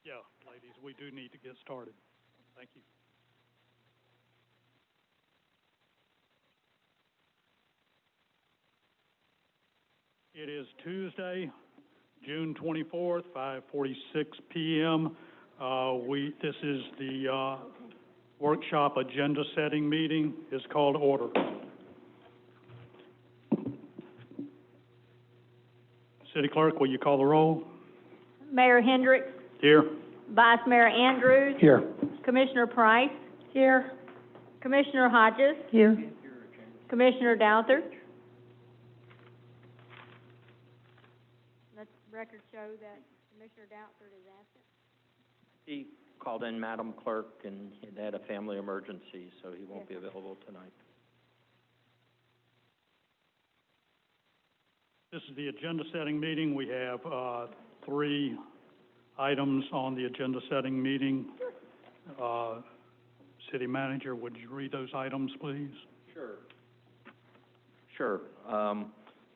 Yeah, ladies, we do need to get started. Thank you. It is Tuesday, June 24th, 5:46 p.m. This is the workshop agenda setting meeting is called order. City Clerk, will you call the roll? Mayor Hendricks, Here. Vice Mayor Andrews, Here. Commissioner Price, here, Commissioner Hodges, Here. Commissioner Douther. Let the record show that Commissioner Douther is absent. He called in, Madam Clerk, and he had a family emergency, so he won't be available tonight. This is the agenda setting meeting. We have 3 items on the agenda setting meeting. City Manager, would you read those items, please? Sure.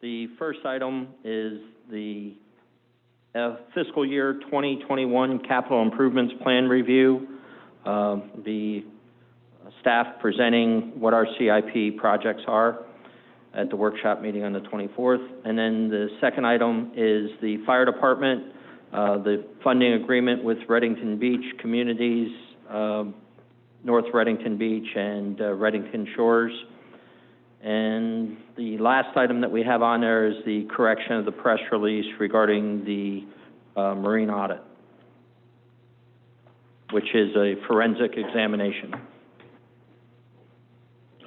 The first item is the fiscal year 2021 capital improvements plan review. The staff presenting what our CIP projects are at the workshop meeting on the 24th. And then the second item is the fire department, the funding agreement with Reddington Beach Communities, North Reddington Beach and Reddington Shores. And the last item that we have on there is the correction of the press release regarding the marine audit, which is a forensic examination.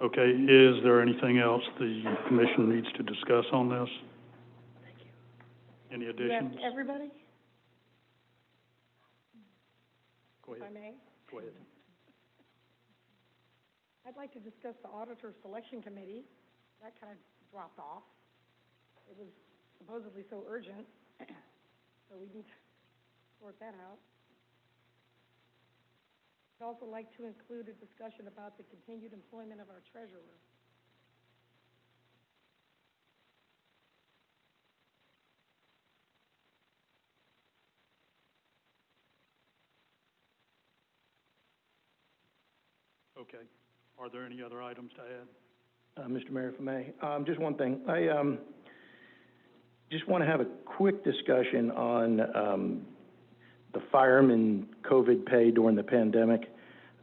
Okay, is there anything else the commission needs to discuss on this? Thank you. Any additions? Everybody? Go If I ahead. may? Go ahead. I'd like to discuss the Auditor Selection Committee. That kind of dropped off. It was supposedly so urgent, so we need to sort that out. I'd also like to include a discussion about the continued employment of our treasurer. Okay. Are there any other items to add? Mr. Mayor, if I may, just one thing. I just want to have a quick discussion on the firemen COVID pay during the pandemic.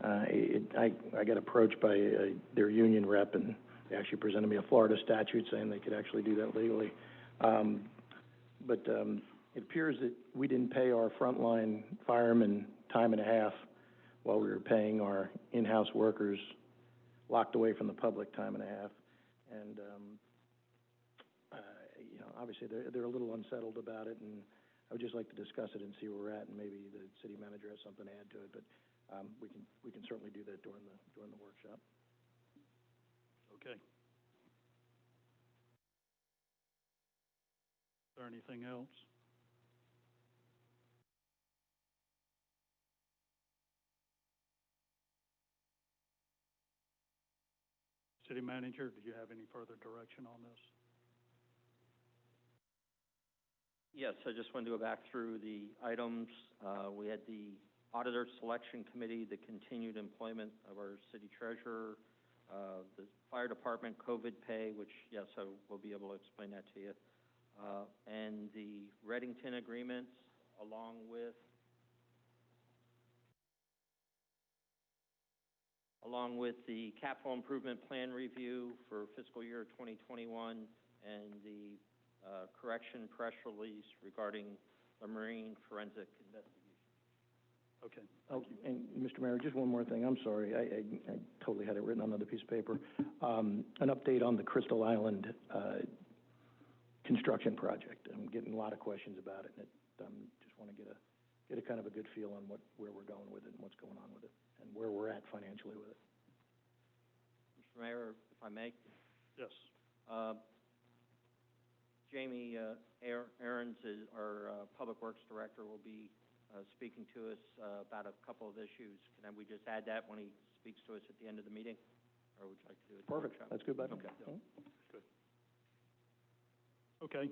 I got approached by their union rep, and they actually presented me a Florida statute saying they could actually do that legally. But it appears that we didn't pay our frontline firemen time and a half while we were paying our in-house workers locked away from the public time and a half. And, you know, obviously they're a little unsettled about it, and I would just like to discuss it and see where we're at, and maybe the city manager has something to add to it, but we can certainly do that during the workshop. Okay. Is there anything else? City Manager, do you have any further direction on this? Yes, I just wanted to go back through the items. We had the Auditor Selection Committee, the continued employment of our city treasurer, the fire department COVID pay, which, yes, I will be able to explain that to you, and the Reddington agreements, along with the capital improvement plan review for fiscal year 2021 and the correction press release regarding the marine forensic investigation. Okay. Oh, and Mr. Mayor, just one more thing. I'm sorry, I totally had it written on another piece of paper. An update on the Crystal Island construction project. I'm getting a lot of questions about it, and just want to get a kind of a good feel on where we're going with it and what's going on with it, and where we're at financially with it. Mr. Mayor, if I may? Yes. Jamie Aarons, our Public Works Director, will be speaking to us about a couple of issues. Can we just add that when he speaks to us at the end of the meeting? Or would you like to do it? Perfect. That's good, bud. Okay. Good. Okay.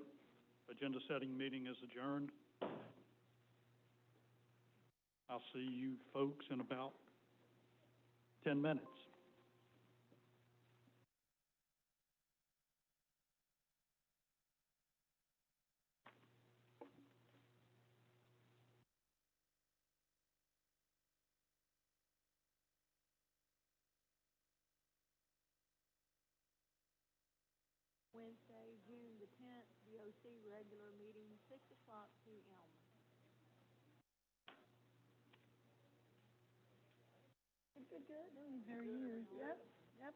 Agenda setting meeting is adjourned. I'll see you folks in about 10 minutes. Wednesday, June the 10th, BOC regular meeting, 6 o'clock p.m. Good, very years, yep, yep.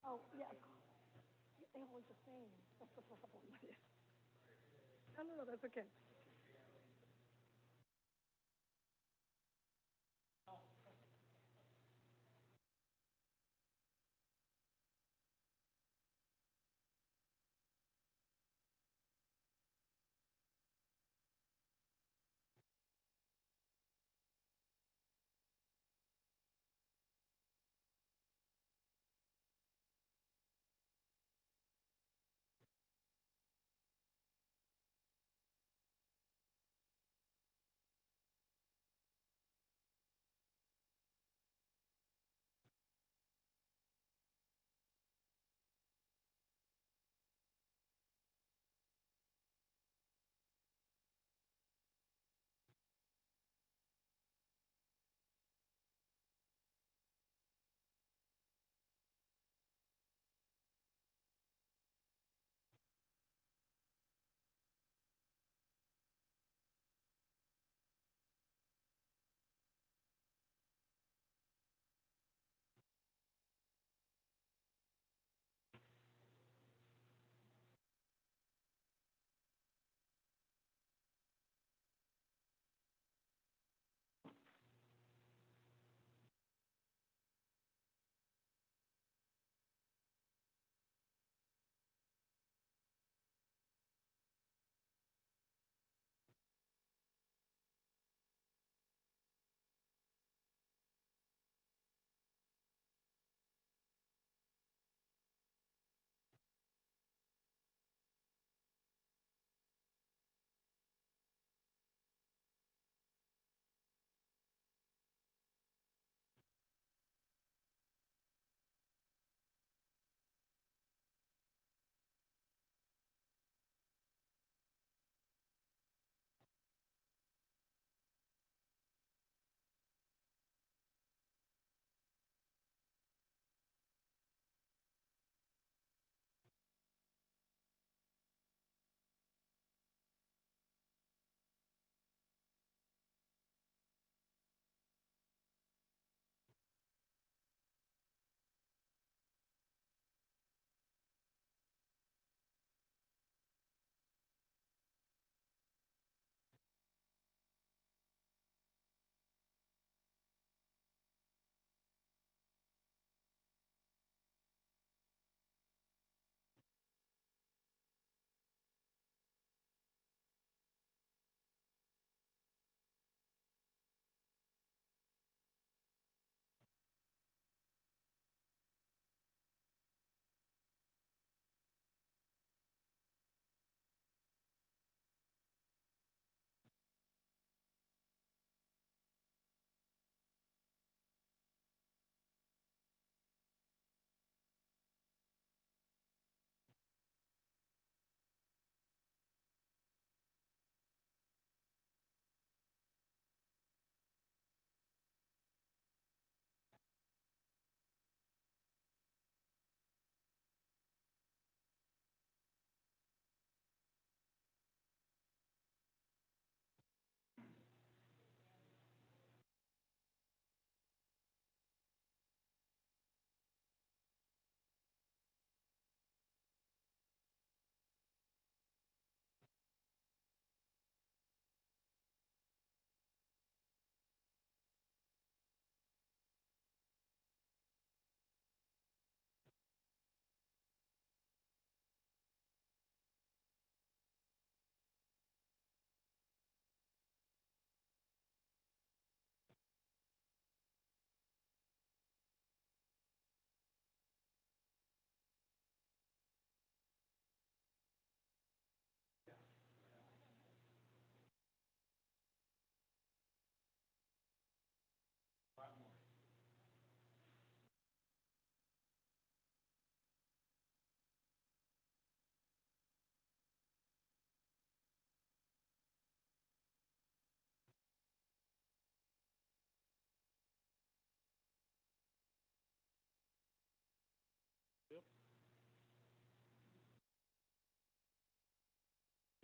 Oh, yeah, it was the same, that's the problem. No, that's okay.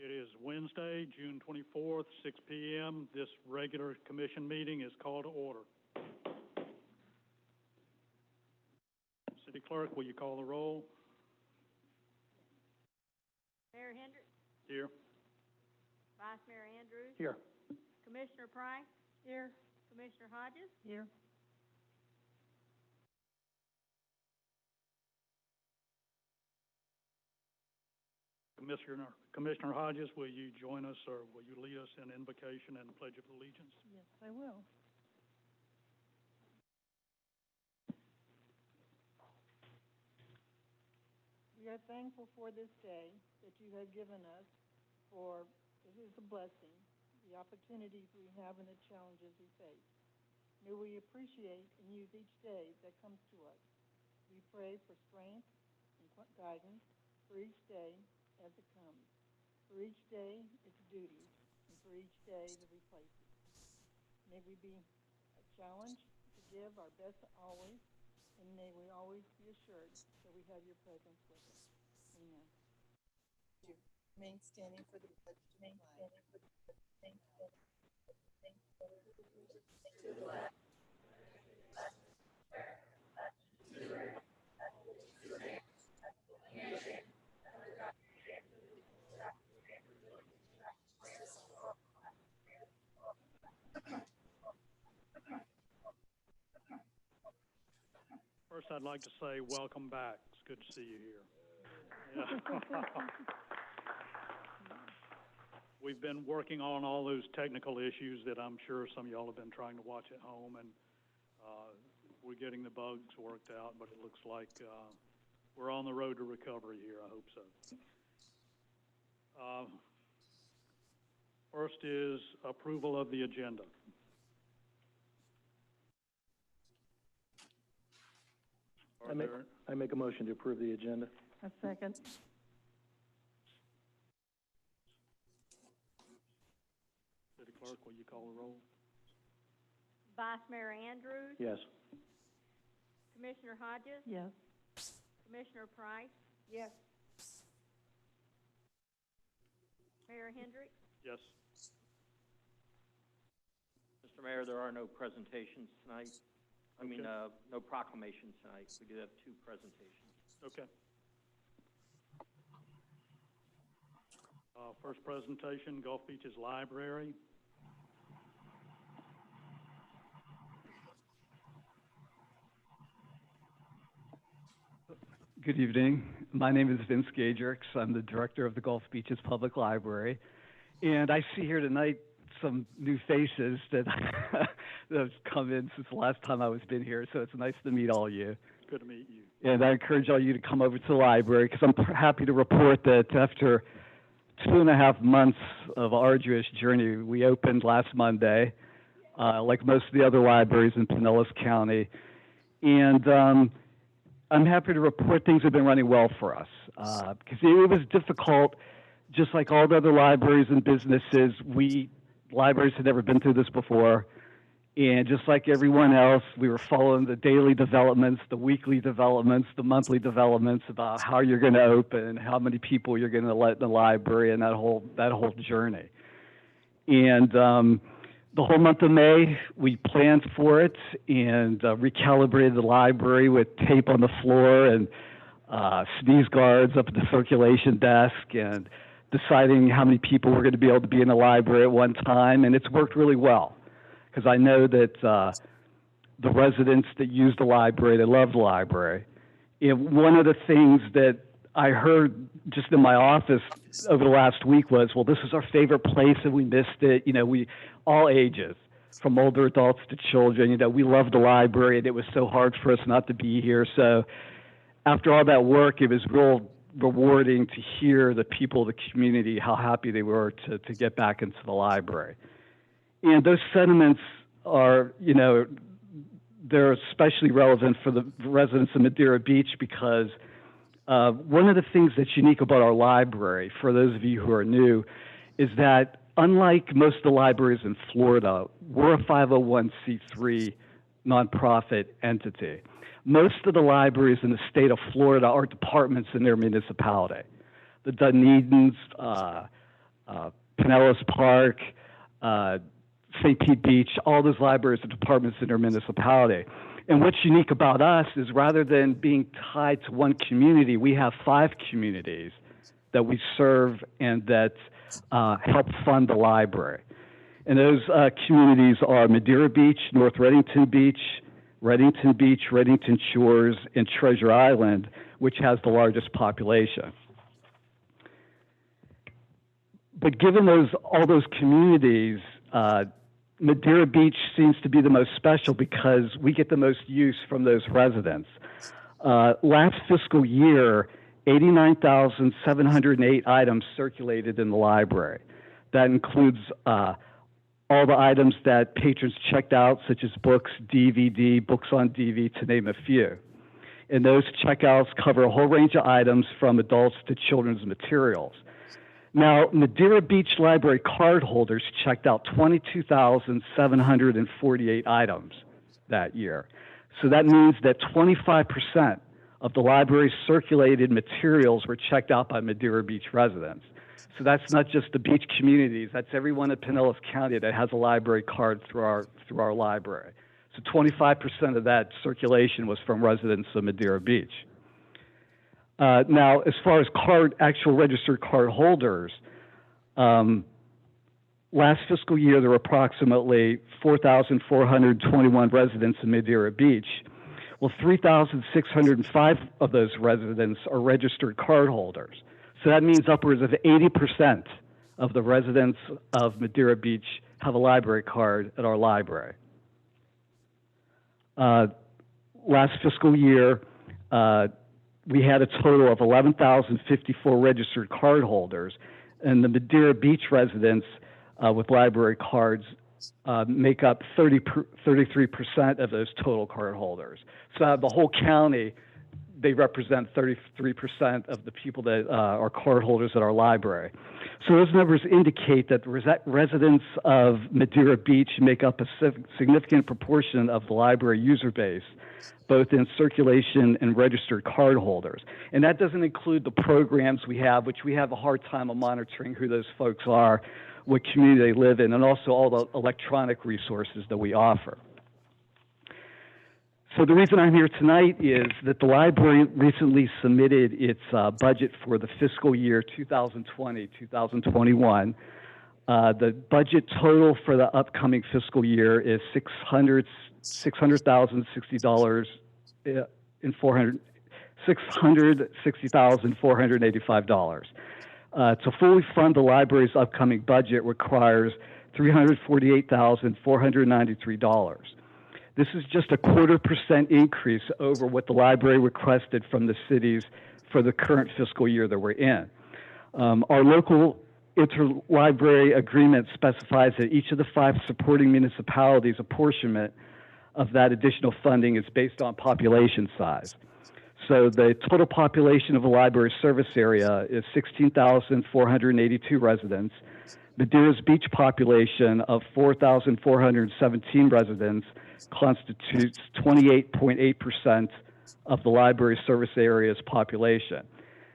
It is Wednesday, June 24th, 6 p.m. This regular commission meeting is called to order. City Clerk, will you call the roll? Mayor Hendricks, Here. Vice Mayor Andrews, Here. Commissioner Price, Here. Commissioner Hodges, Here. Commissioner Hodges, will you join us, or will you lead us in invocation and Pledge of Allegiance? Yes, I will. We are thankful for this day that you have given us, for it is a blessing, the opportunities we have and the challenges we face. May we appreciate and use each day that comes to us. We pray for strength and guidance for each day as it comes. For each day, its duties, and for each day, the replaces. May we be a challenge to give our best always, and may we always be assured that we have your presence with us. Amen. Remain standing for the pledge to the flag. First, I'd like to say welcome back. It's good to see you here. Yeah. We've been working on all those technical issues that I'm sure some of y'all have been trying to watch at home, and we're getting the bugs worked out, but it looks like we're on the road to recovery here. I hope so. First is approval of the agenda. I make a motion to approve the agenda. A second. City Clerk, will you call the roll? Vice Mayor Andrews, Yes. Commissioner Hodges, Yes. Commissioner Price, Yes. Mayor Hendricks, Yes. Mr. Mayor, there are no presentations tonight. No proclamations tonight. We do have 2 presentations. Okay. First presentation, Gulf Beaches Library. Good evening. My name is Vince Gadrix. I'm the director of the Gulf Beaches Public Library. And I see here tonight some new faces that have come in since the last time I was been here, so it's nice to meet all of you. Good to meet you. And I encourage all you to come over to the library, because I'm happy to report that after 2.5 months of arduous journey, we opened last Monday, like most of the other libraries in Pinellas County. And I'm happy to report things have been running well for us, because it was difficult, just like all the other libraries and businesses. Libraries had never been through this before, and just like everyone else, we were following the daily developments, the weekly developments, the monthly developments about how you're going to open, how many people you're going to let in the library, and that whole journey. And the whole month of May, we planned for it and recalibrated the library with tape on the floor and sneeze guards up at the circulation desk, and deciding how many people were going to be able to be in the library at one time. And it's worked really well, because I know that the residents that use the library, they love the library. And one of the things that I heard just in my office over the last week was, well, this is our favorite place and we missed it. We, all ages, from older adults to children, we love the library, and it was so hard for us not to be here. So after all that work, it was real rewarding to hear the people of the community, how happy they were to get back into the library. And those sentiments are, they're especially relevant for the residents of Madeira Beach, because one of the things that's unique about our library, for those of you who are new, is that unlike most of the libraries in Florida, we're a 501c3 nonprofit entity. Most of the libraries in the state of Florida are departments in their municipality. The Dunedin's, Pinellas Park, St. Pete Beach, all those libraries and departments in our municipality. And what's unique about us is rather than being tied to one community, we have 5 communities that we serve and that help fund the library. And those communities are Madeira Beach, North Reddington Beach, Reddington Shores, and Treasure Island, which has the largest population. But given all those communities, Madeira Beach seems to be the most special because we get the most use from those residents. Last fiscal year, 89,708 items circulated in the library. That includes all the items that patrons checked out, such as books, DVD, books on DV, to name a few. And those checkouts cover a whole range of items from adults to children's materials. Now, Madeira Beach Library cardholders checked out 22,748 items that year. So that means that 25% of the library's circulated materials were checked out by Madeira Beach residents. So that's not just the beach communities, that's everyone in Pinellas County that has a library card through our library. So 25% of that circulation was from residents of Madeira Beach. Now, as far as actual registered card holders, last fiscal year there were approximately 4,421 residents in Madeira Beach. Well, 3,605 of those residents are registered card holders. So that means upwards of 80% of the residents of Madeira Beach have a library card at our library. Last fiscal year, we had a total of 11,054 registered card holders, and the Madeira Beach residents with library cards make up 33% of those total card holders. So out of the whole county, they represent 33% of the people that are card holders at our library. So those numbers indicate that residents of Madeira Beach make up a significant proportion of the library user base, both in circulation and registered card holders. And that doesn't include the programs we have, which we have a hard time of monitoring who those folks are, what community they live in, and also all the electronic resources that we offer. So the reason I'm here tonight is that the library recently submitted its budget for the fiscal year 2020-2021. The budget total for the upcoming fiscal year is $660,485. To fully fund the library's upcoming budget requires $348,493. This is just a 0.25% increase over what the library requested from the cities for the current fiscal year that we're in. Our local interlibrary agreement specifies that each of the 5 supporting municipalities' apportionment of that additional funding is based on population size. So the total population of the library service area is 16,482 residents. Madeira's beach population of 4,417 residents constitutes 28.8% of the library service area's population.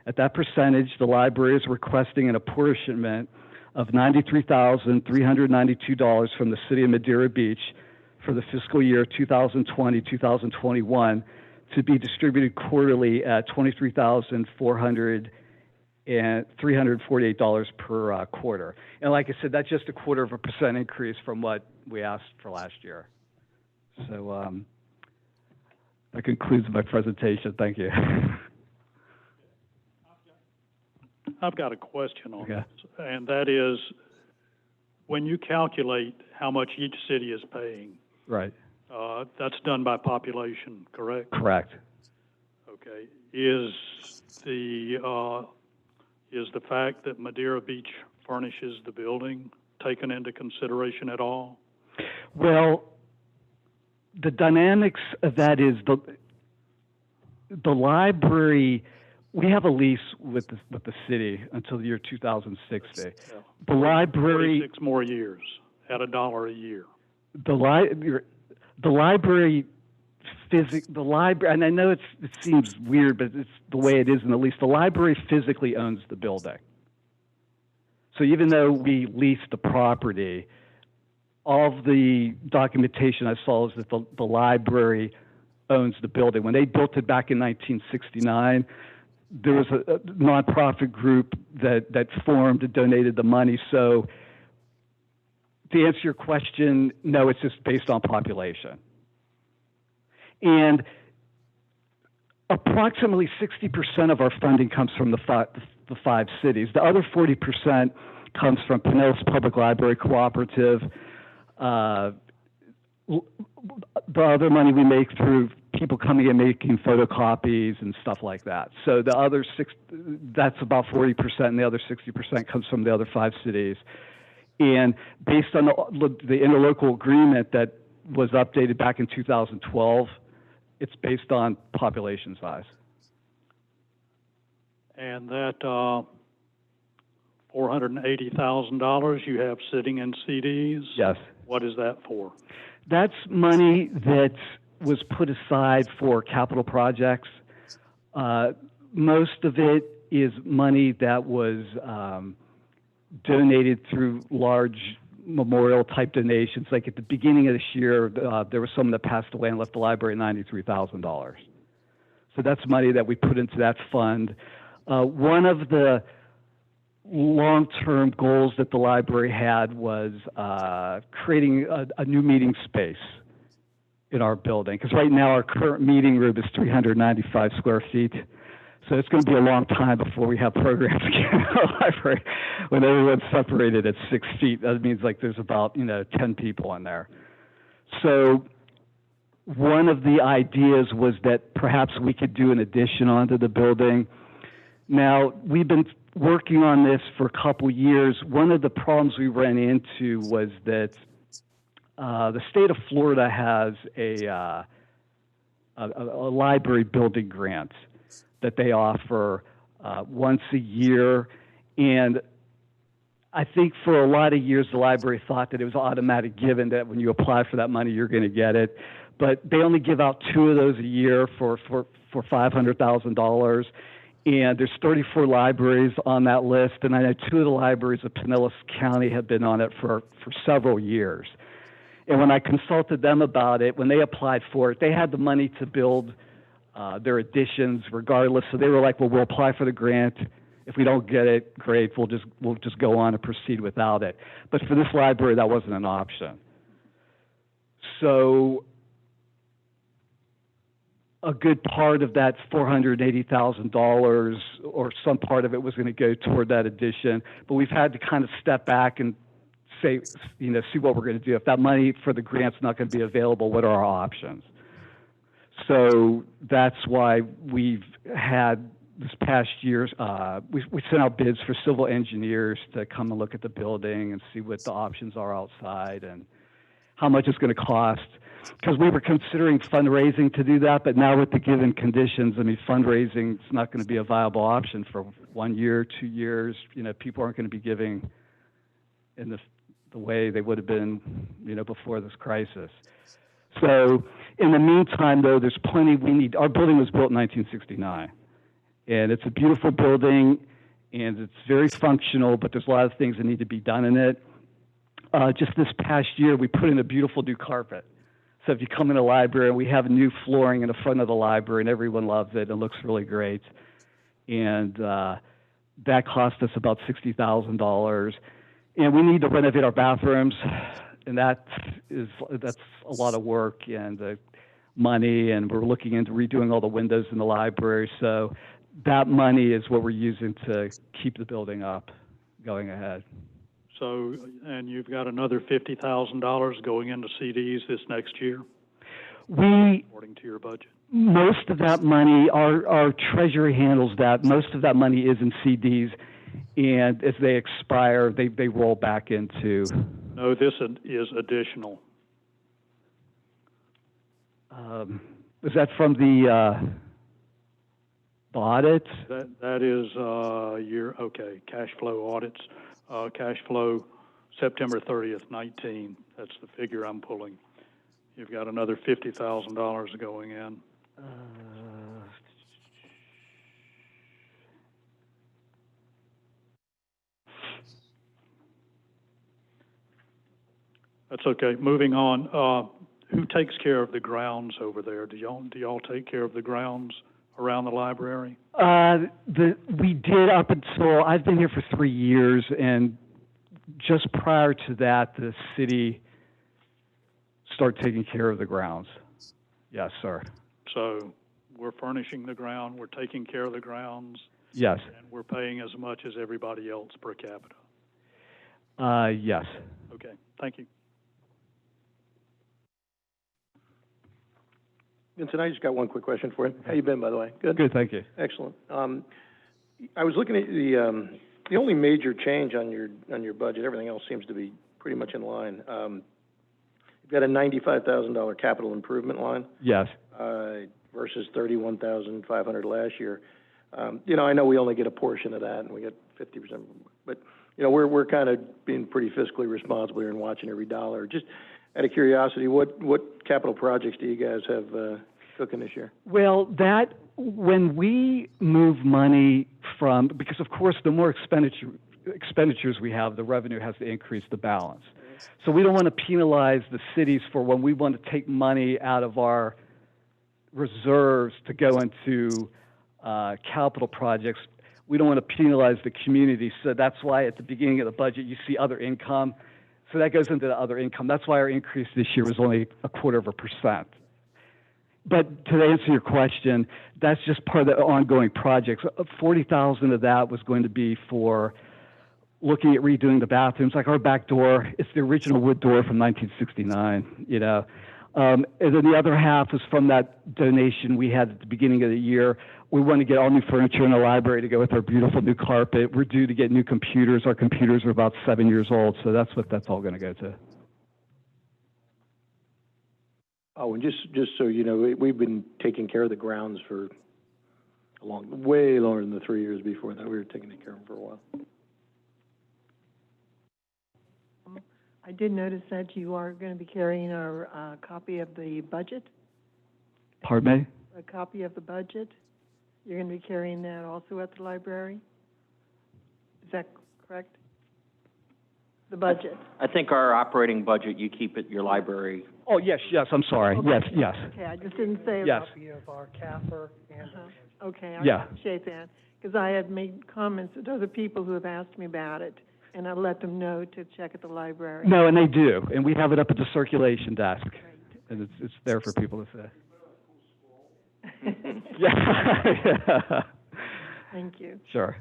At that percentage, the library is requesting an apportionment of $93,392 from the city of Madeira Beach for the fiscal year 2020-2021 to be distributed quarterly at $23,348 per quarter. And like I said, that's just a 0.25% increase from what we asked for last year. So that concludes my presentation. Thank you. I've got a question on Okay. this, and that is, when you calculate how much each city is paying, Right. That's done by population, correct? Correct. Okay. Is the fact that Madeira Beach furnishes the building taken into consideration at all? Well, the dynamics of that is the library. We have a lease with the city until the year 2060. Yeah. The library. 46 more years at $1 a year. The library, and I know it seems weird, but it's the way it is in the lease. The library physically owns the building. So even though we leased the property, all of the documentation I saw is that the library owns the building. When they built it back in 1969, there was a nonprofit group that formed and donated the money. So to answer your question, no, it's just based on population. And approximately 60% of our funding comes from the five cities. The other 40% comes from Pinellas Public Library Cooperative. The other money we make through people coming and making photocopies and stuff like that. So the other that's about 40%, and the other 60% comes from the other five cities. And based on the interlocal agreement that was updated back in 2012, it's based on population size. And that $480,000 you have sitting in CDs? Yes. What is that for? That's money that was put aside for capital projects. Most of it is money that was donated through large memorial type donations. Like at the beginning of this year, there was someone that passed away and left the library $93,000. So that's money that we put into that fund. One of the long-term goals that the library had was creating a new meeting space in our building. Because right now our current meeting room is 395 square feet. So it's going to be a long time before we have programs again in our library. When everyone's separated at 6 feet, that means like there's about 10 people in there. So one of the ideas was that perhaps we could do an addition onto the building. Now, we've been working on this for a couple years. One of the problems we ran into was that the state of Florida has a library building grant that they offer once a year. And I think for a lot of years, the library thought that it was automatic given that when you apply for that money, you're going to get it. But they only give out 2 of those a year for $500,000. And there's 34 libraries on that list. And I know 2 of the libraries of Pinellas County have been on it for several years. And when I consulted them about it, when they applied for it, they had the money to build their additions regardless. So they were like, well, we'll apply for the grant. If we don't get it, great, we'll just go on and proceed without it. But for this library, that wasn't an option. So a good part of that $480,000 or some part of it was going to go toward that addition. But we've had to kind of step back and say, see what we're going to do. If that money for the grant's not going to be available, what are our options? So that's why we've had this past year, we sent out bids for civil engineers to come and look at the building and see what the options are outside and how much it's going to cost. Because we were considering fundraising to do that, but now with the given conditions, I mean, fundraising is not going to be a viable option for 1 year, 2 years. People aren't going to be giving in the way they would have been, before this crisis. So in the meantime, though, there's plenty we need. Our building was built in 1969, and it's a beautiful building, and it's very functional, but there's a lot of things that need to be done in it. Just this past year, we put in a beautiful new carpet. So if you come in the library, we have new flooring in the front of the library, and everyone loves it. It looks really great. And that cost us about $60,000. And we need to renovate our bathrooms, and that's a lot of work and money, and we're looking into redoing all the windows in the library. So that money is what we're using to keep the building up going ahead. So, and you've got another $50,000 going into CDs this next year, according to your budget? Most of that money, our treasury handles that. Most of that money is in CDs, and as they expire, they roll back into. No, this is additional. Is that from the audit? That is cash flow audits. Cash flow September 30th, 19. That's the figure I'm pulling. You've got another $50,000 going in. That's okay. Moving on, who takes care of the grounds over there? Do y'all take care of the grounds around the library? We did up until, I've been here for 3 years, and just prior to that, the city started taking care of the grounds. Yes, sir. So we're furnishing the ground, we're taking care of the grounds, Yes. and we're paying as much as everybody else per capita. Yes. Okay, thank you. Vincent, I just got one quick question for you. How you been, by the way? Good? Good, thank you. Excellent. I was looking at the only major change on your budget, everything else seems to be pretty much in line. You've got a $95,000 capital improvement line. Yes. Versus $31,500 last year. I know we only get a portion of that, and we get 50%, but, we're kind of being pretty fiscally responsible here and watching every dollar. Just out of curiosity, what capital projects do you guys have cooking this year? Well, when we move money from, because of course the more expenditures we have, the revenue has to increase the balance. So we don't want to penalize the cities for when we want to take money out of our reserves to go into capital projects. We don't want to penalize the community, so that's why at the beginning of the budget you see other income. So that goes into the other income. That's why our increase this year was only 0.25%. But to answer your question, that's just part of the ongoing projects. 40,000 of that was going to be for looking at redoing the bathrooms, like our back door. It's the original wood door from 1969, and then the other half is from that donation we had at the beginning of the year. We want to get all new furniture in the library to go with our beautiful new carpet. We're due to get new computers. Our computers are about 7 years old, so that's what that's all going to go to. Oh, and just so you know, we've been taking care of the grounds for way longer than the 3 years before that. We were taking care of them for a while. I did notice that you are going to be carrying our copy of the budget. Pardon me? A copy of the budget. You're going to be carrying that also at the library? Is that correct? The budget. I think our operating budget, you keep at your library. Oh, yes, I'm sorry. Okay. Yes. Okay, I just didn't say. Yes. Copy of our CAFR and. Okay, I Yeah. appreciate that, because I had made comments to other people who have asked me about it, and I let them know to check at the library. No, and they do, and we have it up at the circulation desk, and it's there for people to see. Yeah. Thank you. Sure.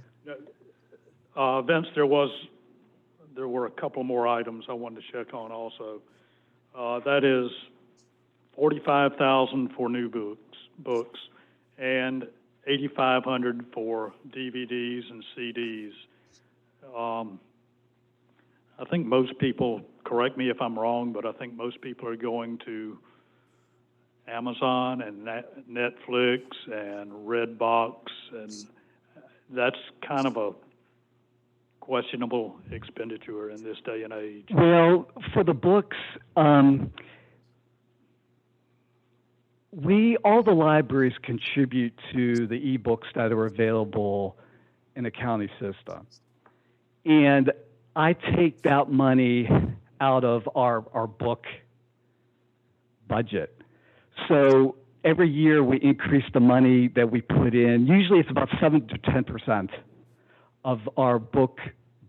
Vince, there were a couple more items I wanted to check on also. That is 45,000 for new books, and 8,500 for DVDs and CDs. I think most people, correct me if I'm wrong, but I think most people are going to Amazon and Netflix and Redbox, and that's kind of a questionable expenditure in this day and age. Well, for the books, all the libraries contribute to the e-books that are available in the county system. And I take that money out of our book budget. So every year we increase the money that we put in. Usually it's about 7 to 10% of our book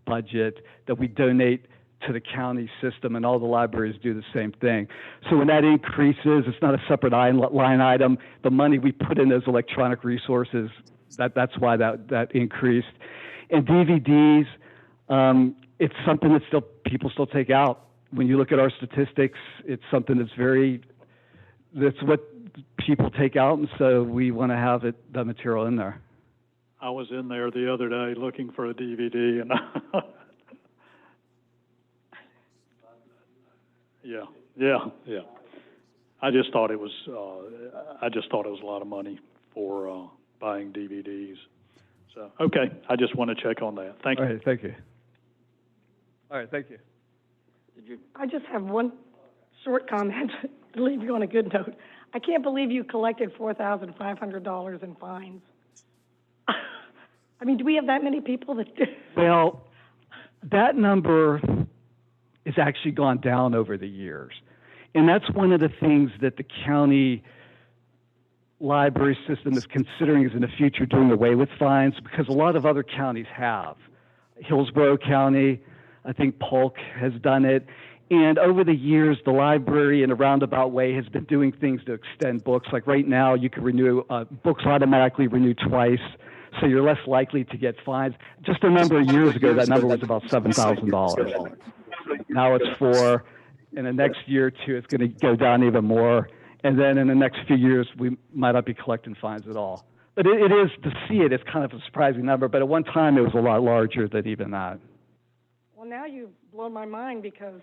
budget that we donate to the county system, and all the libraries do the same thing. So when that increases, it's not a separate line item. The money we put in those electronic resources, that's why that increased. And DVDs, it's something that people still take out. When you look at our statistics, it's something that's what people take out, and so we want to have that material in there. I was in there the other day looking for a DVD, and yeah. I just thought it was a lot of money for buying DVDs. So okay, I just want to check on that. Thank you. All right, thank you. All right, thank you. I just have one short comment to leave you on a good note. I can't believe you collected $4,500 in fines. I mean, do we have that many people that do? Well, that number has actually gone down over the years. And that's one of the things that the county library system is considering is in the future doing away with fines, because a lot of other counties have. Hillsborough County, I think Polk has done it. And over the years, the library in a roundabout way has been doing things to extend books. Like right now, you can renew, books automatically renew twice, so you're less likely to get fines. Just a number of years ago, that number was about $7,000. Now it's $4,000. In the next year or two, it's going to go down even more. And then in the next few years, we might not be collecting fines at all. But it is, to see it, it's kind of a surprising number. But at one time, it was a lot larger than even that. Well, now you've blown my mind because,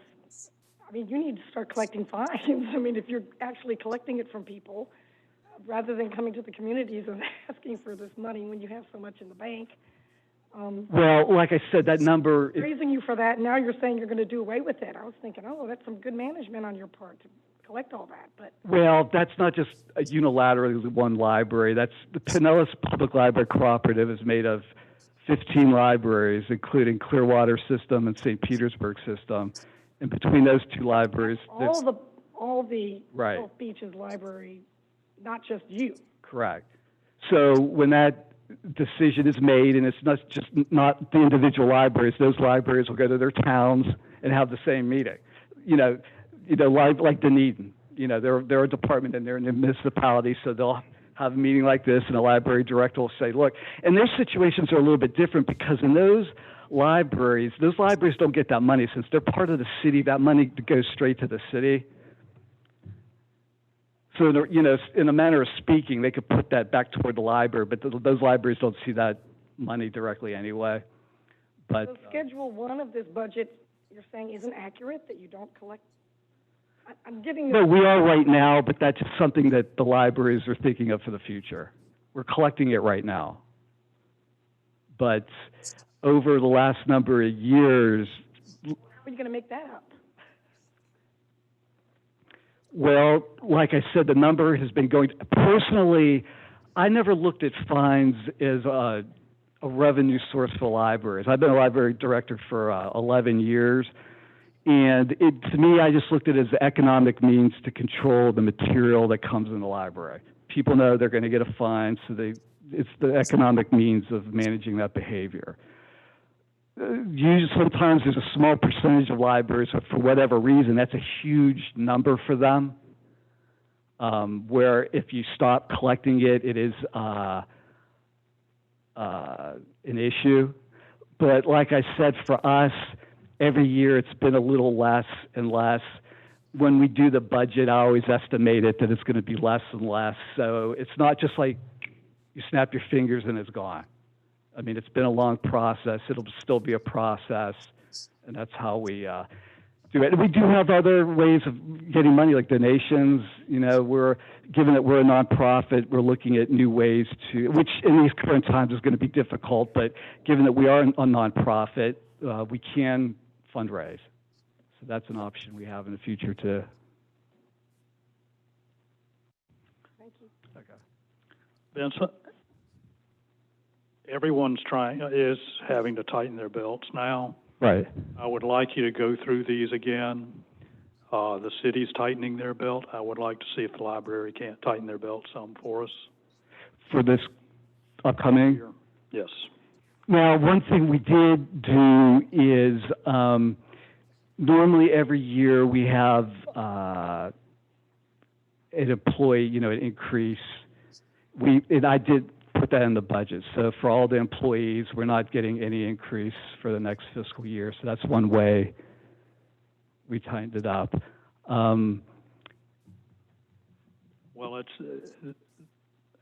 I mean, you need to start collecting fines. I mean, if you're actually collecting it from people, rather than coming to the communities and asking for this money when you have so much in the bank. Well, like I said, that number is, Praising you for that, and now you're saying you're going to do away with it. I was thinking, oh, that's some good management on your part to collect all that, but. well, that's not just a unilaterally one library. That's the Pinellas Public Library Cooperative is made of 15 libraries, including Clearwater System and St. Petersburg System. And between those two libraries, there's- All the Right. Gulf Beaches Library, not just you. correct. So when that decision is made, and it's not the individual libraries, those libraries will go to their towns and have the same meeting. Like Dunedin, they're a department and they're in the municipality, so they'll have a meeting like this, and the library director will say, look, and their situations are a little bit different because in those libraries don't get that money since they're part of the city. That money goes straight to the city. So, in a manner of speaking, they could put that back toward the library, but those libraries don't see that money directly anyway. But So Schedule 1 of this budget, you're saying isn't accurate, that you don't collect? I'm getting no, this. we are right now, but that's just something that the libraries are thinking of for the future. We're collecting it right now. But over the last number of years, How are you going to make that up? well, like I said, the number has been going. Personally, I never looked at fines as a revenue source for libraries. I've been a library director for 11 years. And to me, I just looked at it as the economic means to control the material that comes in the library. People know they're going to get a fine, so it's the economic means of managing that behavior. Usually, sometimes there's a small percentage of libraries, but for whatever reason, that's a huge number for them, where if you stop collecting it, it is an issue. But like I said, for us, every year it's been a little less and less. When we do the budget, I always estimate it that it's going to be less and less. So it's not just like you snap your fingers and it's gone. I mean, it's been a long process. It'll still be a process, and that's how we do it. And we do have other ways of getting money, like donations. Given that we're a nonprofit, we're looking at new ways to, which in these current times is going to be difficult, but given that we are a nonprofit, we can fundraise. So that's an option we have in the future too. Thank you. Okay. Vince, everyone's is having to tighten their belts now. Right. I would like you to go through these again. The city's tightening their belt. I would like to see if the library can't tighten their belt some for us. For this upcoming? Yes. Now, one thing we did do is normally every year we have an employee, an increase. And I did put that in the budget. So for all the employees, we're not getting any increase for the next fiscal year. So that's one way we tightened it up. Well,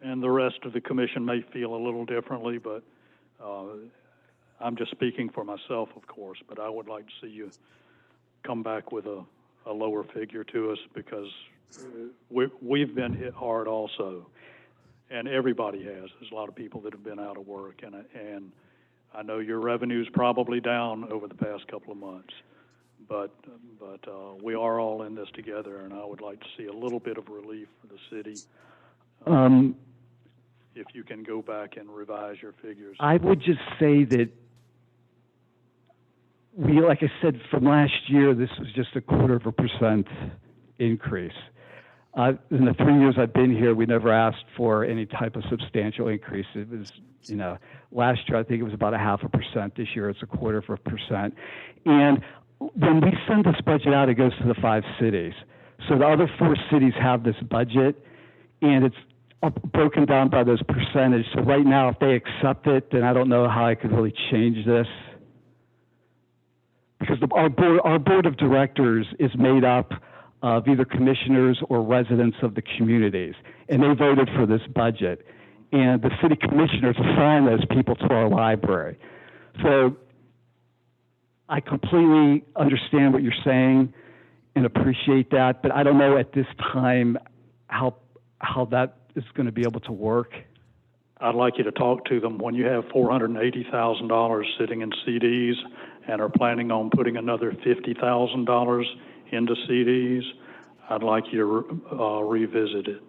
and the rest of the commission may feel a little differently, but I'm just speaking for myself, of course, but I would like to see you come back with a lower figure to us because we've been hit hard also, and everybody has. There's a lot of people that have been out of work, and I know your revenue's probably down over the past couple of months, but we are all in this together, and I would like to see a little bit of relief for the city. If you can go back and revise your figures. I would just say that like I said, from last year, this was just 0.25% increase. In the 3 years I've been here, we never asked for any type of substantial increase. It was, last year I think it was about 0.5%. This year it's 0.25%. And when we send this budget out, it goes to the 5 cities. So the other 4 cities have this budget, and it's broken down by those percentages. So right now, if they accept it, then I don't know how I could really change this. Because our board of directors is made up of either commissioners or residents of the communities, and they voted for this budget. And the city commissioners assign those people to our library. So I completely understand what you're saying and appreciate that, but I don't know at this time how that is going to be able to work. I'd like you to talk to them when you have $480,000 sitting in CDs and are planning on putting another $50,000 into CDs. I'd like you to revisit it.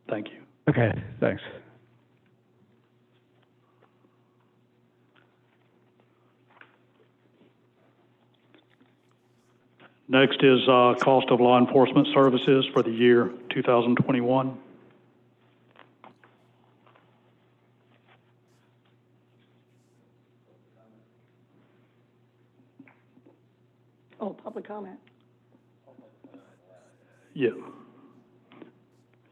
Thank you. Okay, thanks. Next is cost of law enforcement services for the year 2021. Oh, public comment. Yeah.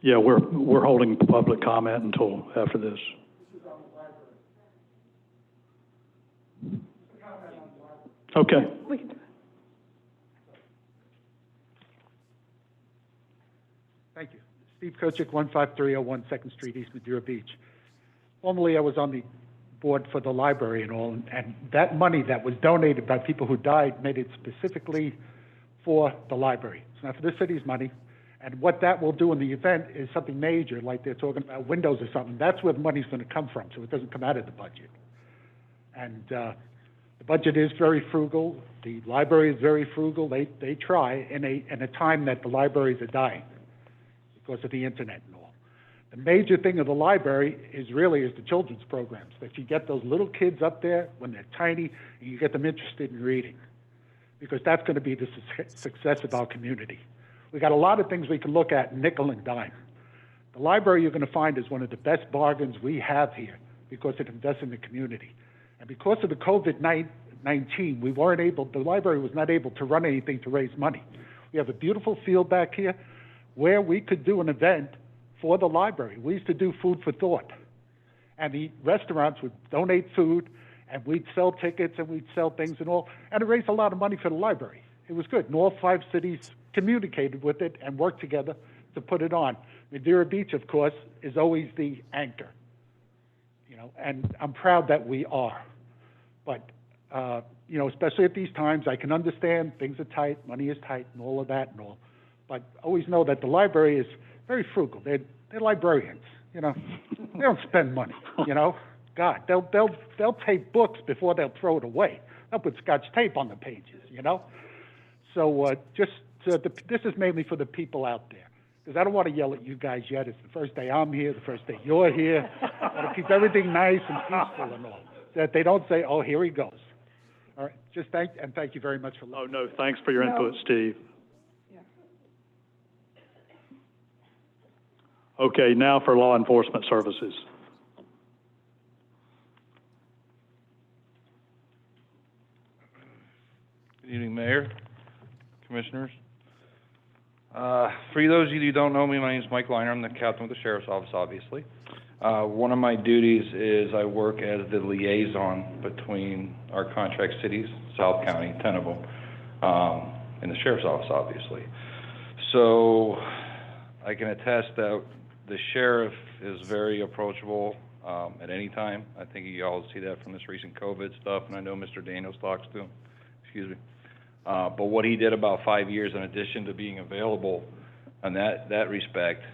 Yeah, we're holding public comment until after this. Okay. We can do it. Thank you. Steve Kochik, 15301 2nd Street, East Madeira Beach. Formerly, I was on the board for the library and all, and that money that was donated by people who died made it specifically for the library. It's not for the city's money. And what that will do in the event is something major, like they're talking about windows or something. That's where the money's going to come from, so it doesn't come out of the budget. And the budget is very frugal. The library is very frugal. They try in a time that the libraries are dying because of the internet and all. The major thing of the library is the children's programs, that you get those little kids up there when they're tiny and you get them interested in reading, because that's going to be the success of our community. We got a lot of things we can look at nickel and dime. The library you're going to find is one of the best bargains we have here because it invests in the community. And because of the COVID-19, the library was not able to run anything to raise money. We have a beautiful field back here where we could do an event for the library. We used to do food for thought. And the restaurants would donate food, and we'd sell tickets, and we'd sell things and all. And it raised a lot of money for the library. It was good. And all 5 cities communicated with it and worked together to put it on. Madeira Beach, of course, is always the anchor. And I'm proud that we are. But, especially at these times, I can understand things are tight, money is tight, and all of that and all. But always know that the library is very frugal. They're librarians, They don't spend money, God, they'll tape books before they'll throw it away. They'll put Scotch tape on the pages, So this is mainly for the people out there, because I don't want to yell at you guys yet. It's the first day I'm here, the first day you're here. I want to keep everything nice and peaceful and all, that they don't say, oh, here he goes. All right, just thank you very much for listening. Oh, no, thanks for your input, Steve. Okay, now for law enforcement services. Good evening, Mayor, Commissioners. For those of you who don't know me, my name is Mike Liner. I'm the captain with the Sheriff's Office, obviously. One of my duties is I work as the liaison between our contract cities, South County, 10 of them, and the Sheriff's Office, obviously. So I can attest that the Sheriff is very approachable at any time. I think you all see that from this recent COVID stuff, and I know Mr. Daniels talks to him. Excuse me. But what he did about 5 years, in addition to being available in that respect,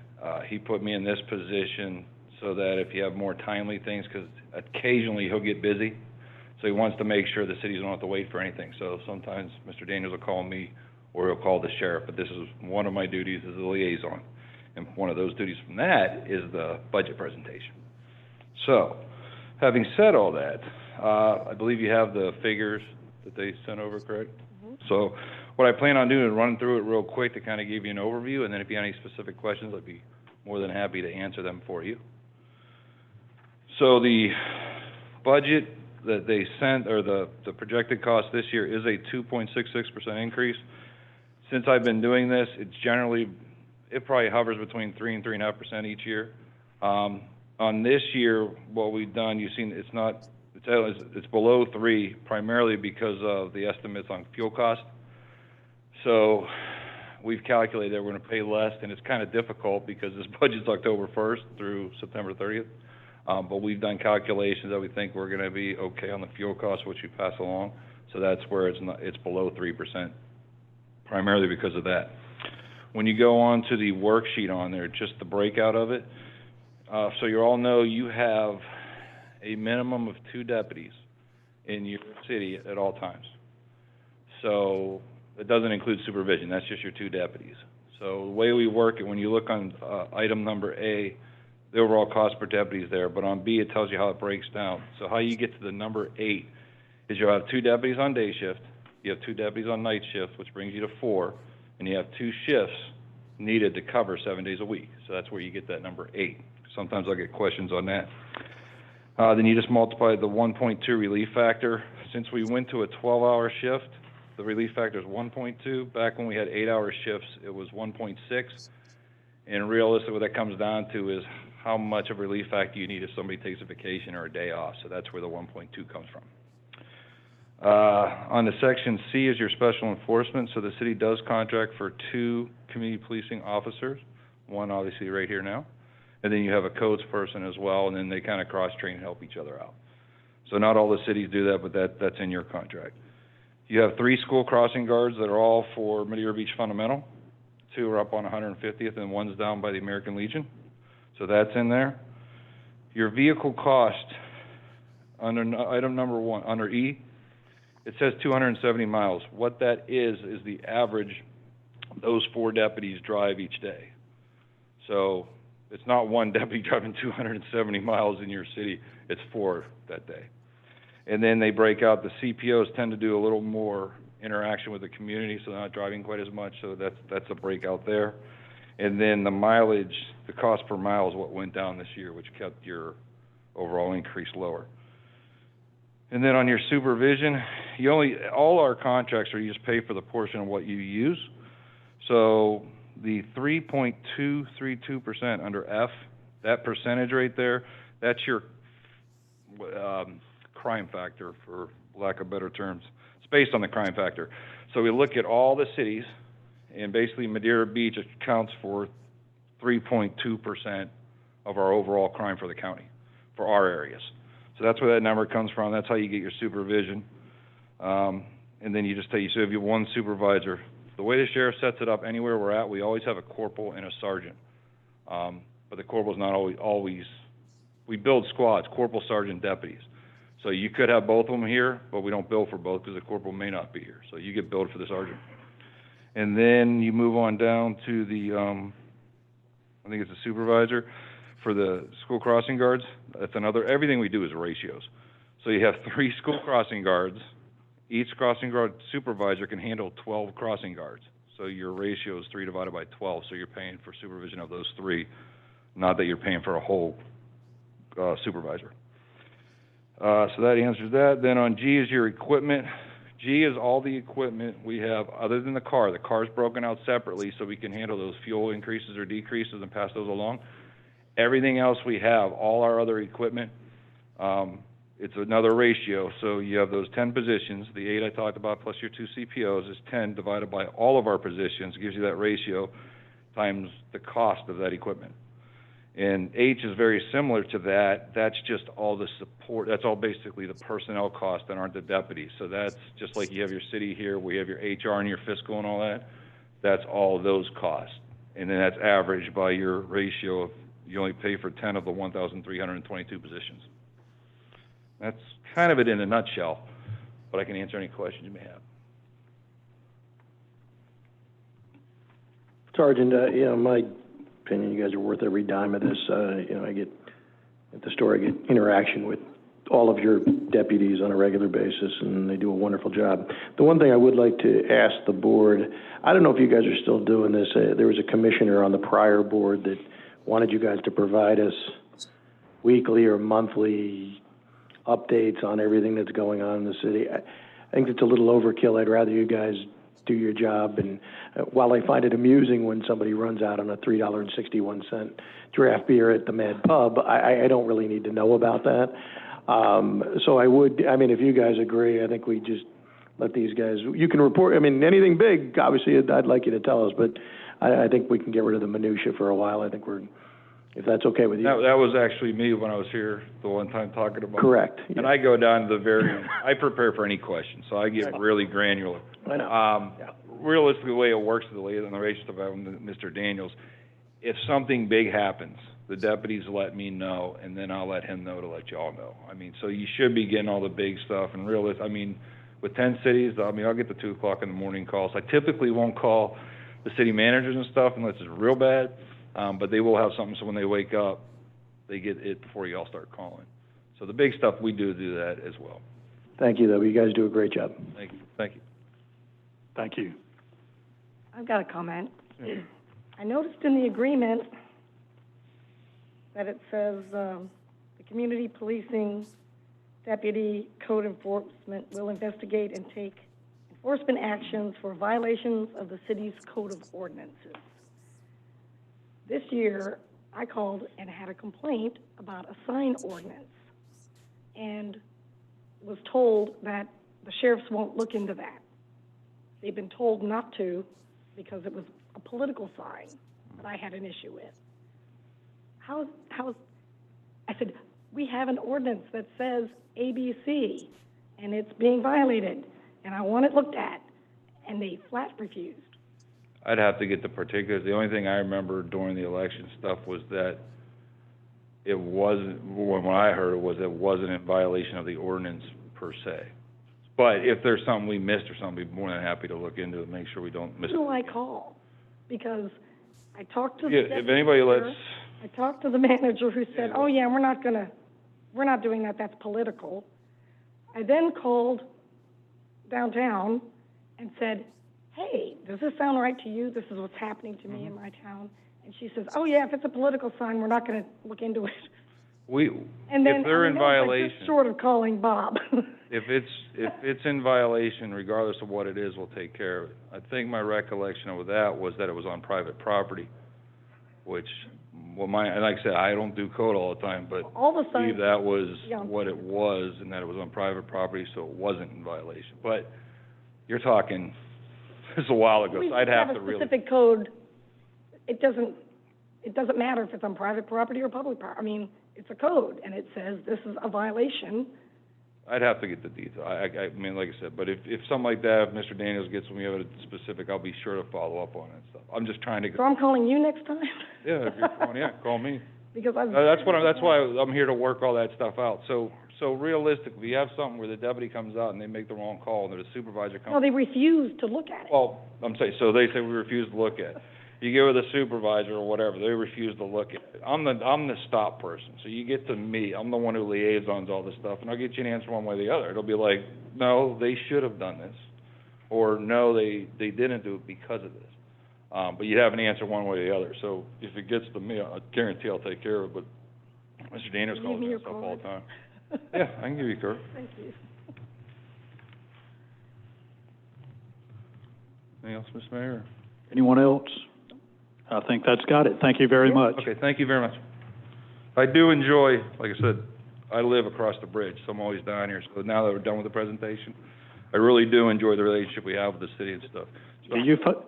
he put me in this position so that if you have more timely things, because occasionally he'll get busy, so he wants to make sure the cities don't have to wait for anything. So sometimes Mr. Daniels will call me or he'll call the sheriff, but this is one of my duties as a liaison. And one of those duties from that is the budget presentation. So, having said all that, I believe you have the figures that they sent over, correct? So what I plan on doing is running through it real quick to kind of give you an overview, and then if you have any specific questions, I'd be more than happy to answer them for you. So the budget that they sent, or the projected cost this year, is a 2.66% increase. Since I've been doing this, it probably hovers between 3 and 3.5% each year. On this year, what we've done, you've seen it's below 3, primarily because of the estimates on fuel cost. So we've calculated that we're going to pay less, and it's kind of difficult because this budget's October 1st through September 30th. But we've done calculations that we think we're going to be okay on the fuel cost, which we pass along. So that's where it's below 3%, primarily because of that. When you go on to the worksheet on there, just the breakout of it, so you all know you have a minimum of 2 deputies in your city at all times. So it doesn't include supervision, that's just your 2 deputies. So the way we work it, when you look on item number A, the overall cost per deputy is there, but on B it tells you how it breaks down. So how you get to the number 8 is you'll have 2 deputies on day shift, you have 2 deputies on night shift, which brings you to 4, and you have 2 shifts needed to cover 7 days a week. So that's where you get that number 8. Sometimes I'll get questions on that. Then you just multiply the 1.2 relief factor. Since we went to a 12-hour shift, the relief factor is 1.2. Back when we had 8-hour shifts, it was 1.6. And realistically, what that comes down to is how much of a relief factor you need if somebody takes a vacation or a day off. So that's where the 1.2 comes from. On the section C is your special enforcement. So the city does contract for 2 community policing officers, one obviously right here now. And then you have a codes person as well, and then they kind of cross-train and help each other out. So not all the cities do that, but that's in your contract. You have 3 school crossing guards that are all for Madeira Beach Fundamental. 2 are up on 150th, and 1's down by the American Legion. So that's in there. Your vehicle cost, under item number 1, under E, it says 270 miles. What that is the average those 4 deputies drive each day. So it's not 1 deputy driving 270 miles in your city, it's 4 that day. And then they break out, the CPOs tend to do a little more interaction with the community, so they're not driving quite as much, so that's a breakout there. And then the mileage, the cost per mile is what went down this year, which kept your overall increase lower. And then on your supervision, all our contracts are you just pay for the portion of what you use. So the 3.232% under F, that percentage right there, that's your crime factor, for lack of better terms. It's based on the crime factor. So we look at all the cities, and basically Madeira Beach accounts for 3.2% of our overall crime for the county, for our areas. So that's where that number comes from. That's how you get your supervision. And then you just tell you, so if you have 1 supervisor, the way the sheriff sets it up anywhere we're at, we always have a corporal and a sergeant. But the corporal's not always, we build squads, corporal, sergeant, deputies. So you could have both of them here, but we don't bill for both because the corporal may not be here. So you get billed for the sergeant. And then you move on down to the, I think it's a supervisor for the school crossing guards. That's another, everything we do is ratios. So you have 3 school crossing guards. Each crossing guard supervisor can handle 12 crossing guards. So your ratio is 3 divided by 12, so you're paying for supervision of those 3, not that you're paying for a whole supervisor. So that answers that. Then on G is your equipment. G is all the equipment we have other than the car. The car's broken out separately so we can handle those fuel increases or decreases and pass those along. Everything else we have, all our other equipment, it's another ratio. So you have those 10 positions, the 8 I talked about plus your 2 CPOs is 10 divided by all of our positions, gives you that ratio times the cost of that equipment. And H is very similar to that. That's just all the support, that's all basically the personnel costs that aren't the deputies. So that's just like you have your city here, we have your HR and your fiscal and all that. That's all of those costs. And then that's averaged by your ratio of, you only pay for 10 of the 1,322 positions. That's kind of it in a nutshell, but I can answer any questions you may have. Sergeant, my opinion, you guys are worth every dime of this. I get, at the store, I get interaction with all of your deputies on a regular basis, and they do a wonderful job. The one thing I would like to ask the board, I don't know if you guys are still doing this. There was a commissioner on the prior board that wanted you guys to provide us weekly or monthly updates on everything that's going on in the city. I think it's a little overkill. I'd rather you guys do your job. And while I find it amusing when somebody runs out on a $3.61 draft beer at the Mad Pub, I don't really need to know about that. So if you guys agree, I think we just let these guys, you can report, anything big, obviously, I'd like you to tell us, but I think we can get rid of the minutia for a while. I think if that's okay with you. That was actually me when I was here the one time talking about. Correct. And I go down to I prepare for any question, so I get really granular. I know. Realistically, the way it works in the relationship of Mr. Daniels, if something big happens, the deputies let me know, and then I'll let him know to let y'all know. So you should be getting all the big stuff, and with 10 cities, I'll get the 2 o'clock in the morning calls. I typically won't call the city managers and stuff unless it's real bad, but they will have something, so when they wake up, they get it before y'all start calling. So the big stuff, we do that as well. Thank you, though. You guys do a great job. Thank you. Thank you. Thank you. I've got a comment. I noticed in the agreement that it says, the community policing deputy code enforcement will investigate and take enforcement actions for violations of the city's code of ordinances. This year, I called and had a complaint about a sign ordinance and was told that the sheriffs won't look into that. They've been told not to because it was a political sign that I had an issue with. I said, we have an ordinance that says ABC, and it's being violated, and I want it looked at, and they flat refused. I'd have to get the particulars. The only thing I remember during the election stuff was that it wasn't, when I heard it was it wasn't in violation of the ordinance per se. But if there's something we missed or something, we'd be more than happy to look into it and make sure we don't miss it. Who do I call? Because I talked to the If anybody lets... I talked to the manager who said, oh yeah, we're not doing that, that's political. I then called downtown and said, hey, does this sound right to you? This is what's happening to me in my town. And she says, oh yeah, if it's a political sign, we're not gonna look into it. If they're in violation... Just short of calling Bob. If it's in violation, regardless of what it is, we'll take care of it. I think my recollection of that was that it was on private property, which, and like I said, I don't do code all the time, but all the I believe signs, that was what it was, and that it was on private property, so it wasn't in violation. But you're talking, this is a while ago, so I'd have to really... a specific code. It doesn't matter if it's on private property or public property. It's a code, and it says this is a violation. I'd have to get the detail. Like I said, but if something like that, if Mr. Daniels gets me a specific, I'll be sure to follow up on it and stuff. I'm just trying to get... So I'm calling you next time? Yeah, if you're calling, call me. Because that's why I'm here to work all that stuff out. So realistically, you have something where the deputy comes out and they make the wrong call, and the supervisor comes... No, they refuse to look at it. Well, I'm saying, so they say we refuse to look at it. You go with a supervisor or whatever, they refuse to look at it. I'm the stop person, so you get to me. I'm the one who liaisons all this stuff, and I'll get you an answer one way or the other. It'll be like, no, they should have done this, or no, they didn't do it because of this. But you have an answer one way or the other. So if it gets to me, I guarantee I'll take care of it. But Mr. Daniels calls me and stuff all the time. Yeah, I can give you a card. Thank you. Anything else, Ms. Mayor? Anyone else? I think that's got it. Thank you very much. Okay, thank you very much. I do enjoy, like I said, I live across the bridge, so I'm always down here. So now that we're done with the presentation, I really do enjoy the relationship we have with the city and stuff. So,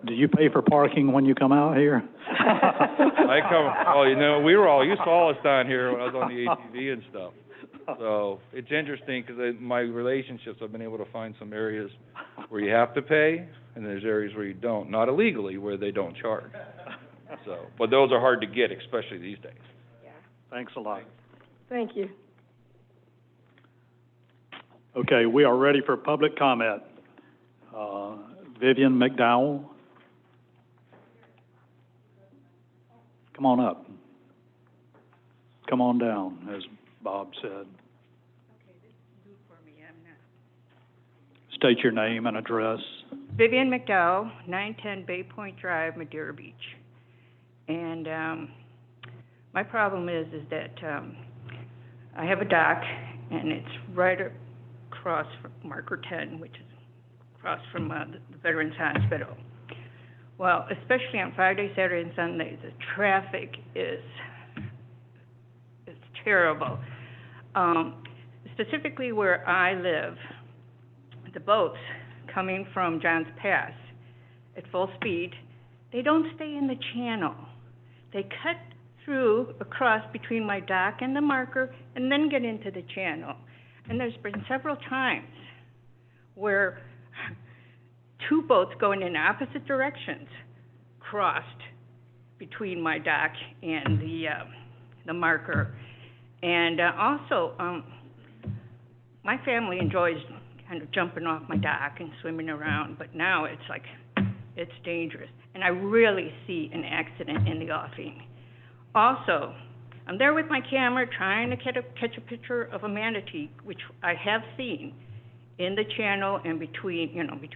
Do you pay for parking when you come out here? you saw us down here when I was on the ATV and stuff. So it's interesting because my relationships, I've been able to find some areas where you have to pay, and there's areas where you don't, not illegally, where they don't charge. So, but those are hard to get, especially these days. Yeah. Thanks a lot. Thank you. Okay, we are ready for public comment. Vivian McDowell. Come on up. Come on down, as Bob said. Okay, me, I'm not. State your name and address. Vivian McDowell, 910 Bay Point Drive, Madeira Beach. And, my problem is that, I have a dock, and it's right across from Marker 10, which is across from, the Veterans Hospital. Well, especially on Friday, Saturday, and Sundays, the traffic is terrible. Specifically where I live, the boats coming from Johns Pass at full speed, they don't stay in the channel. They cut through across between my dock and the Marker and then get into the channel. And there's been several times where two boats going in opposite directions crossed between my dock and the Marker. And also, my family enjoys kind of jumping off my dock and swimming around, but now it's like, it's dangerous. And I really see an accident in the offing. Also, I'm there with my camera trying to catch a picture of a manatee, which I have seen in the channel and between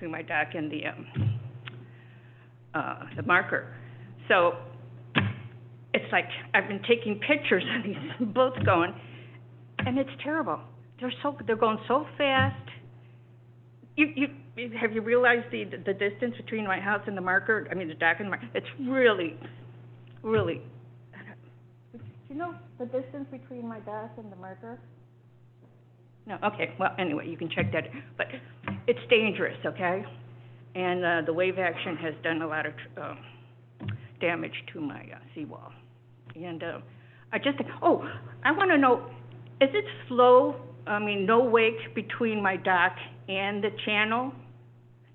my dock and the Marker. So it's like I've been taking pictures of these boats going, and it's terrible. They're going so fast. Have you realized the distance between my house and the Marker? I mean, the dock and the Marker. It's really, really. Do you know the distance between my dock and the Marker? No. Okay. Well, anyway, you can check that. But it's dangerous. Okay. And the wave action has done a lot of damage to my seawall. And I want to know, is it slow? I mean, no wake between my dock and the channel?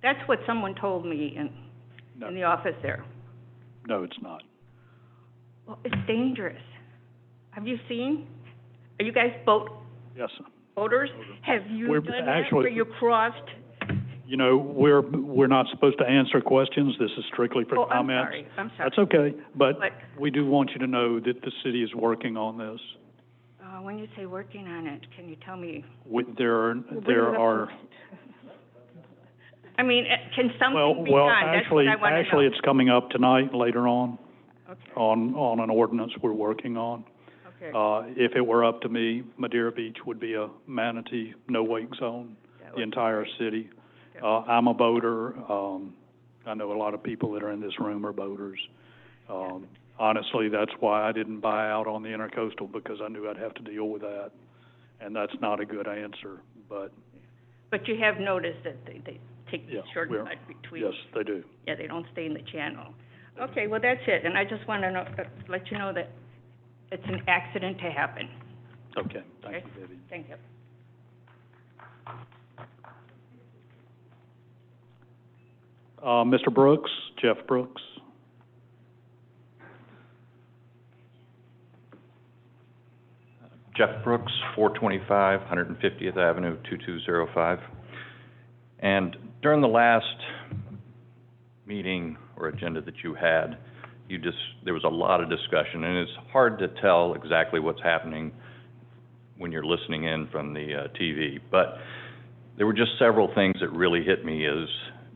That's what someone told me in the office there. No, it's not. Well, it's dangerous. Have you seen? Are you guys Yes. boaters? Have you We're done actually- that where you crossed? You know, we're not supposed to answer questions. This is strictly for comments. I'm sorry. That's okay, but But- we do want you to know that the city is working on this. When you say working on it, can you tell me? There are, I mean, can something be done? That's what I want to know. actually, it's coming up tonight, later on, Okay. on an ordinance we're working on. Okay. If it were up to me, Madeira Beach would be a manatee, no wake zone, the entire city. I'm a boater. I know a lot of people that are in this room are boaters. Honestly, that's why I didn't buy out on the Intercoastal, because I knew I'd have to deal with that. And that's not a good answer, but. But you have noticed that they take the shortcut between. Yes, they do. Yeah, they don't stay in the channel. Okay, well, that's it. And I just want to let you know that it's an accident to happen. Okay, thank you, Vivian. Thank you. Mr. Brooks, Jeff Brooks. Jeff Brooks, 425 150th Avenue, 2205. And during the last meeting or agenda that you had, there was a lot of discussion, and it's hard to tell exactly what's happening when you're listening in from the TV. But there were just several things that really hit me as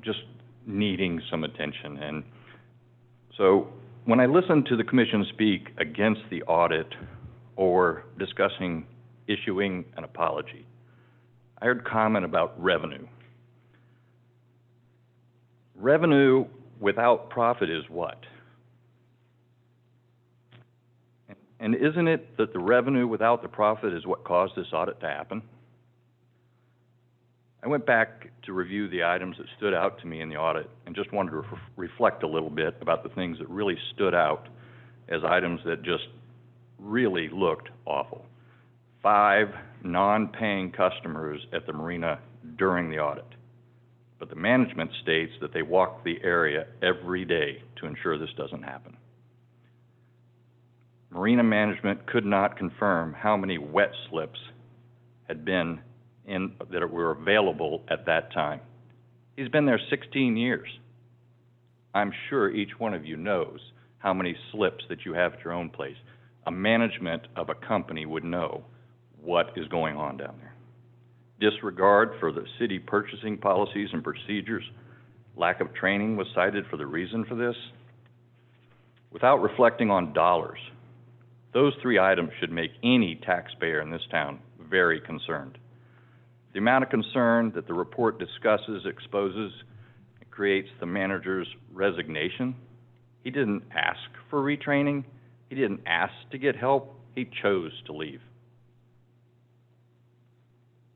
just needing some attention. And so when I listened to the commission speak against the audit or discussing issuing an apology, I heard comment about revenue. Revenue without profit is what? And isn't it that the revenue without the profit is what caused this audit to happen? I went back to review the items that stood out to me in the audit and just wanted to reflect a little bit about the things that really stood out as items that just really looked awful. 5 non-paying customers at the marina during the audit. But the management states that they walk the area every day to ensure this doesn't happen. Marina management could not confirm how many wet slips had been that were available at that time. He's been there 16 years. I'm sure each one of you knows how many slips that you have at your own place. A management of a company would know what is going on down there. disregard for the city purchasing policies and procedures, lack of training was cited for the reason for this. Without reflecting on dollars, those three items should make any taxpayer in this town very concerned. The amount of concern that the report discusses, exposes, and creates the manager's resignation. He didn't ask for retraining. He didn't ask to get help. He chose to leave.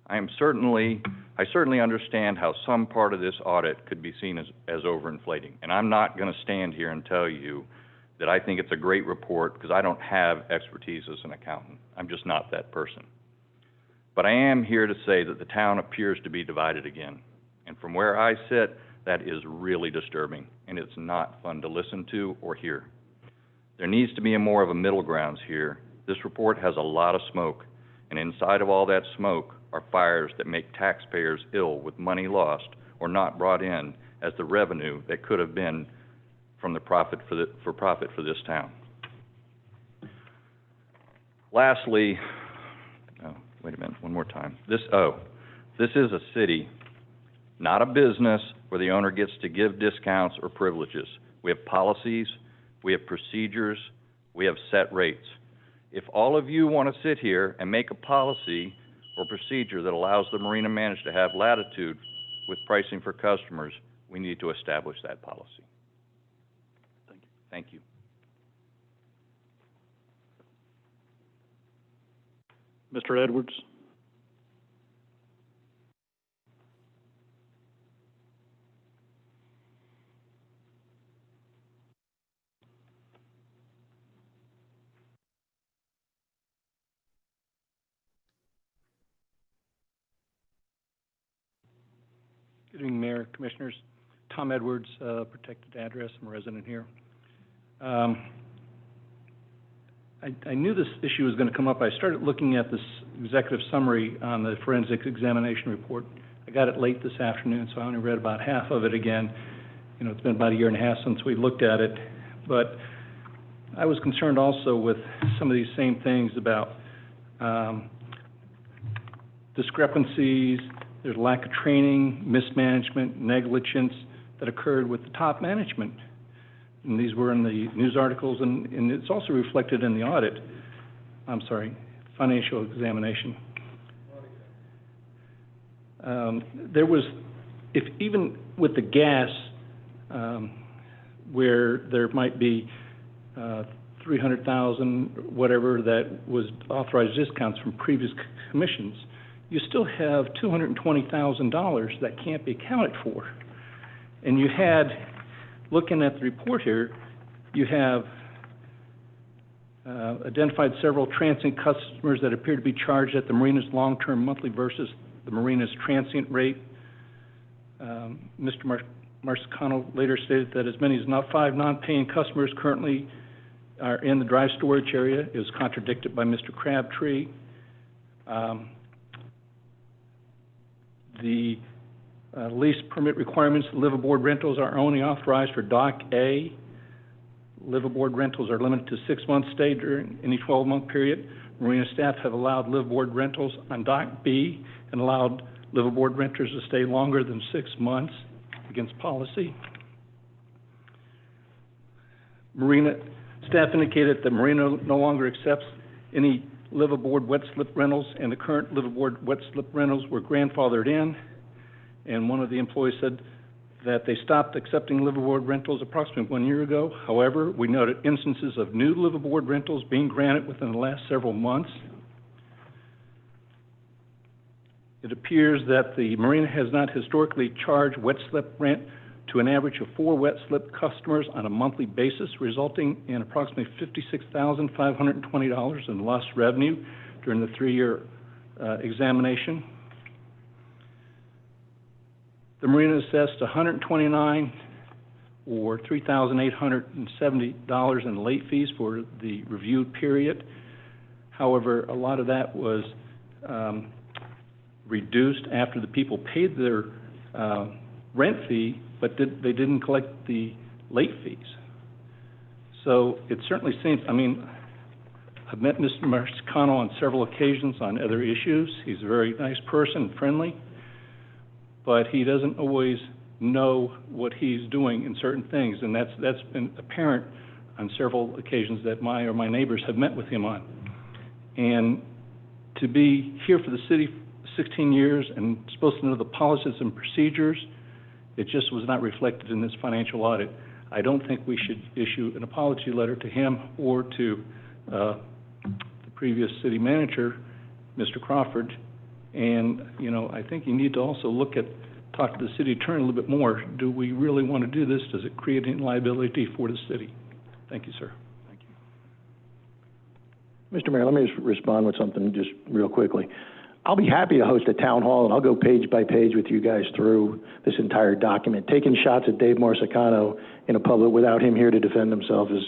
I certainly understand how some part of this audit could be seen as overinflating. And I'm not going to stand here and tell you that I think it's a great report, because I don't have expertise as an accountant. I'm just not that person. But I am here to say that the town appears to be divided again. And from where I sit, that is really disturbing, and it's not fun to listen to or hear. There needs to be more of a middle ground here. This report has a lot of smoke, and inside of all that smoke are fires that make taxpayers ill with money lost or not brought in as the revenue that could have been from the profit for this town. Lastly, wait a minute, one more time. This is a city, not a business where the owner gets to give discounts or privileges. We have policies, we have procedures, we have set rates. If all of you want to sit here and make a policy or procedure that allows the marina manager to have latitude with pricing for customers, we need to establish that policy. Thank you. Mr. Edwards? Good evening, Mayor, Commissioners. Tom Edwards, protected address. I'm a resident here. I knew this issue was going to come up. I started looking at this executive summary on the forensic examination report. I got it late this afternoon, so I only read about half of it again. You know, it's been about a year and a half since we looked at it. But I was concerned also with some of these same things about discrepancies, there's lack of training, mismanagement, negligence that occurred with the top management. And these were in the news articles, and it's also reflected in the audit. I'm sorry, financial examination. There was, if even with the gas, where there might be $300,000, whatever, that was authorized discounts from previous commissions, you still have $220,000 that can't be accounted for. And you had, looking at the report here, you have identified several transient customers that appear to be charged at the marina's long-term monthly versus the marina's transient rate. Mr. Marsicano later stated that as many as 5 non-paying customers currently are in the dry storage area. It was contradicted by Mr. Crabtree. The lease permit requirements, liveaboard rentals are only authorized for Dock A. Liveaboard rentals are limited to 6 months stay during any 12-month period. Marina staff have allowed liveaboard rentals on Dock B and allowed liveaboard renters to stay longer than 6 months against policy. Marina staff indicated that Marina no longer accepts any liveaboard wet slip rentals, and the current liveaboard wet slip rentals were grandfathered in. And one of the employees said that they stopped accepting liveaboard rentals approximately 1 year ago. However, we noted instances of new liveaboard rentals being granted within the last several months. It appears that the marina has not historically charged wet slip rent to an average of 4 wet slip customers on a monthly basis, resulting in approximately $56,520 in lost revenue during the 3-year examination. The marina assessed $129 or $3,870 in late fees for the reviewed period. However, a lot of that was reduced after the people paid their rent fee, but they didn't collect the late fees. So it certainly seems, I mean, I've met Mr. Marcano on several occasions on other issues. He's a very nice person, friendly, but he doesn't always know what he's doing in certain things, and that's been apparent on several occasions that my neighbors have met with him on. And to be here for the city 16 years and supposed to know the policies and procedures, it just was not reflected in this financial audit. I don't think we should issue an apology letter to him or to the previous city manager, Mr. Crawford. And, you know, I think you need to also talk to the city attorney a little bit more. Do we really want to do this? Does it create any liability for the city? Thank you, sir. Thank you. Mr. Mayor, let me just respond with something just real quickly. I'll be happy to host a town hall, and I'll go page by page with you guys through this entire document. Taking shots at Dave Marsicano in a public without him here to defend himself is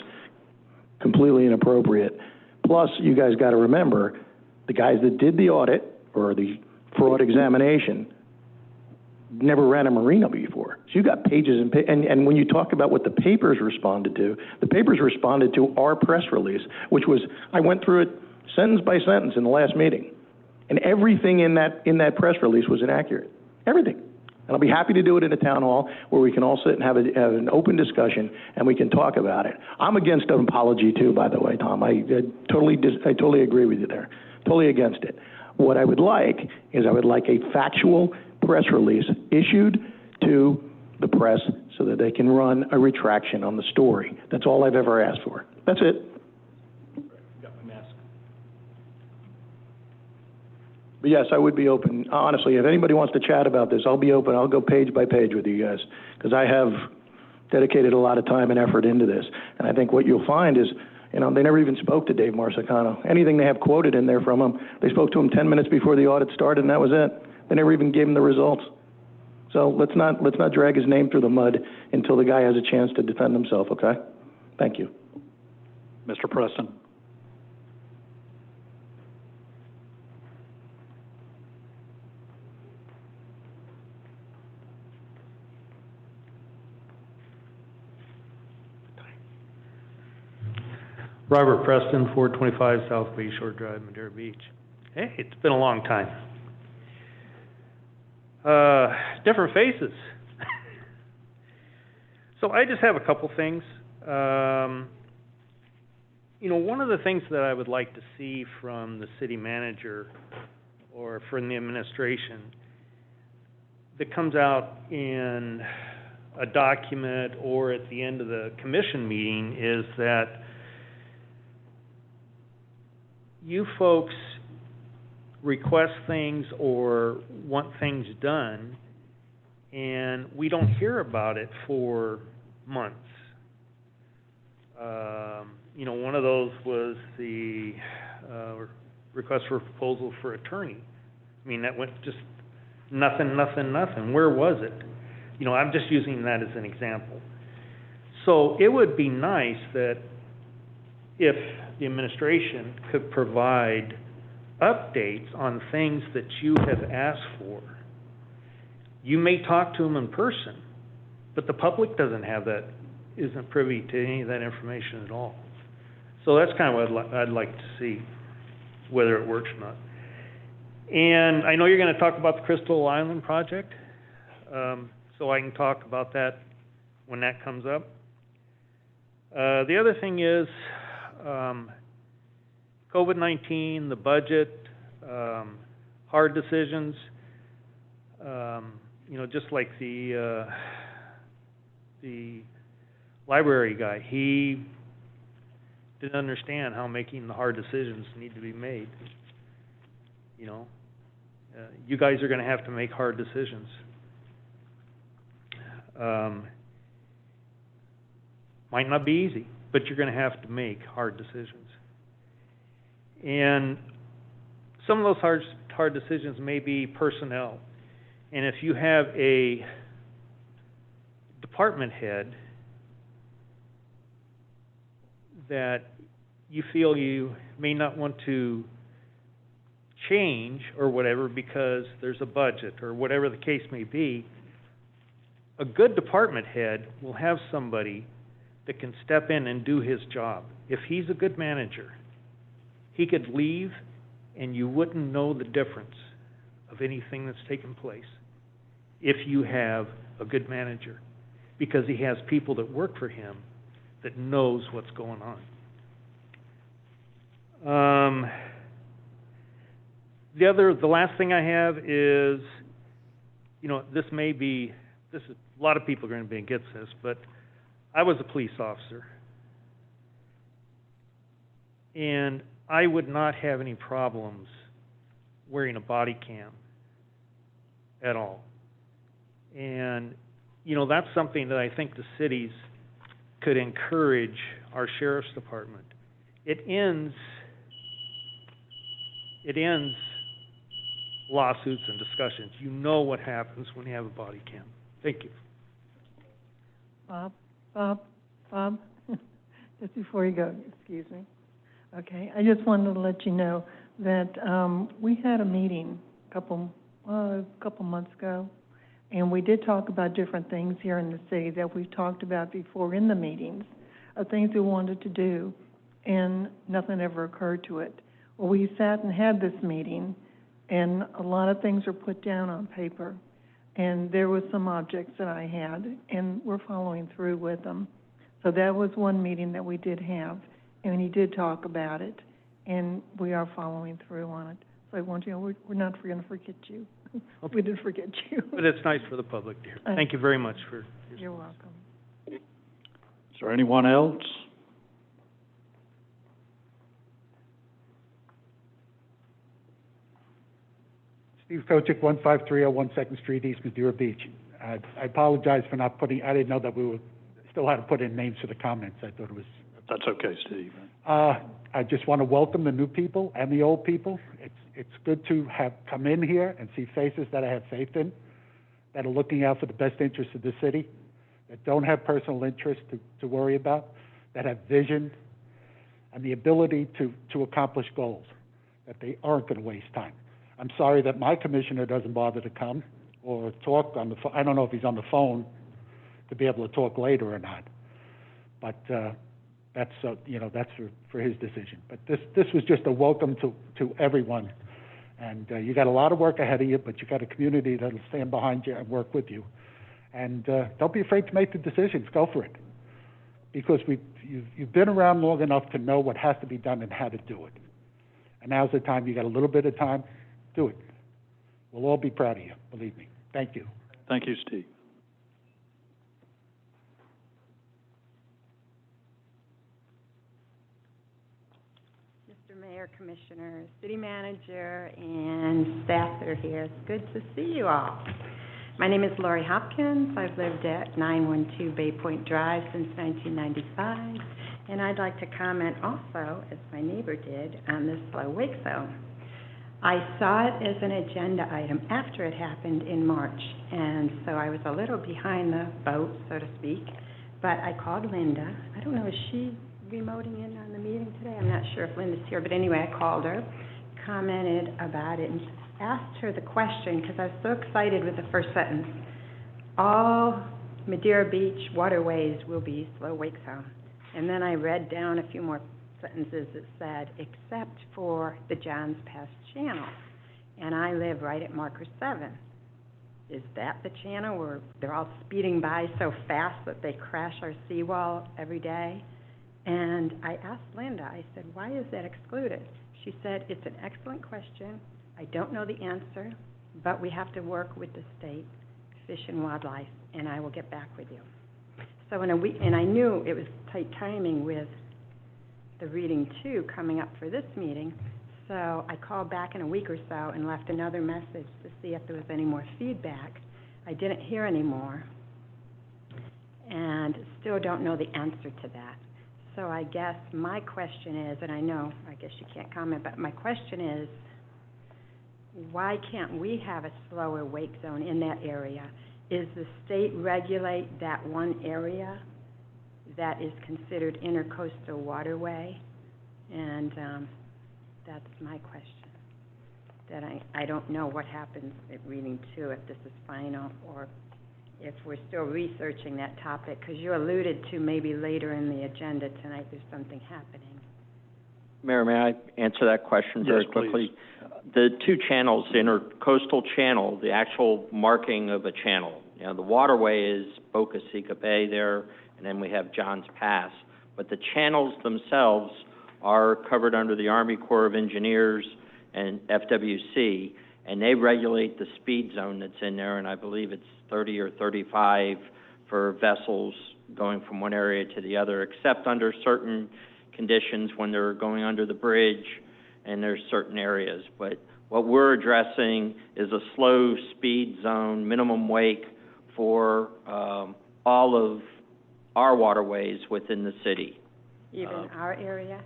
completely inappropriate. Plus, you guys got to remember, the guys that did the audit or the fraud examination never ran a marina before. So you got pages and when you talk about what the papers responded to, the papers responded to our press release, which was, I went through it sentence by sentence in the last meeting. And everything in that press release was inaccurate. Everything. And I'll be happy to do it in a town hall where we can all sit and have an open discussion and we can talk about it. I'm against an apology too, by the way, Tom. I totally agree with you there. Totally against it. What I would like is a factual press release issued to the press so that they can run a retraction on the story. That's all I've ever asked for. That's it. But yes, I would be open. Honestly, if anybody wants to chat about this, I'll be open. I'll go page by page with you guys because I have dedicated a lot of time and effort into this. And I think what you'll find is, you know, they never even spoke to Dave Marsicano. Anything they have quoted in there from him, they spoke to him 10 minutes before the audit started, and that was it. They never even gave him the results. So let's not drag his name through the mud until the guy has a chance to defend himself, okay? Thank you. Mr. Preston. Robert Preston, 425 South Bayshore Drive, Madeira Beach. Hey, it's been a long time. Different faces. So I just have a couple things. You know, one of the things that I would like to see from the city manager or from the administration that comes out in a document or at the end of the commission meeting is that you folks request things or want things done, and we don't hear about it for months. You know, one of those was the request for proposal for attorney. I mean, that went just nothing. Where was it? You know, I'm just using that as an example. So it would be nice that if the administration could provide updates on things that you have asked for. You may talk to them in person, but the public doesn't have that, isn't privy to any of that information at all. So that's kind of what I'd like to see, whether it works or not. And I know you're going to talk about the Crystal Island project, so I can talk about that when that comes up. The other thing is, COVID-19, the budget, hard decisions, you know, just like the library guy, he didn't understand how making the hard decisions need to be made. You know, you guys are going to have to make hard decisions. Might not be easy, but you're going to have to make hard decisions. And some of those hard decisions may be personnel. And if you have a department head that you feel you may not want to change or whatever because there's a budget or whatever the case may be, a good department head will have somebody that can step in and do his job. If he's a good manager, He could leave and you wouldn't know the difference of anything that's taken place if you have a good manager, because he has people that work for him that knows what's going on. The last thing I have is, you know, this is, a lot of people are going to be against this, but I was a police officer. And I would not have any problems wearing a body cam at all. And, you know, that's something that I think the cities could encourage our sheriff's department. It ends lawsuits and discussions. You know what happens when you have a body cam. Thank you. Bob, just before you go, excuse me. Okay, I just wanted to let you know that we had a meeting a couple months ago, and we did talk about different things here in the city that we've talked about before in the meetings, of things we wanted to do, and nothing ever occurred to it. Well, we sat and had this meeting, and a lot of things were put down on paper, and there was some objects that I had, and we're following through with them. So that was one meeting that we did have, and he did talk about it, and we are following through on it. So I want you to know, we're not going to forget you. Okay. We didn't forget you. But it's nice for the public to hear. Thank you very much for your You're welcome. Is there anyone else? Steve Kochick, 15301 Second Street, East Madeira Beach. I apologize for not putting, I didn't know that we still had to put in names for the comments. I thought it was... That's okay, Steve. I just want to welcome the new people and the old people. It's good to have come in here and see faces that I have faith in, that are looking out for the best interests of the city, that don't have personal interest to worry about, that have vision and the ability to accomplish goals, that they aren't going to waste time. I'm sorry that my commissioner doesn't bother to come or talk on the phone. I don't know if he's on the phone to be able to talk later or not, but that's that's for his decision. But this was just a welcome to everyone, and you got a lot of work ahead of you, but you got a community that'll stand behind you and work with you. And don't be afraid to make the decisions. Go for it, because you've been around long enough to know what has to be done and how to do it. And now's the time. You got a little bit of time. Do it. We'll all be proud of you. Believe me. Thank you. Thank you, Steve. Mr. Mayor, Commissioner, City Manager, and staff that are here. It's good to see you all. My name is Lori Hopkins. I've lived at 912 Bay Point Drive since 1995, and I'd like to comment also, as my neighbor did, on this slow wake zone. I saw it as an agenda item after it happened in March, and so I was a little behind the boat, so to speak, but I called Linda. I don't know, is she remoting in on the meeting today? I'm not sure if Linda's here, but anyway, I called her, commented about it, and asked her the question, because I was so excited with the first sentence. All Madeira Beach waterways will be slow wake zone. And then I read down a few more sentences that said, except for the Johns Pass Channel. And I live right at Marker 7. Is that the channel where they're all speeding by so fast that they crash our seawall every day? And I asked Linda, I said, why is that excluded? She said, it's an excellent question. I don't know the answer, but we have to work with the state Fish and Wildlife, and I will get back with you. So in a week, and I knew it was tight timing with the reading two coming up for this meeting, so I called back in a week or so and left another message to see if there was any more feedback. I didn't hear any more, and still don't know the answer to that. So I guess my question is, and I guess you can't comment, but my question is, why can't we have a slower wake zone in that area? Is the state regulate that one area that is considered intercoastal waterway? And that's my question. That I don't know what happens at reading two, if this is final, or if we're still researching that topic, because you alluded to maybe later in the agenda tonight there's something happening. Mayor, may I answer that question very Yes, quickly? please. The two channels, the intercoastal channel, the actual marking of a channel. You know, the waterway is Boca Chica Bay there, and then we have Johns Pass. But the channels themselves are covered under the Army Corps of Engineers and FWC, and they regulate the speed zone that's in there, and I believe it's 30 or 35 for vessels going from one area to the other, except under certain conditions when they're going under the bridge, and there's certain areas. But what we're addressing is a slow speed zone, minimum wake for all of our waterways within the city. Even our area?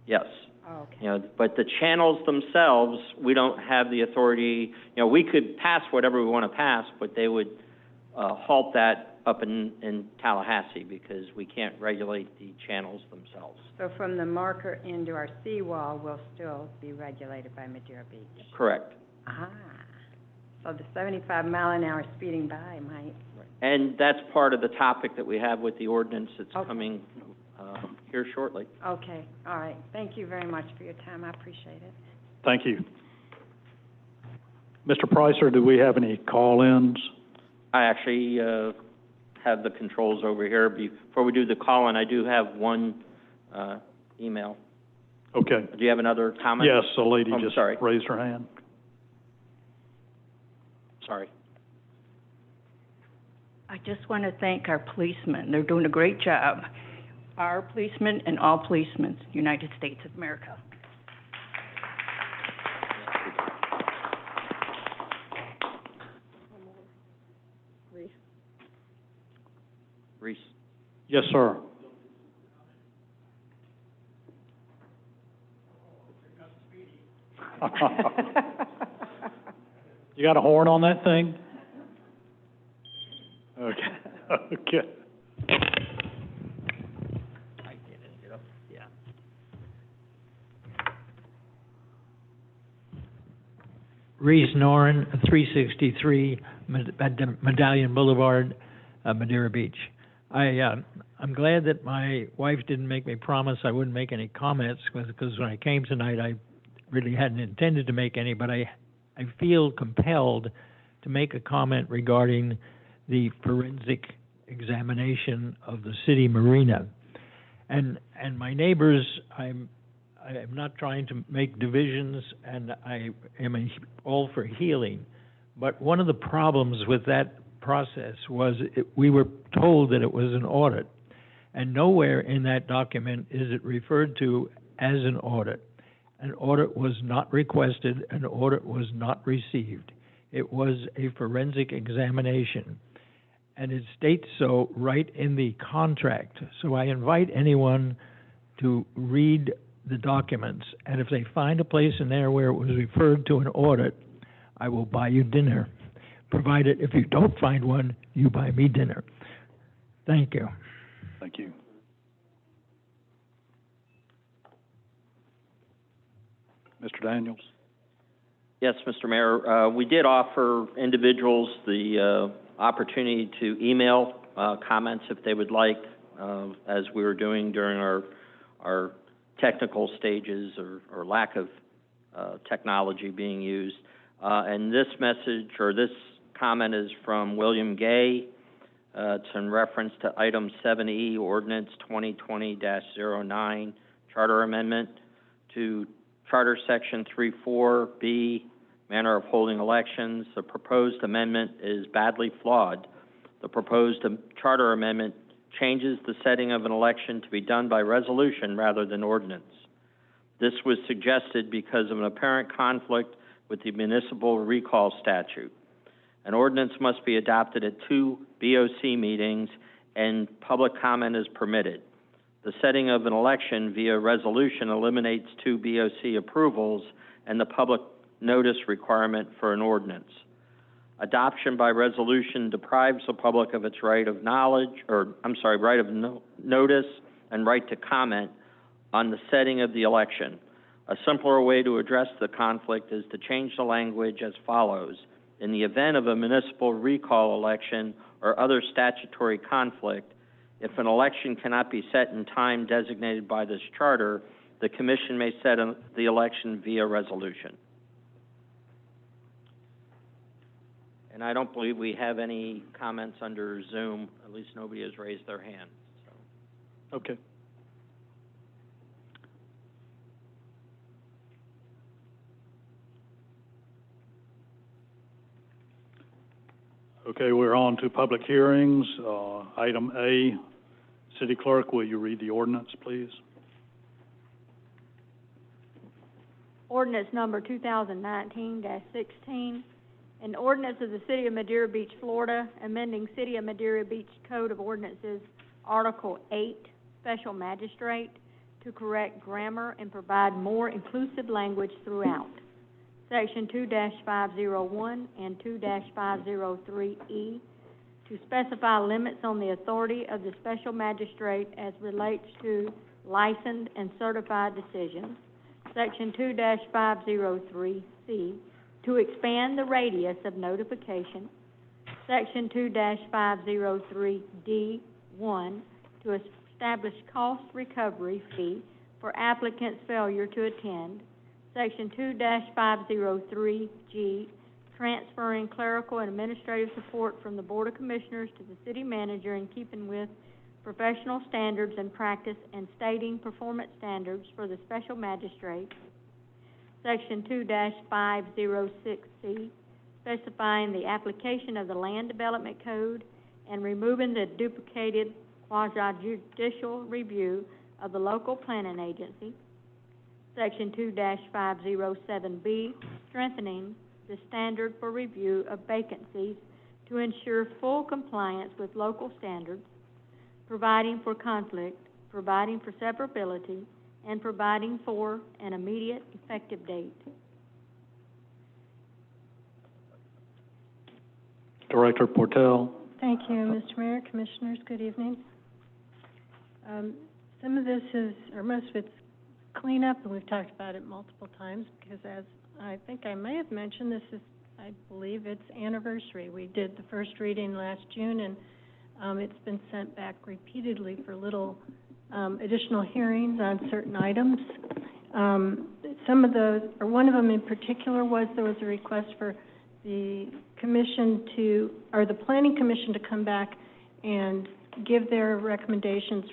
Yes. Oh, okay. You know, but the channels themselves, we don't have the authority. You know, we could pass whatever we want to pass, but they would halt that up in Tallahassee because we can't regulate the channels themselves. So from the marker into our seawall will still be regulated by Madeira Beach? Correct. So the 75-mile-an-hour speeding by might... And that's part of the topic that we have with the ordinance that's coming here shortly. Okay, all right. Thank you very much for your time. I appreciate it. Thank you. Mr. Pricer, do we have any call-ins? I actually have the controls over here. Before we do the call-in, I do have one email. Okay. Do you have another comment? Yes, a lady I'm just sorry. raised her hand. Sorry. I just want to thank our policemen. They're doing a great job. Our policemen and all policemen, United States of America. Reese. Yes, sir. You got a horn on that thing? Okay. Okay. Reese Noren, 363 Medallion Boulevard, Madeira Beach. I'm glad that my wife didn't make me promise I wouldn't make any comments, because when I came tonight, I really hadn't intended to make any, but I feel compelled to make a comment regarding the forensic examination of the city marina. And my neighbors, I'm not trying to make divisions, and I am all for healing. But one of the problems with that process was we were told that it was an audit. And nowhere in that document is it referred to as an audit. An audit was not requested, an audit was not received. It was a forensic examination. And it states so right in the contract. So I invite anyone to read the documents, and if they find a place in there where it was referred to an audit, I will buy you dinner. Provided if you don't find one, you buy me dinner. Thank you. Thank you. Mr. Daniels? Yes, Mr. Mayor. We did offer individuals the opportunity to email comments if they would like, as we were doing during our technical stages or lack of technology being used. And this message or this comment is from William Gay. It's in reference to item 7E, ordinance 2020-09, charter amendment to Charter Section 34B, manner of holding elections. The proposed amendment is badly flawed. The proposed charter amendment changes the setting of an election to be done by resolution rather than ordinance. This was suggested because of an apparent conflict with the municipal recall statute. An ordinance must be adopted at 2 BOC meetings, and public comment is permitted. The setting of an election via resolution eliminates 2 BOC approvals and the public notice requirement for an ordinance. Adoption by resolution deprives the public of its right of notice and right to comment on the setting of the election. A simpler way to address the conflict is to change the language as follows. In the event of a municipal recall election or other statutory conflict, if an election cannot be set in time designated by this charter, the commission may set the election via resolution. And I don't believe we have any comments under Zoom, at least nobody has raised their hand, so. Okay. Okay, we're on to public hearings. Item A, City Clerk, will you read the ordinance, please? Ordinance number 2019-16, an ordinance of the City of Madeira Beach, Florida, amending City of Madeira Beach Code of Ordinances, Article 8, Special Magistrate, to correct grammar and provide more inclusive language throughout. Section 2-501 and 2-503E, to specify limits on the authority of the special magistrate as relates to licensed and certified decisions. Section 2-503C, to expand the radius of notification. Section 2-503D1, to establish cost recovery fee for applicants' failure to attend. Section 2-503G, transferring clerical and administrative support from the Board of Commissioners to the City Manager in keeping with professional standards and practice and stating performance standards for the Special Magistrate. Section 2-506C, specifying the application of the Land Development Code and removing the duplicated quasi-judicial review of the local planning agency. Section 2-507B, strengthening the standard for review of vacancies to ensure full compliance with local standards, providing for conflict, providing for severability, and providing for an immediate effective date. Director Portell. Thank you, Mr. Mayor, Commissioners, good evening. Some of this is, or most of it's cleanup, and we've talked about it multiple times, because as I think I may have mentioned, this is, I believe, its anniversary. We did the first reading last June, and it's been sent back repeatedly for little additional hearings on certain items. Some of those, or one of them in particular, there was a request for the commission to, or the Planning Commission to come back and give their recommendations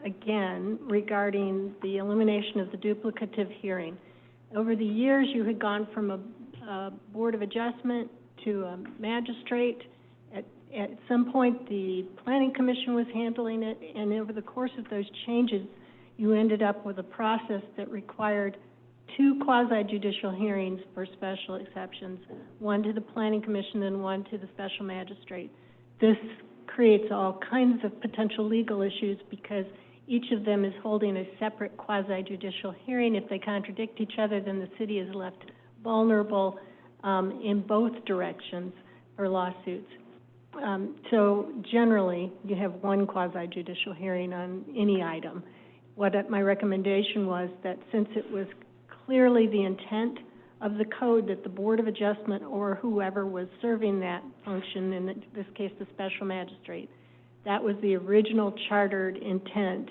again regarding the elimination of the duplicative hearing. Over the years, you had gone from a Board of Adjustment to a magistrate. At some point, the Planning Commission was handling it, and over the course of those changes, you ended up with a process that required 2 quasi-judicial hearings for special exceptions, one to the Planning Commission and one to the special magistrate. This creates all kinds of potential legal issues because each of them is holding a separate quasi-judicial hearing. If they contradict each other, then the city is left vulnerable in both directions for lawsuits. So generally, you have one quasi-judicial hearing on any item. My recommendation was that since it was clearly the intent of the code that the Board of Adjustment or whoever was serving that function, in this case the special magistrate, that was the original chartered intent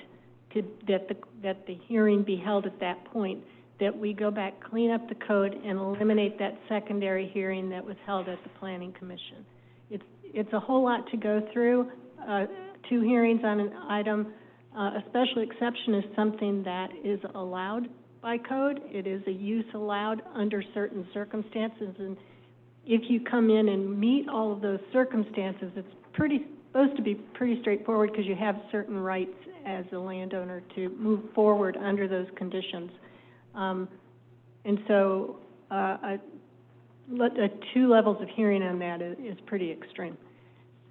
that the hearing be held at that point, that we go back, clean up the code, and eliminate that secondary hearing that was held at the Planning Commission. It's a whole lot to go through, 2 hearings on an item. A special exception is something that is allowed by code. It is a use allowed under certain circumstances, and if you come in and meet all of those circumstances, it's supposed to be pretty straightforward because you have certain rights as a landowner to move forward under those conditions. And so 2 levels of hearing on that is pretty extreme.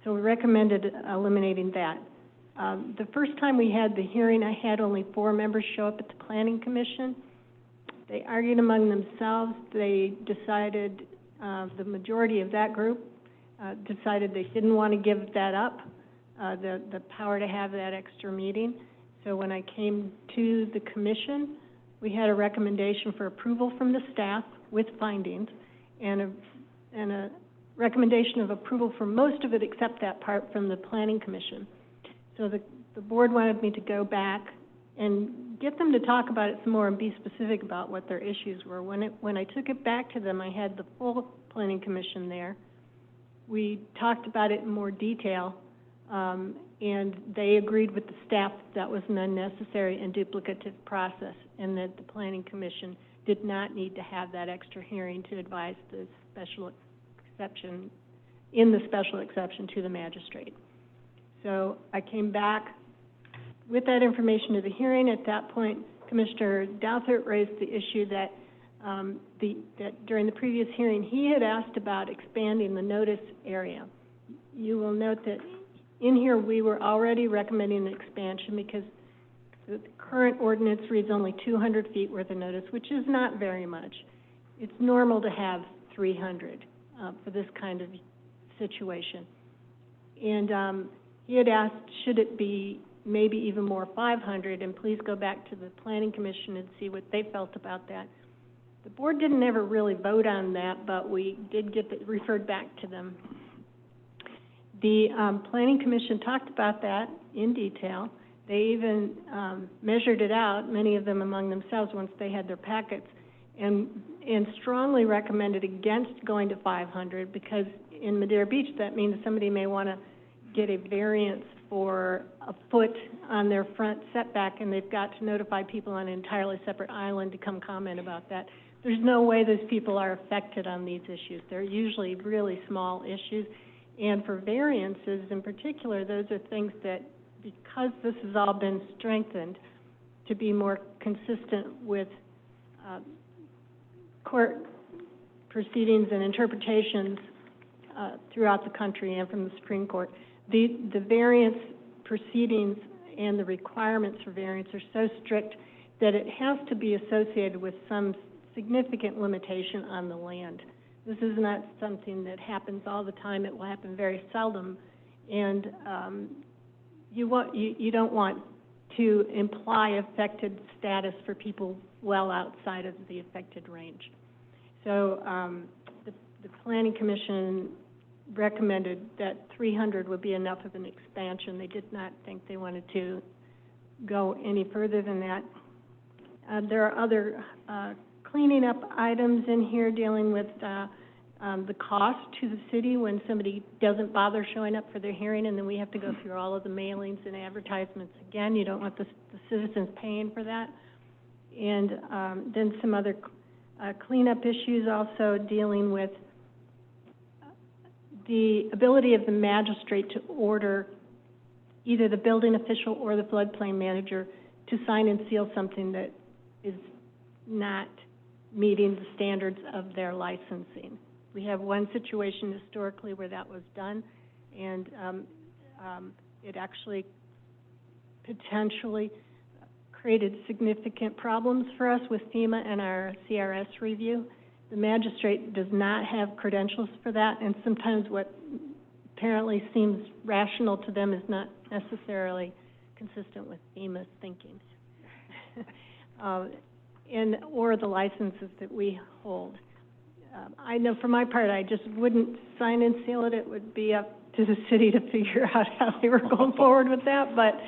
So we recommended eliminating that. The first time we had the hearing, I had only 4 members show up at the Planning Commission. They argued among themselves. They decided, the majority of that group decided they didn't want to give that up, the power to have that extra meeting. So when I came to the commission, we had a recommendation for approval from the staff with findings, and a recommendation of approval for most of it except that part from the Planning Commission. So the board wanted me to go back and get them to talk about it some more and be specific about what their issues were. When I took it back to them, I had the full planning commission there. We talked about it in more detail, and they agreed with the staff that was an unnecessary and duplicative process, and that the planning commission did not need to have that extra hearing to advise the special exception, in the special exception to the magistrate. So I came back with that information to the hearing. At that point, Commissioner Douthert raised the issue that that during the previous hearing, he had asked about expanding the notice area. You will note that in here, we were already recommending an expansion because the current ordinance reads only 200 feet worth of notice, which is not very much. It's normal to have 300 for this kind of situation. And he had asked, should it be maybe even more, 500, and please go back to the Planning Commission and see what they felt about that. The board didn't ever really vote on that, but we did get it referred back to them. The Planning Commission talked about that in detail. They even measured it out, many of them among themselves, once they had their packets, and strongly recommended against going to 500, because in Madeira Beach, that means somebody may want to get a variance for a foot on their front setback, and they've got to notify people on an entirely separate island to come comment about that. There's no way those people are affected on these issues. They're usually really small issues. And for variances in particular, those are things that, because this has all been strengthened to be more consistent with court proceedings and interpretations throughout the country and from the Supreme Court, the variance proceedings and the requirements for variance are so strict that it has to be associated with some significant limitation on the land. This is not something that happens all the time. It will happen very seldom, and you don't want to imply affected status for people well outside of the affected range. So the Planning Commission recommended that 300 would be enough of an expansion. They did not think they wanted to go any further than that. There are other cleaning up items in here dealing with the cost to the city when somebody doesn't bother showing up for their hearing, and then we have to go through all of the mailings and advertisements again. You don't want the citizens paying for that. And then some other cleanup issues also dealing with the ability of the magistrate to order either the building official or the floodplain manager to sign and seal something that is not meeting the standards of their licensing. We have one situation historically where that was done, and it actually potentially created significant problems for us with FEMA and our CRS review. The magistrate does not have credentials for that, and sometimes what apparently seems rational to them is not necessarily consistent with FEMA's thinking. Or the licenses that we hold. I know for my part, I just wouldn't sign and seal it. It would be up to the city to figure out how they were going forward with that, but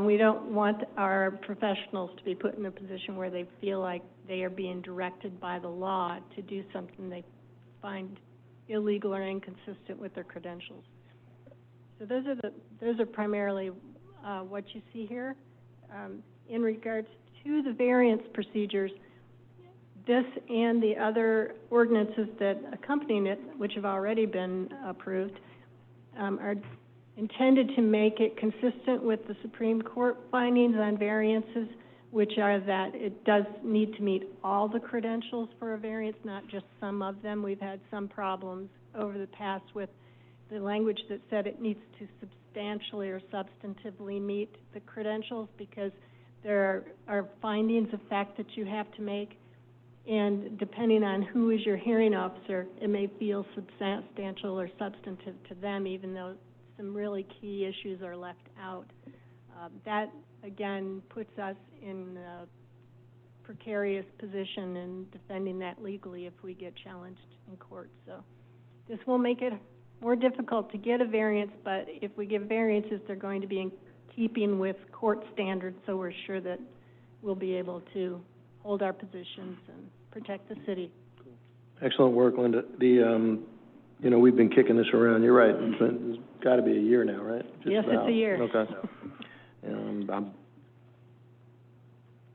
we don't want our professionals to be put in a position where they feel like they are being directed by the law to do something they find illegal or inconsistent with their credentials. So those are primarily what you see here. In regards to the variance procedures, this and the other ordinances that accompany it, which have already been approved, are intended to make it consistent with the Supreme Court findings on variances, which are that it does need to meet all the credentials for a variance, not just some of them. We've had some problems over the past with the language that said it needs to substantially or substantively meet the credentials, because there are findings of fact that you have to make, and depending on who is your hearing officer, it may feel substantial or substantive to them, even though some really key issues are left out. That, again, puts us in a precarious position in defending that legally if we get challenged in court. So this will make it more difficult to get a variance, but if we give variances, they're going to be in keeping with court standards, so we're sure that we'll be able to hold our positions and protect the city. Excellent work, Linda. You know, we've been kicking this around, you're right, it's gotta be a year now, right? Just Yes, it's about. a year. Okay.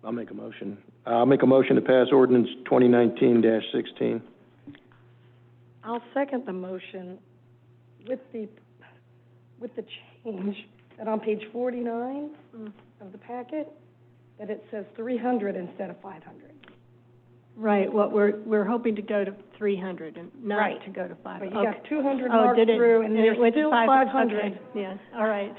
I'll make a motion. I'll make a motion to pass ordinance 2019-16. I'll second the motion with the change that on page 49 of the packet, that it says 300 instead of 500. Right, what we're hoping to go to 300 and not Right. to go to 500. But you got 200 Oh, marked did it? through, and Did there's it went to still 500? 500. Yes, all right.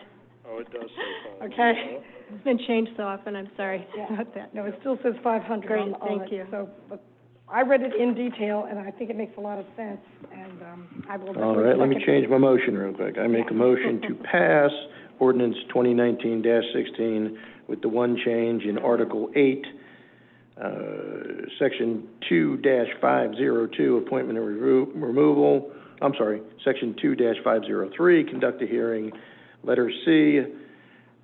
Oh, it does say Okay. It's been changed so often, I'm sorry about that. No, it still says 500 Great, on thank it. you. So, but I read it in detail, and I think it makes a lot of sense, and, I will All definitely right, let me second- change my motion real quick. I make a motion to pass ordinance 2019-16 with the one change in Article 8, Section 2-502, appointment and removal. I'm sorry, Section 2-503, conduct a hearing. Letter C,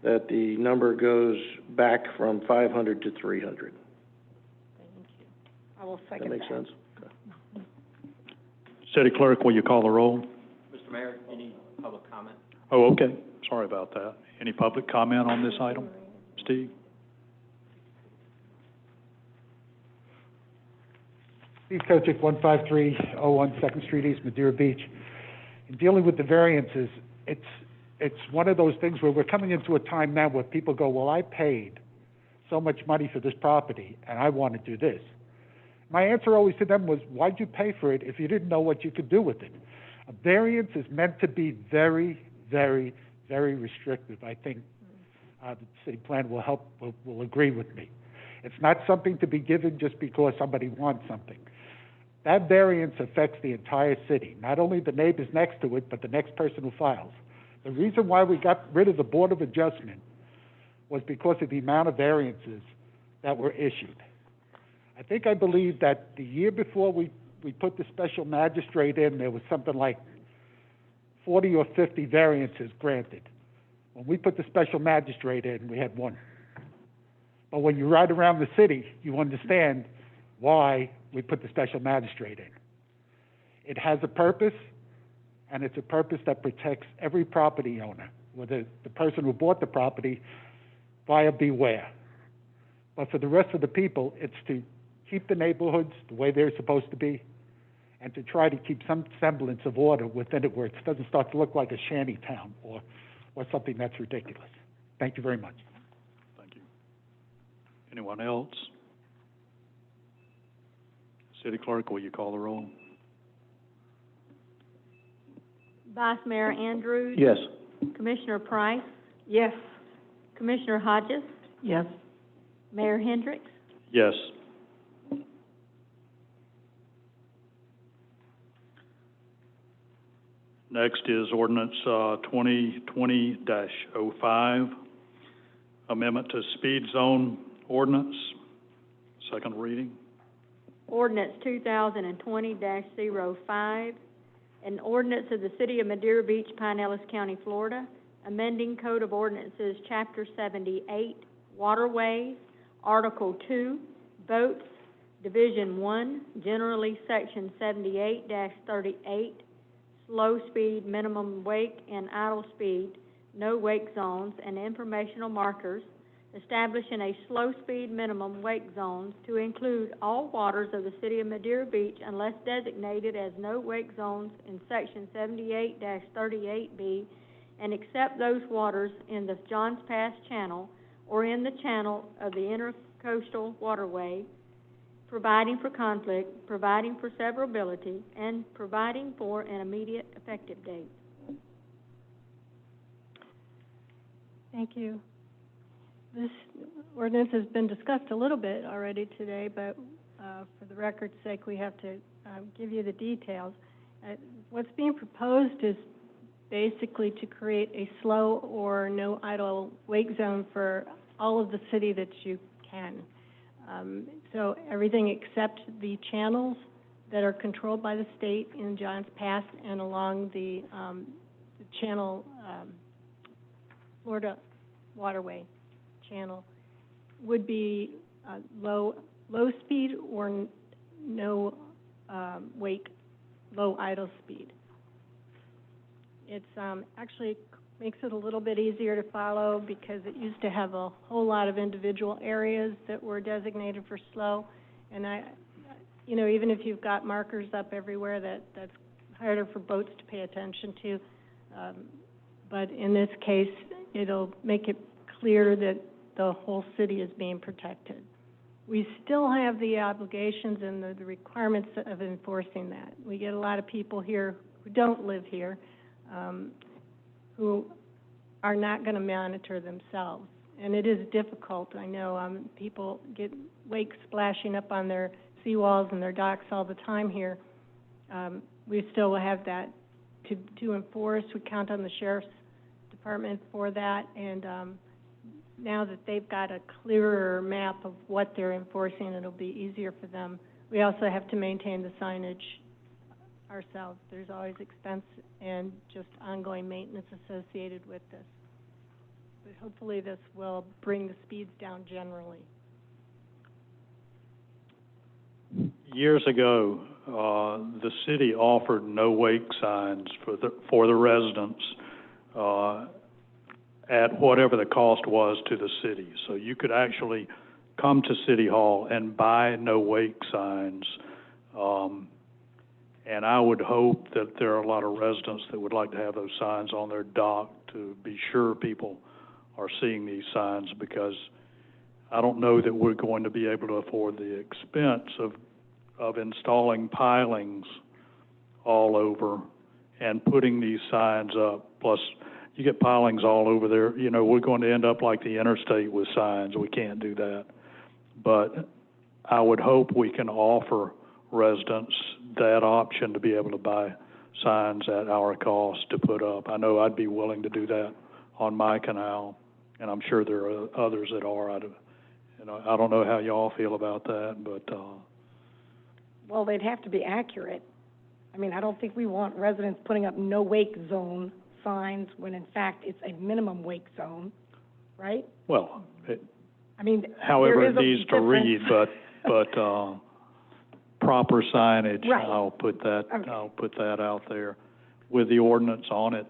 that the number goes back from 500 to 300. I will That second make sense? City Clerk, will you call the roll? Mr. Mayor, any public comment? Oh, okay, sorry about that. Any public comment on this item? Steve? Steve Kochick, 15301 Second Street East, Madeira Beach. In dealing with the variances, it's one of those things where we're coming into a time now where people go, well, I paid so much money for this property, and I want to do this. My answer always to them was, why'd you pay for it if you didn't know what you could do with it? A variance is meant to be very, very, very restrictive. I think the city plan will agree with me. It's not something to be given just because somebody wants something. That variance affects the entire city, not only the neighbors next to it, but the next person who files. The reason why we got rid of the Board of Adjustment was because of the amount of variances that were issued. I believe that the year before we put the special magistrate in, there was something like 40 or 50 variances granted. When we put the special magistrate in, we had one. But when you ride around the city, you understand why we put the special magistrate in. It has a purpose, and it's a purpose that protects every property owner, whether the person who bought the property, buyer beware. But for the rest of the people, it's to keep the neighborhoods the way they're supposed to be, and to try to keep some semblance of order within it where it doesn't start to look like a shanty town or something that's ridiculous. Thank you very much. Thank you. Anyone else? City Clerk, will you call the roll? Vice Mayor Andrews? Yes. Commissioner Price? Yes. Commissioner Hodges? Yes. Mayor Hendricks? Yes. Next is ordinance 2020-05, amendment to speed zone ordinance, second reading. Ordinance 2020-05, an ordinance of the City of Madeira Beach, Pinellas County, Florida, amending Code of Ordinances, Chapter 78, Waterways, Article 2, Boats, Division 1, generally Section 78-38, slow speed, minimum wake, and idle speed, no wake zones, and informational markers, establishing a slow speed minimum wake zones to include all waters of the City of Madeira Beach unless designated as no wake zones in Section 78-38B, and except those waters in the Johns Pass Channel or in the channel of the Intercoastal Waterway, providing for conflict, providing for severability, and providing for an immediate effective date. Thank you. This ordinance has been discussed a little bit already today, but for the record's sake, we have to give you the details. What's being proposed is basically to create a slow or no idle wake zone for all of the city that you can. So everything except the channels that are controlled by the state in Johns Pass and along the channel, Florida Waterway Channel, would be, low speed or no, wake, low idle speed. It's, actually makes it a little bit easier to follow because it used to have a whole lot of individual areas that were designated for slow. And even if you've got markers up everywhere, that's harder for boats to pay attention to. But in this case, it'll make it clear that the whole city is being protected. We still have the obligations and the requirements of enforcing that. We get a lot of people here who don't live here, who are not going to monitor themselves. And it is difficult. I know people get wakes splashing up on their seawalls and their docks all the time here. We still have that to enforce. We count on the sheriff's department for that. And now that they've got a clearer map of what they're enforcing, it'll be easier for them. We also have to maintain the signage ourselves. There's always expense and just ongoing maintenance associated with this. But hopefully this will bring the speeds down generally. Years ago, the city offered no wake signs for the residents at whatever the cost was to the city. So you could actually come to City Hall and buy no wake signs. And I would hope that there are a lot of residents that would like to have those signs on their dock to be sure people are seeing these signs, because I don't know that we're going to be able to afford the expense of installing pilings all over and putting these signs up. Plus, you get pilings all over there. We're going to end up like the interstate with signs. We can't do that. But I would hope we can offer residents that option to be able to buy signs at our cost to put up. I know I'd be willing to do that on my canal, and I'm sure there are others that are. I don't know how y'all feel about that, but well, they'd have to be accurate. I mean, I don't think we want residents putting up no wake zone signs when in fact it's a minimum wake zone, right? Well, however it needs to read, but proper signage. Right. I'll put that out there with the ordinance on it.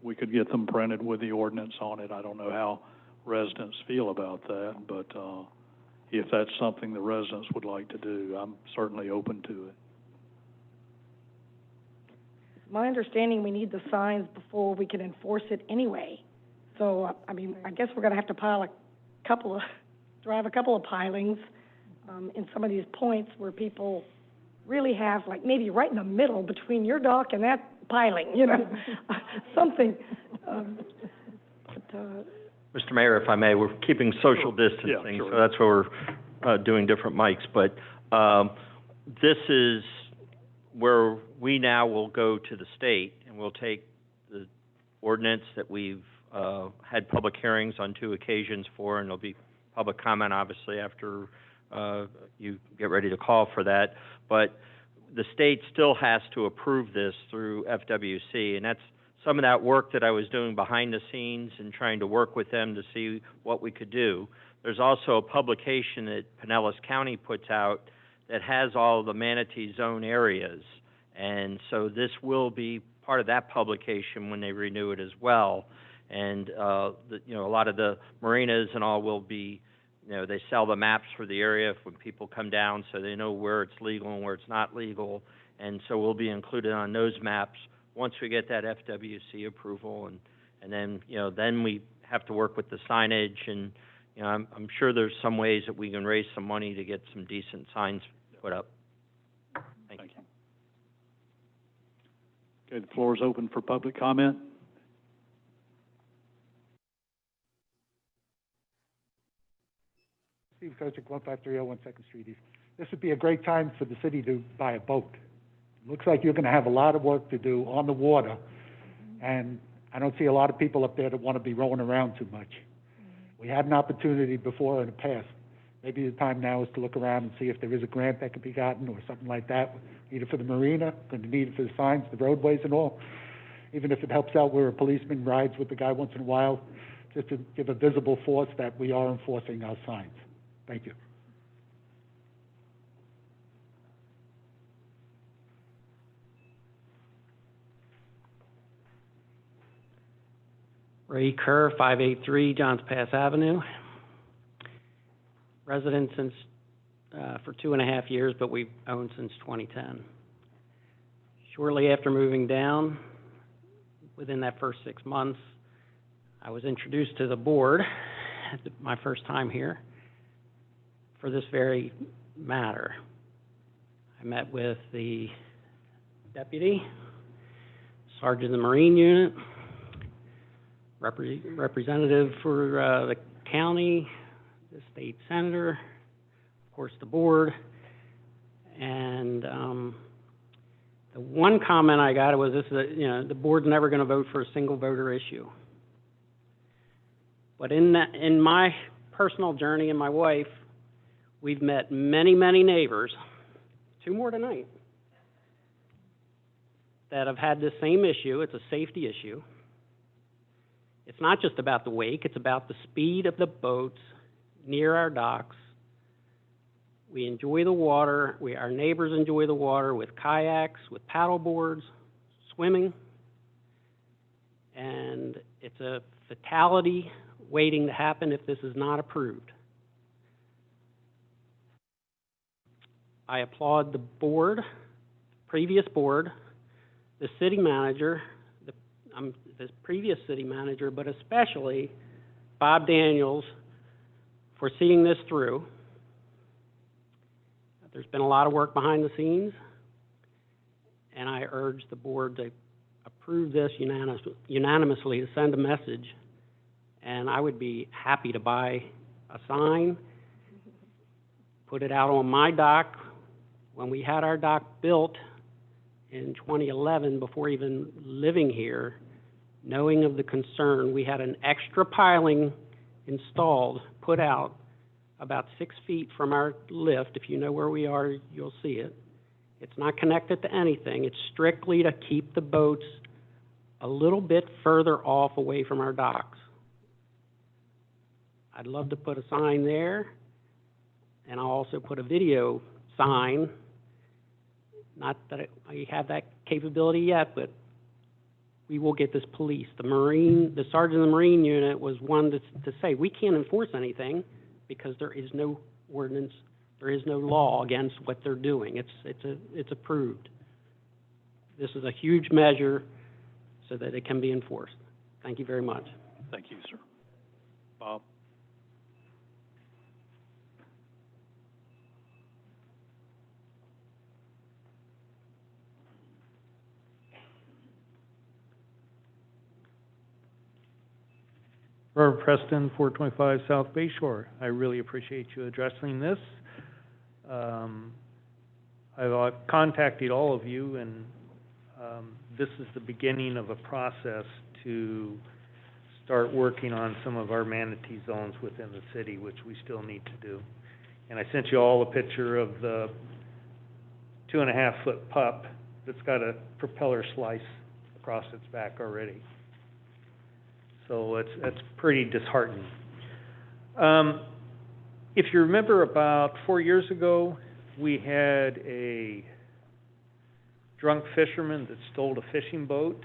We could get them printed with the ordinance on it. I don't know how residents feel about that, but if that's something the residents would like to do, I'm certainly open to it. My understanding, we need the signs before we can enforce it anyway. So, I guess we're going to have to drive a couple of pilings in some of these points where people really have, like, maybe right in the middle between your dock and that piling, something. Mr. Mayor, if I may, we're keeping social distancing, sure. so that's why we're doing different mics. But this is where we now will go to the state, and we'll take the ordinance that we've had public hearings on 2 occasions for, and there'll be public comment, obviously, after you get ready to call for that. But the state still has to approve this through FWC, and that's some of that work that I was doing behind the scenes and trying to work with them to see what we could do. There's also a publication that Pinellas County puts out that has all the manatee zone areas, and so this will be part of that publication when they renew it as well. And a lot of the marinas and all will be, they sell the maps for the area when people come down, so they know where it's legal and where it's not legal, and so we'll be included on those maps once we get that FWC approval, and then then we have to work with the signage, and I'm sure there's some ways that we can raise some money to get some decent signs put up. Thank you. Okay, the floor is open for public comment. Steve Kochek, 15301 2nd Street East. This would be a great time for the city to buy a boat. Looks like you're going to have a lot of work to do on the water, and I don't see a lot of people up there that want to be rowing around too much. We had an opportunity before in the past. Maybe the time now is to look around and see if there is a grant that could be gotten or something like that, either for the marina, going to need it for the signs, the roadways and all. Even if it helps out where a policeman rides with the guy once in a while just to give a visible force that we are enforcing our signs. Thank you. Ray Kerr, 583 Johns Pass Avenue. Resident since, for 2.5 years, but we've owned since 2010. Shortly after moving down, within that first 6 months, I was introduced to the board at my first time here for this very matter. I met with the deputy, sergeant of the Marine Unit, representative for the county, the state senator, of course the board, and the one comment I got was this: the board's never going to vote for a single voter issue. But in my personal journey and my wife, we've met many, many neighbors, 2 more tonight, that have had this same issue. It's a safety issue. It's not just about the wake, it's about the speed of the boats near our docks. We enjoy the water, our neighbors enjoy the water with kayaks, with paddle boards, swimming, and it's a fatality waiting to happen if this is not approved. I applaud the board, previous board, the city manager, the previous city manager, but especially Bob Daniels for seeing this through. There's been a lot of work behind the scenes, and I urge the board to approve this unanimously, to send a message, and I would be happy to buy a sign, put it out on my dock. When we had our dock built in 2011, before even living here, knowing of the concern, we had an extra piling installed, put out about 6 feet from our lift. If you know where we are, you'll see it. It's not connected to anything. It's strictly to keep the boats a little bit further off away from our docks. I'd love to put a sign there, and I'll also put a video sign. Not that I have that capability yet, but we will get this police. The sergeant of the Marine Unit was one to say, we can't enforce anything because there is no ordinance, there is no law against what they're doing. It's approved. This is a huge measure so that it can be enforced. Thank you very much. Thank you, sir. Bob? Robert Preston, 425 South Bay Shore. I really appreciate you addressing this. I've contacted all of you, and this is the beginning of a process to start working on some of our manatee zones within the city, which we still need to do. And I sent you all a picture of the 2.5-foot pup that's got a propeller slice across its back already. So that's pretty disheartening. If you remember, about 4 years ago, we had a drunk fisherman that stole a fishing boat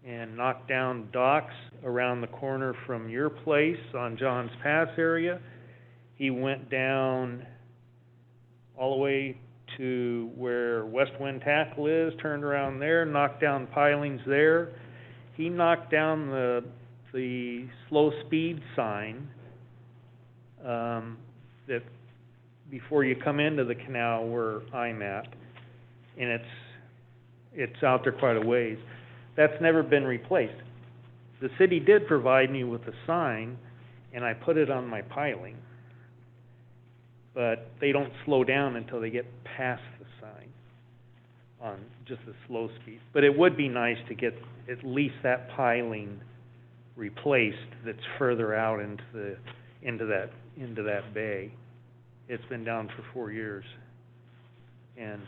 and knocked down docks around the corner from your place on Johns Pass area. He went down all the way to where West Wind Tackle is, turned around there, knocked down pilings there. He knocked down the slow speed sign that before you come into the canal where I'm at, and it's out there quite a ways. That's never been replaced. The city did provide me with a sign, and I put it on my piling, but they don't slow down until they get past the sign on just the slow speed. But it would be nice to get at least that piling replaced that's further out into that bay. It's been down for 4 years, and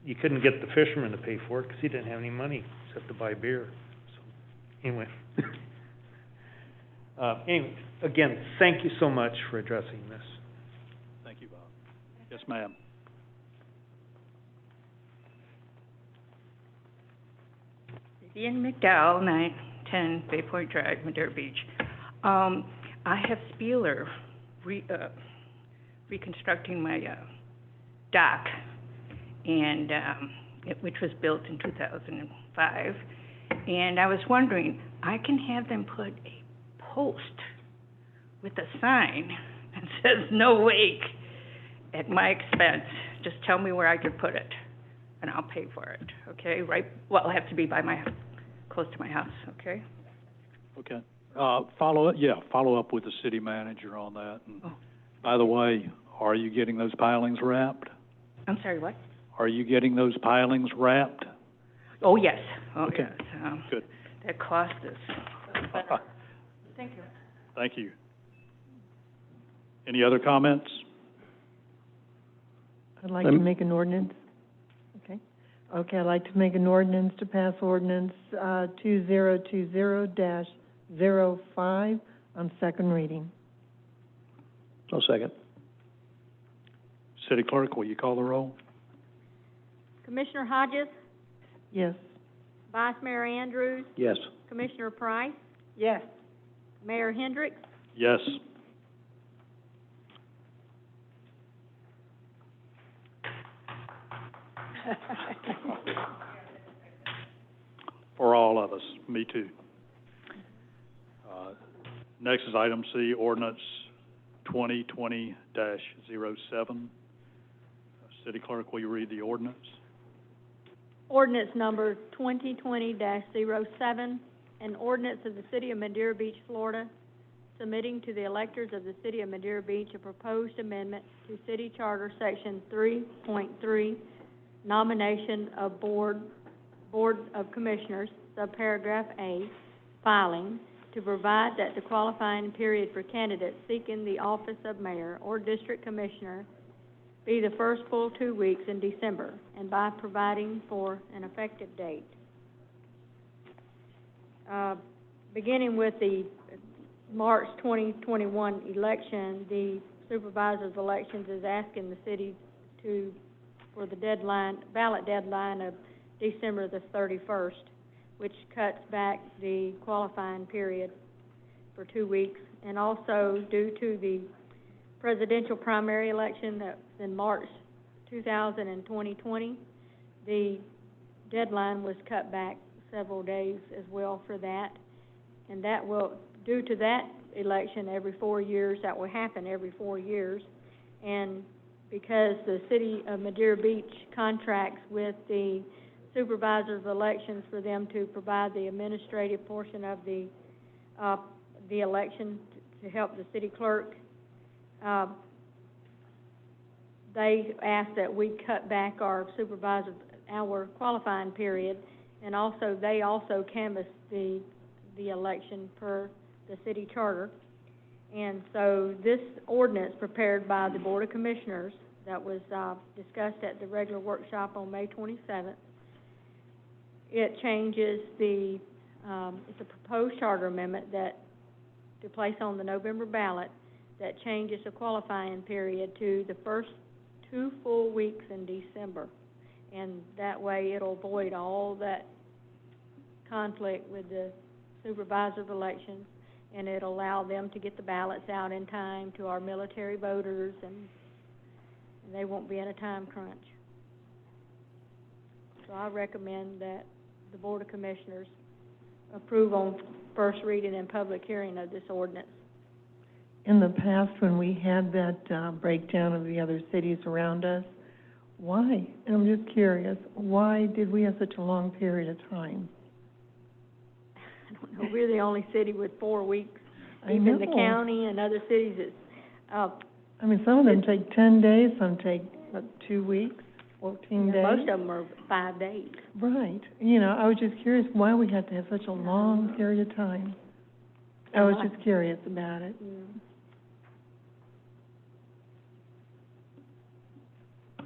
you couldn't get the fisherman to pay for it because he didn't have any money except to buy beer. So anyway, Anyway, again, thank you so much for addressing this. Thank you, Bob. Yes, ma'am. Vivian McDowell, 910 Bayport Drive, Madeira Beach. I have Spieler reconstructing my dock, and which was built in 2005. And I was wondering, I can have them put a post with a sign that says "No wake" at my expense. Just tell me where I could put it, and I'll pay for it. Okay, right? Well, it'll have to be close to my house. Okay. Okay. Follow up with the city manager on that. And by the way, are you getting those pilings wrapped? I'm sorry, what? Are you getting those pilings wrapped? Oh, yes. Oh, Okay. yes. Good. That cost us. Thank you. Thank you. Any other comments? I'd like to make an ordinance. Okay. Okay, I'd like to make an ordinance to pass ordinance, 2020-05 on second reading. I'll second. City Clerk, will you call the roll? Commissioner Hodges, Yes. Vice Mayor Andrews, Yes. Commissioner Price, Yes. Mayor Hendricks, Yes. For all of us, me too. Next is item C, ordinance 2020-07. City Clerk, will you read the ordinance? Ordinance number 2020-07, an ordinance of the City of Madeira Beach, Florida, submitting to the electors of the City of Madeira Beach a proposed amendment to City Charter Section 3.3, nomination of Board of Commissioners, subparagraph A, filing, to provide that the qualifying period for candidates seeking the office of mayor or district commissioner be the first full 2 weeks in December, and by providing for an effective date. Beginning with the March 2021 election, the supervisors elections is asking the city for the ballot deadline of December the 31st, which cuts back the qualifying period for 2 weeks. And also, due to the presidential primary election that's in March 2020, the deadline was cut back several days as well for that. And that will, due to that election every 4 years, that will happen every 4 years. And because the City of Madeira Beach contracts with the supervisors of elections for them to provide the administrative portion of the election to help the city clerk, they asked that we cut back our our qualifying period, and also they also canvassed the election per the city charter. And so this ordinance prepared by the Board of Commissioners that was discussed at the regular workshop on May 27th, it changes it's a proposed charter amendment to place on the November ballot that changes the qualifying period to the first 2 full weeks in December. And that way it'll avoid all that conflict with the supervisor of elections, and it'll allow them to get the ballots out in time to our military voters, and they won't be in a time crunch. So I recommend that the Board of Commissioners approve on first reading and public hearing of this ordinance. In the past, when we had that breakdown of the other cities around us, why? And I'm just curious, why did we have such a long period of time? I don't know, we're the only city with 4 weeks. I Even the know. county and other cities, it's, I mean, some of them take 10 days, some take, 2 weeks, 14 days. most of them are 5 days. Right. You know, I was just curious why we had to have such a long period of time. I was just curious about it.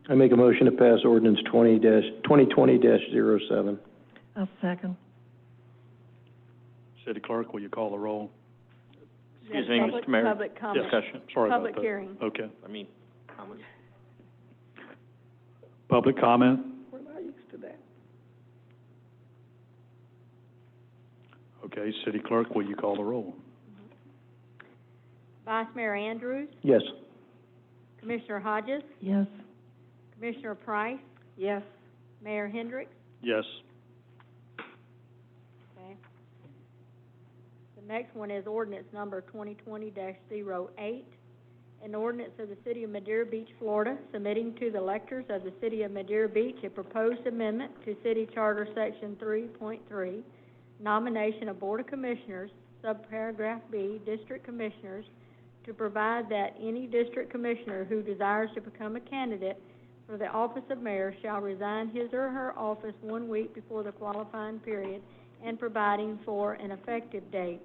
I make a motion to pass ordinance 2020-07. I'll second. City Clerk, will you call the roll? Excuse me, Public- Mr. Mayor. Public comment. Discussion. Sorry about Public that. hearing. Okay. I mean, comments. Public comment? We're not used to that. Okay, City Clerk, will you call the roll? Vice Mayor Andrews, Yes. Commissioner Hodges, Yes. Commissioner Price, Yes. Mayor Hendricks. Yes. Okay. The next one is ordinance number 2020-08, an ordinance of the City of Madeira Beach, Florida, submitting to the electors of the City of Madeira Beach a proposed amendment to City Charter Section 3.3, nomination of Board of Commissioners, subparagraph B, District Commissioners, to provide that any District Commissioner who desires to become a candidate for the office of mayor shall resign his or her office 1 week before the qualifying period and providing for an effective date.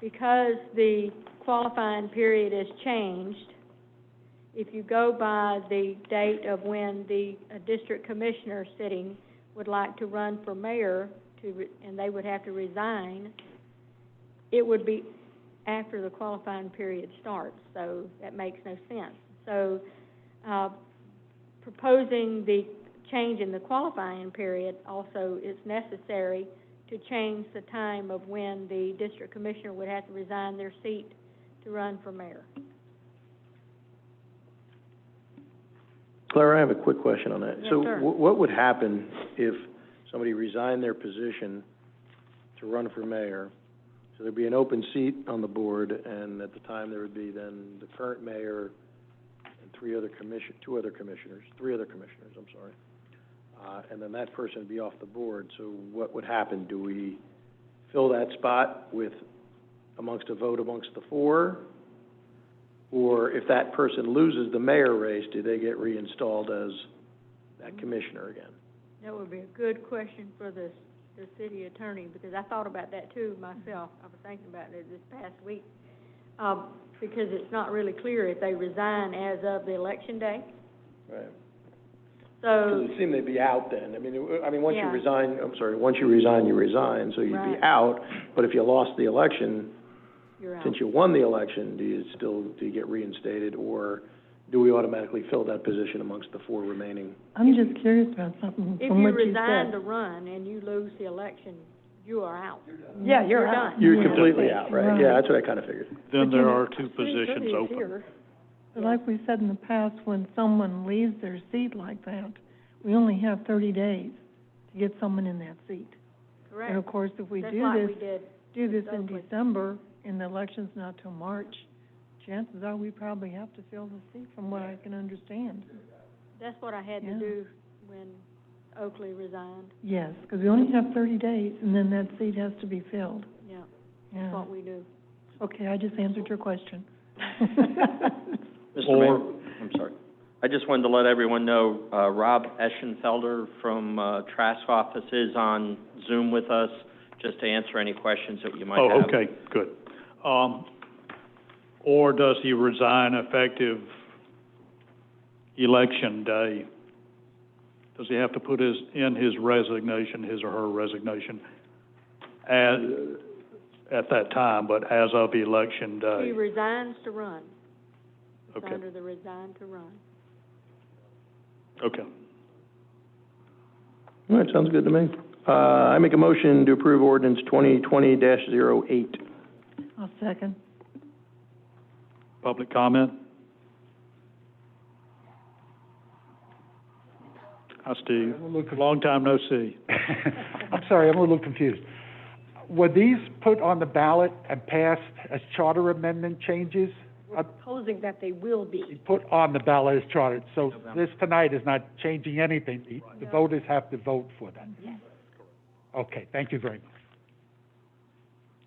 Because the qualifying period is changed, if you go by the date of when the district commissioner sitting would like to run for mayor and they would have to resign, it would be after the qualifying period starts, so that makes no sense. So, proposing the change in the qualifying period also is necessary to change the time of when the district commissioner would have to resign their seat to run for mayor. Clara, I have a quick question on that. Yes, So sir. what would happen if somebody resigned their position to run for mayor? So there'd be an open seat on the board, and at the time there would be then the current mayor and three other commissioners, I'm sorry. And then that person would be off the board. So what would happen? Do we fill that spot with, amongst a vote amongst the four? Or if that person loses the mayor race, do they get reinstalled as that commissioner again? That would be a good question for the city attorney, because I thought about that too myself. I was thinking about it this past week. Because it's not really clear if they resign as of the election day. Right. So, Because it seemed they'd be out then. Once you Yeah. resign, once you resign, so you'd be Right. out. But if you lost the election, you're out. since you won the election, do you get reinstated, or do we automatically fill that position amongst the four remaining? I'm just curious about something If from you what you resign said. to run and you lose the election, you are out. Yeah, you're out. done. You're Yeah. completely out, right? Right. Yeah, that's what I kind of figured. Then But there you are know, two City positions attorney is open. here. But like we said in the past, when someone leaves their seat like that, we only have 30 days to get someone in that seat. Correct. And of course, if we That's do like this, we did. do this in Oakland. December, and the election's not till March, chances are we probably have to fill the seat, from what I can understand. That's what I had to Yeah. do when Oakley resigned. Yes, because we only have 30 days, and then that seat has to be filled. Yeah, Yeah. that's what we do. Okay, I just answered your question. Mr. Mayor, I'm sorry. I just wanted to let everyone know, Rob Eschenfelder from, Trask office is on Zoom with us, just to answer any questions that you might have. Oh, okay, good. Or does he resign effective election day? Does he have to put his resignation, his or her resignation, at that time, but as of election He day? resigns to run. It's Okay. under the resign to run. Okay. All right, sounds good to me. I make a motion to approve ordinance 2020-08. I'll second. Public comment? Hi, Steve. Long time no see. I'm sorry, I'm a little confused. Were these put on the ballot and passed as charter amendment changes? Proposing that they will be. Put on the ballot as charter, so this tonight is not changing anything. The voters have to vote for that. Yes. Okay, thank you very much.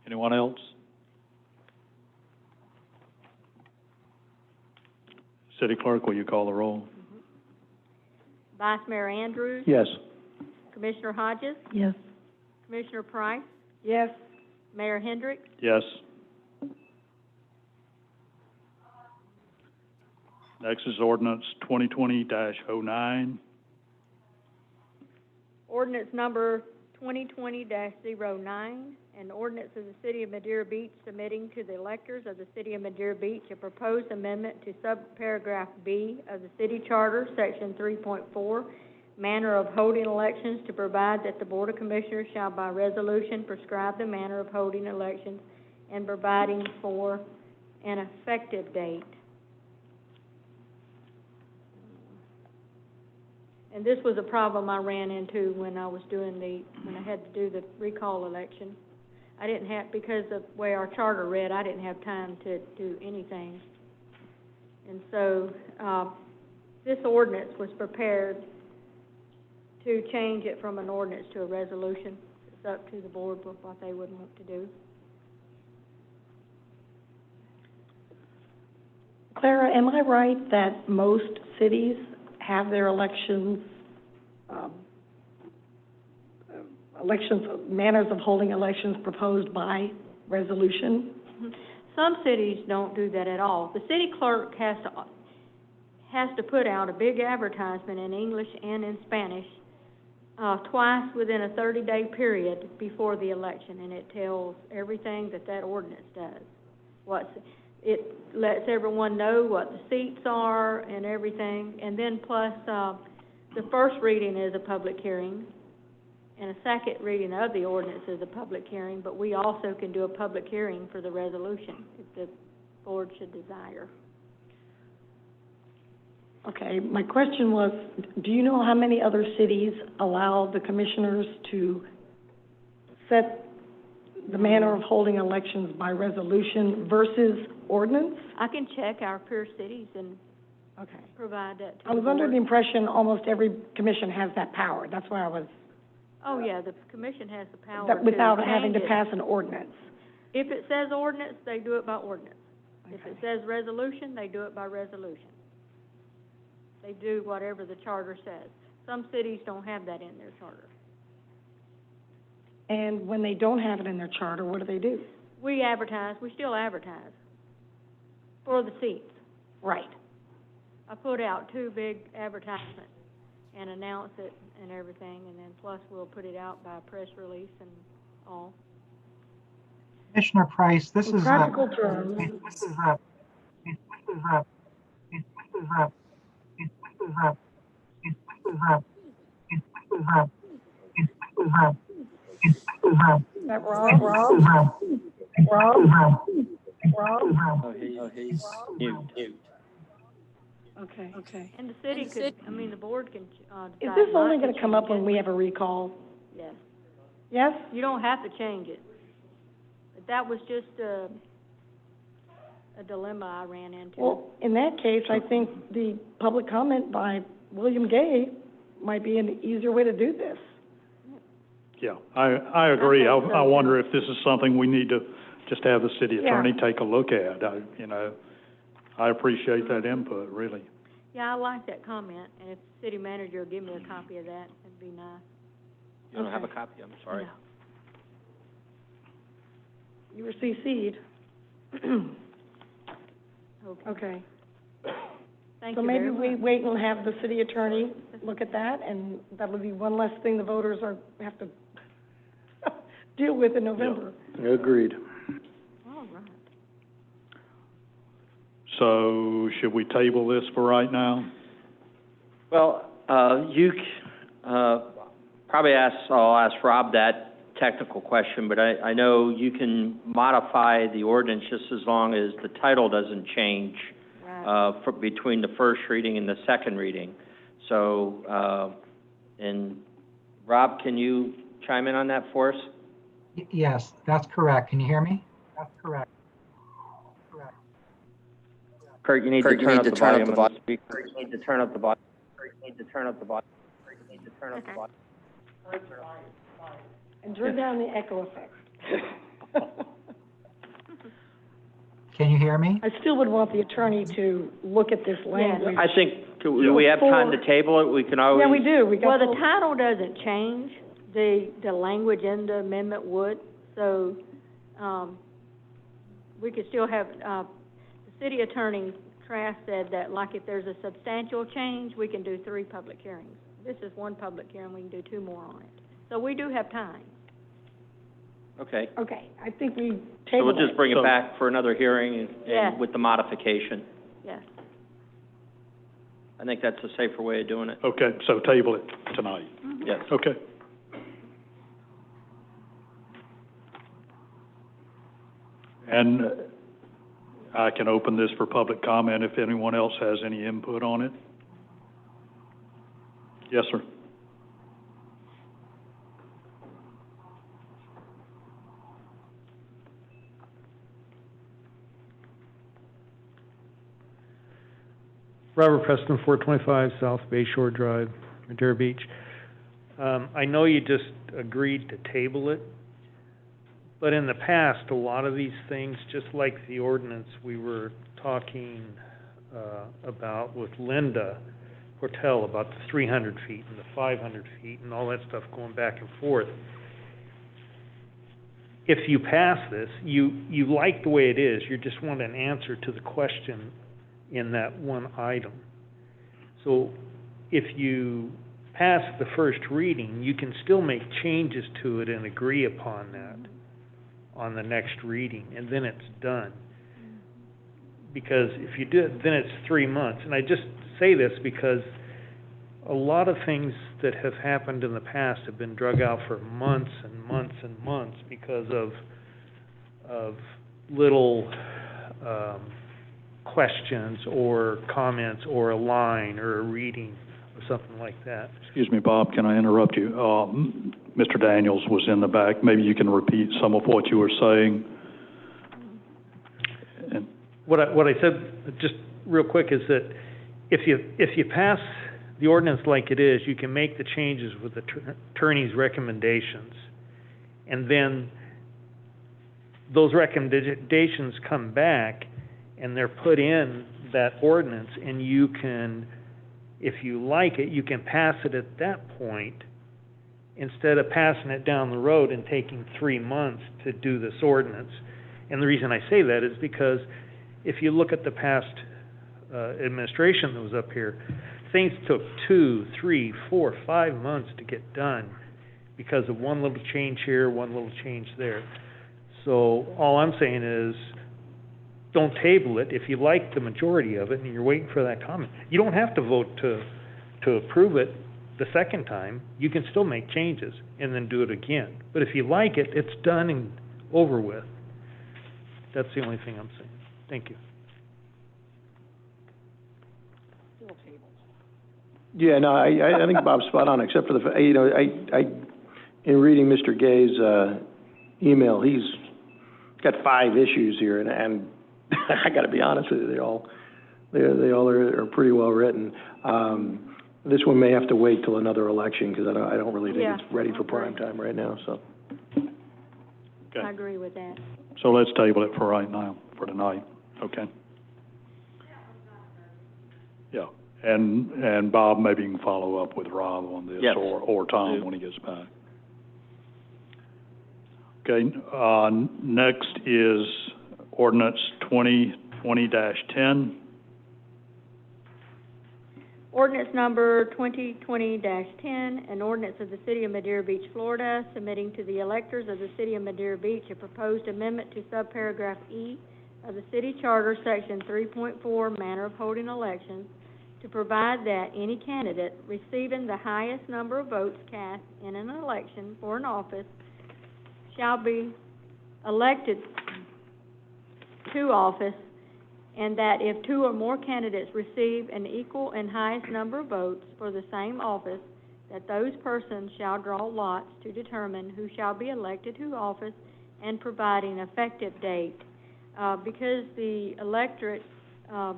Anyone else? City Clerk, will you call the roll? Vice Mayor Andrews, Yes. Commissioner Hodges, Yes. Commissioner Price, Yes. Mayor Hendricks. Yes. Next is ordinance 2020-09. Ordinance number 2020-09, an ordinance of the City of Madeira Beach submitting to the electors of the City of Madeira Beach a proposed amendment to subparagraph B of the City Charter, Section 3.4, manner of holding elections, to provide that the Board of Commissioners shall by resolution prescribe the manner of holding elections and providing for an effective date. And this was a problem I ran into when I was doing when I had to do the recall election. I didn't have, because of the way our charter read, I didn't have time to do anything. And so, this ordinance was prepared to change it from an ordinance to a resolution. It's up to the board with what they would want to do. Clara, am I right that most cities have their elections, manners of holding elections proposed by resolution? Some cities don't do that at all. The city clerk has to put out a big advertisement in English and in Spanish twice within a 30-day period before the election, and it tells everything that ordinance does. It lets everyone know what the seats are and everything, and then plus the first reading is a public hearing, and a second reading of the ordinance is a public hearing, but we also can do a public hearing for the resolution if the board should desire. Okay, my question was, do you know how many other cities allow the commissioners to set the manner of holding elections by resolution versus ordinance? I can check our peer cities and provide that to I was the under board. the impression almost every commission has that power. That's why I was, Oh, yeah, the commission has the power that to without having to change it. pass an ordinance. If it says ordinance, they do it by ordinance. If it says resolution, they do it by resolution. They do whatever the charter says. Some cities don't have that in their charter. And when they don't have it in their charter, what do they do? We still advertise for the seats. Right. I put out 2 big advertisements and announce it and everything, and then plus we'll put it out by press release and all. Commissioner Price, this In is practical terms, that Rob? Oh, he's mute. Okay. And the city the board can Is decide this not only to going to come up change it. when we have a recall? Yes. Yes? You don't have to change it. But that was just a dilemma I ran into. Well, in that case, I think the public comment by William Gay might be an easier way to do this. Yeah, I agree. I think so, I wonder too. if this is something we need to just have the city Yeah. attorney take a look at. I appreciate that input, really. Yeah, I like that comment, and if the city manager will give me a copy of that, that'd be nice. You don't have a copy, I'm sorry. No. You were CC'd. Okay. Thank So you maybe very we much. wait and have the city attorney look at that, and that'll be one less thing the voters have to deal with in November. Agreed. All right. So should we table this for right now? Well, I'll ask Rob that technical question, but I know you can modify the ordinance just as long as the title doesn't change between the first reading and the second reading. So, and Rob, can you chime in on that for us? yes, that's correct. Can you hear me? That's correct. Kurt, you need to turn up the volume on the speaker. You need to turn up the volume. And turn down the echo effect. Can you hear me? I still would want the attorney to look at this language. I think, do we have time to table it? We can always. Yeah, we do. Well, the title doesn't change. The language in the amendment would, so, we could still have, the city attorney, Trask, said that, like, if there's a substantial change, we can do 3 public hearings. This is 1 public hearing, we can do 2 more on it. So we do have time. Okay. Okay, I think we So table we'll just it. bring it back for another hearing Yes. and with the modification. Yes. I think that's a safer way of doing it. Okay, so table it tonight. Yes. Okay. And I can open this for public comment if anyone else has any input on it. Yes, sir. Robert Preston, 425 South Bay Shore Drive, Madeira Beach. I know you just agreed to table it, but in the past, a lot of these things, just like the ordinance we were talking about with Linda Portel about the 300 feet and the 500 feet and all that stuff going back and forth. If you pass this, you like the way it is, you just want an answer to the question in that one item. So if you pass the first reading, you can still make changes to it and agree upon that on the next reading, and then it's done. Because if you do it, then it's 3 months. And I just say this because a lot of things that have happened in the past have been drug out for months and months and months because of little questions or comments or a line or a reading or something like that. Excuse me, Bob, can I interrupt you? Mr. Daniels was in the back. Maybe you can repeat some of what you were saying. And What I said, just real quick, is that if you pass the ordinance like it is, you can make the changes with the attorney's recommendations, and then those recommendations come back and they're put in that ordinance, and you can, if you like it, you can pass it at that point instead of passing it down the road and taking 3 months to do this ordinance. And the reason I say that is because if you look at the past administration that was up here, things took 2, 3, 4, 5 months to get done because of one little change here, one little change there. So all I'm saying is, don't table it. If you like the majority of it and you're waiting for that comment, you don't have to vote to approve it the second time. You can still make changes and then do it again. But if you like it, it's done and over with. That's the only thing I'm saying. Thank you. Yeah, no, I think Bob's spot on, except for the, in reading Mr. Gay's, email, he's got 5 issues here, and I gotta be honest with you, they all are pretty well written. This one may have to wait till another election, because I don't really think it's ready for prime time right now, so. Okay. I agree with that. so let's table it for right now, for tonight, okay? Yeah, and Bob, maybe you can follow up with Rob on this, Yes. or Tom when he gets back. Okay, next is ordinance 2020-10. Ordinance number 2020-10, an ordinance of the City of Madeira Beach, Florida, submitting to the electors of the City of Madeira Beach a proposed amendment to subparagraph E of the City Charter, Section 3.4, manner of holding elections, to provide that any candidate receiving the highest number of votes cast in an election for an office shall be elected to office, and that if 2 or more candidates receive an equal and highest number of votes for the same office, that those persons shall draw lots to determine who shall be elected to office and providing an effective date. Because the electorate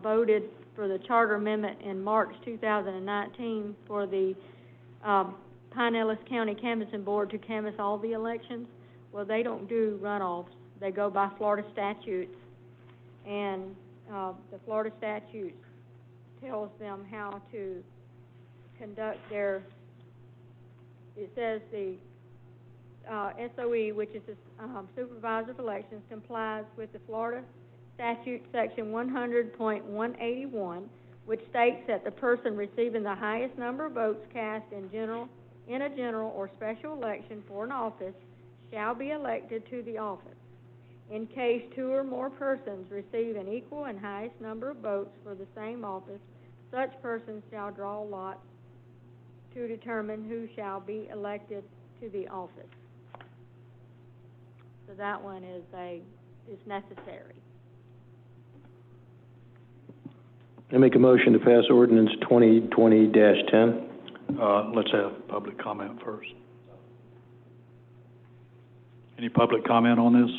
voted for the charter amendment in March 2019 for the Pinellas County Canvassing Board to canvass all the elections, well, they don't do runoffs. They go by Florida statutes, and the Florida statute tells them how to conduct their, it says the SOE, which is the Supervisor of Elections, complies with the Florida statute section 100.181, which states that the person receiving the highest number of votes cast in general in a general or special election for an office shall be elected to the office. In case two or more persons receive an equal and highest number of votes for the same office, such persons shall draw lots to determine who shall be elected to the office. So that one is necessary. I make a motion to pass ordinance 2020-10. Let's have public comment first. Any public comment on this?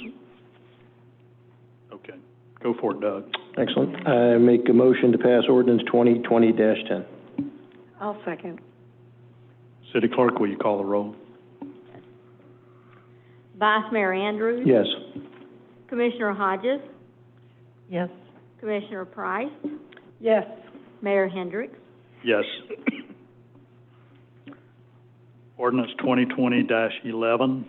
Okay, go for it, Doug. Excellent. I make a motion to pass ordinance 2020-10. I'll second. City Clerk, will you call the roll? Vice Mayor Andrews? Yes. Commissioner Hodges? Yes. Commissioner Price? Yes. Mayor Hendricks? Yes. Ordinance 2020-11.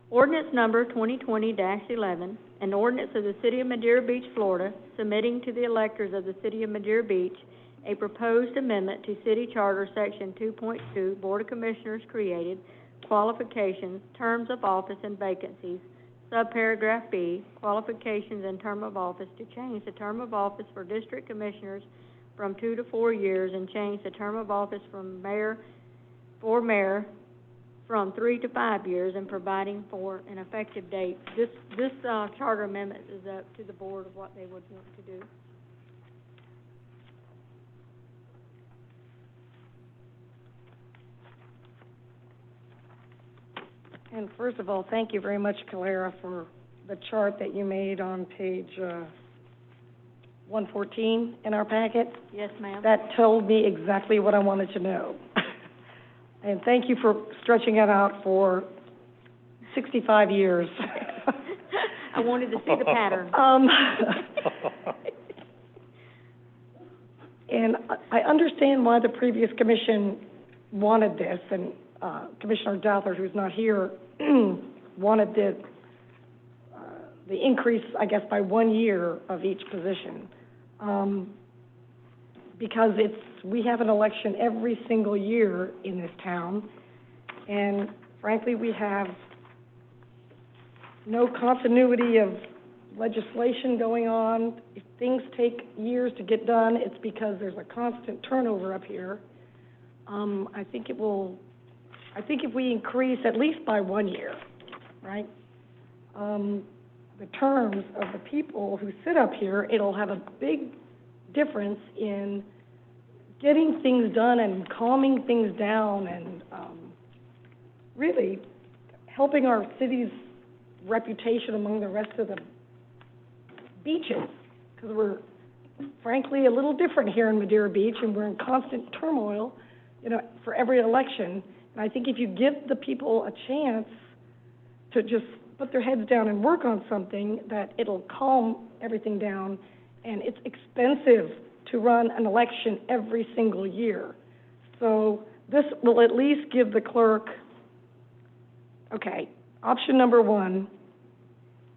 Ordinance number 2020-11, an ordinance of the City of Madeira Beach, Florida, submitting to the electors of the City of Madeira Beach a proposed amendment to City Charter Section 2.2, Board of Commissioners created, qualifications, terms of office and vacancies, subparagraph B, qualifications and term of office, to change the term of office for district commissioners from 2 to 4 years and change the term of office from mayor from 3 to 5 years, and providing for an effective date. This charter amendment is up to the board of what they would want to do. And first of all, thank you very much, Calera, for the chart that you made on page 114 in our packet. Yes, ma'am. That told me exactly what I wanted to know. And thank you for stretching it out for 65 years. I wanted to see the pattern. And I understand why the previous commission wanted this, and Commissioner Douthat, who's not here, wanted the increase, I guess, by 1 year of each position. Because we have an election every single year in this town, and frankly, we have no continuity of legislation going on. If things take years to get done, it's because there's a constant turnover up here. I think if we increase at least by 1 year, right, the terms of the people who sit up here, it'll have a big difference in getting things done and calming things down and really helping our city's reputation among the rest of the beaches, because we're frankly a little different here in Madeira Beach, and we're in constant turmoil, for every election. And I think if you give the people a chance to just put their heads down and work on something, that it'll calm everything down. And it's expensive to run an election every single year. So this will at least give the clerk, okay, option number 1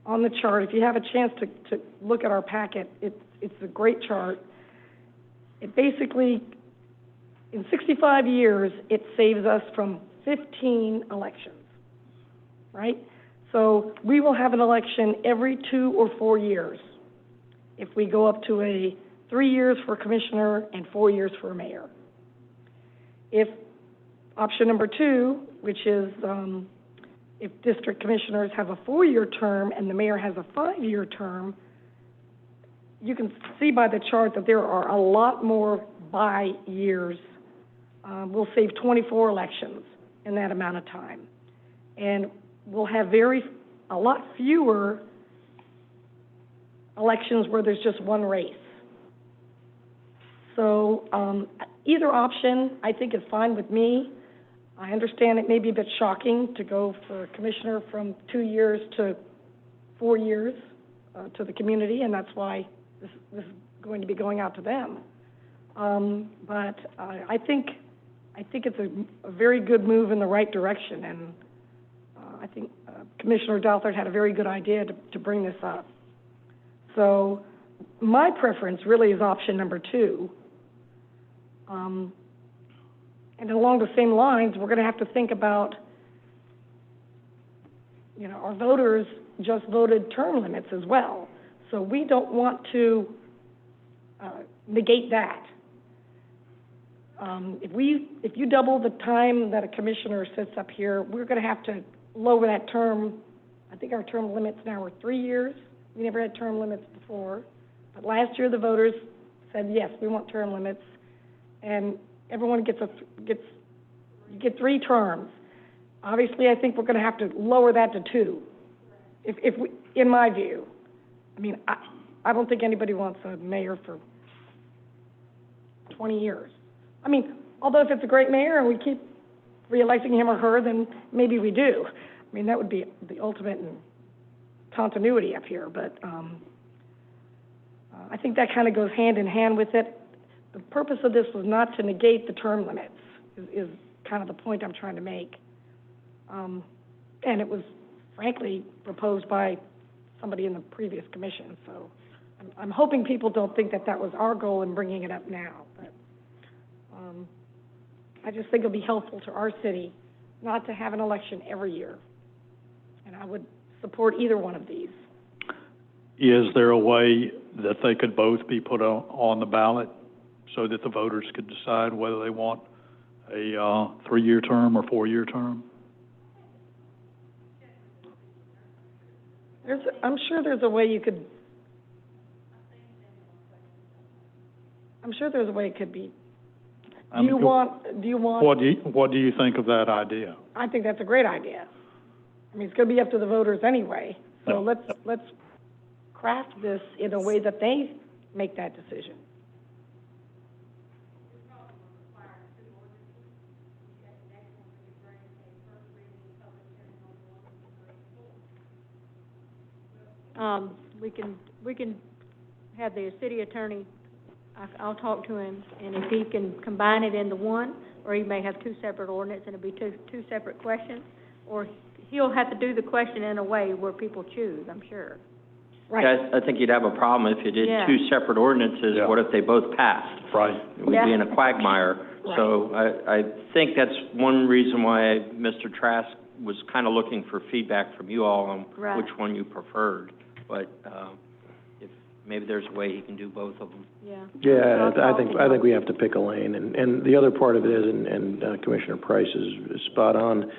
on the chart. If you have a chance to look at our packet, it's a great chart. It basically, in 65 years, it saves us from 15 elections, right? So we will have an election every 2 or 4 years if we go up to a 3 years for commissioner and 4 years for mayor. If option number 2, which is if district commissioners have a 4-year term and the mayor has a 5-year term, you can see by the chart that there are a lot more by years. We'll save 24 elections in that amount of time. And we'll have a lot fewer elections where there's just one race. So either option, I think, is fine with me. I understand it may be a bit shocking to go for a commissioner from 2 years to 4 years to the community, and that's why this is going to be going out to them. But I think it's a very good move in the right direction, and I think Commissioner Douthat had a very good idea to bring this up. So my preference really is option number 2. And along the same lines, we're gonna have to think about, you know, our voters just voted term limits as well. So we don't want to negate that. If you double the time that a commissioner sits up here, we're gonna have to lower that term. I think our term limits now are 3 years. We never had term limits before. But last year, the voters said, yes, we want term limits. And everyone gets 3 terms. Obviously, I think we're gonna have to lower that to 2. If we, in my view. I mean, I don't think anybody wants a mayor for 20 years. I mean, although if it's a great mayor and we keep reelecting him or her, then maybe we do. I mean, that would be the ultimate in continuity up here, but I think that kind of goes hand in hand with it. The purpose of this was not to negate the term limits, is kind of the point I'm trying to make. And it was frankly proposed by somebody in the previous commission, so I'm hoping people don't think that that was our goal in bringing it up now, but I just think it'll be helpful to our city not to have an election every year, and I would support either one of these. Is there a way that they could both be put on the ballot so that the voters could decide whether they want a 3-year term or 4-year term? I'm sure there's a way you could. I'm sure there's a way it could be. Do you want? What do you think of that idea? I think that's a great idea. I mean, it's going to be up to the voters anyway. So let's craft this in a way that they make that decision. We can have the city attorney, I'll talk to him, and if he can combine it into one, or he may have 2 separate ordinances, and it'll be two separate questions, or he'll have to do the question in a way where people choose, I'm sure. Right. Yeah, I think you'd have a problem if you did Yeah. 2 separate ordinances. Yeah. What if they both passed? Right. We'd Yeah. be in a quagmire. Right. So I think that's one reason why Mr. Trask was kind of looking for feedback from you all on Right. which one you preferred. But if maybe there's a way he can do both of them. Yeah. Yeah, I think we have to pick a lane, and the other part of it is, and Commissioner Price is spot on,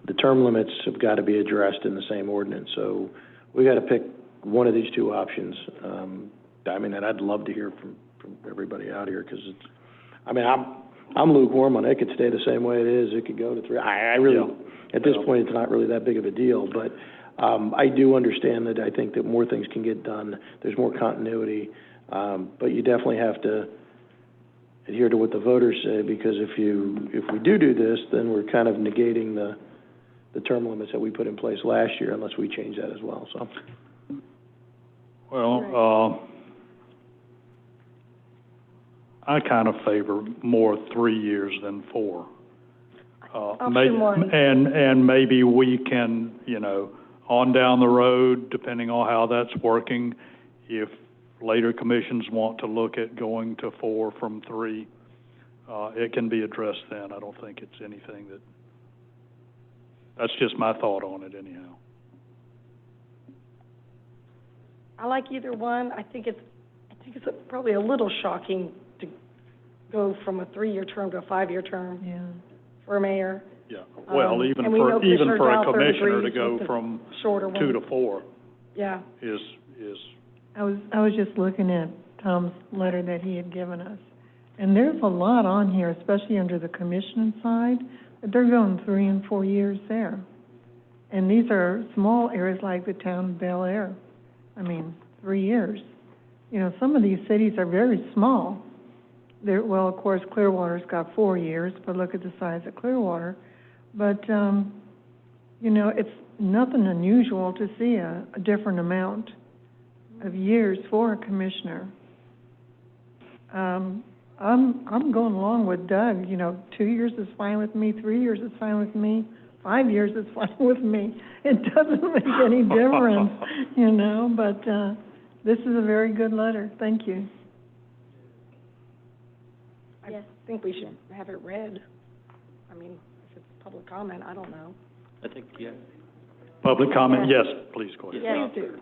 the term limits have got to be addressed in the same ordinance, so we got to pick one of these 2 options. I mean, and I'd love to hear from everybody out here, because it's, I mean, I'm lukewarm on it. It could stay the same way it is, it could go to 3. I really, at this point, it's not really that big of a deal, but I do understand that I think that more things can get done, there's more continuity, but you definitely have to adhere to what the voters say, because if we do this, then we're kind of negating the term limits that we put in place last year, unless we change that as well, so. Well, I kind of favor more 3 years than 4. Option 1. And maybe we can, you know, on down the road, depending on how that's working, if later commissions want to look at going to 4 from 3, it can be addressed then. I don't think it's anything that's just my thought on it anyhow. I like either one. I think it's probably a little shocking to go from a 3-year term to a 5-year term for a mayor. Yeah, well, even and we know for Commissioner a Douthat commissioner to agrees go with the from shorter 2 to one. 4 Yeah. is. I was just looking at Tom's letter that he had given us, and there's a lot on here, especially under the commission side, that they're going 3 and 4 years there. And these are small areas like the town of Bel Air. I mean, 3 years. You know, some of these cities are very small. Well, of course, Clearwater's got 4 years, but look at the size of Clearwater. But, you know, it's nothing unusual to see a different amount of years for a commissioner. I'm going along with Doug, you know, 2 years is fine with me, 3 years is fine with me, 5 years is fine with me. It doesn't make any difference, you know, but, This is a very good letter, thank you. I think we should have it read. I mean, if it's public comment, I don't know. I think, yeah. Public comment, yes, please go ahead. Yes, please do.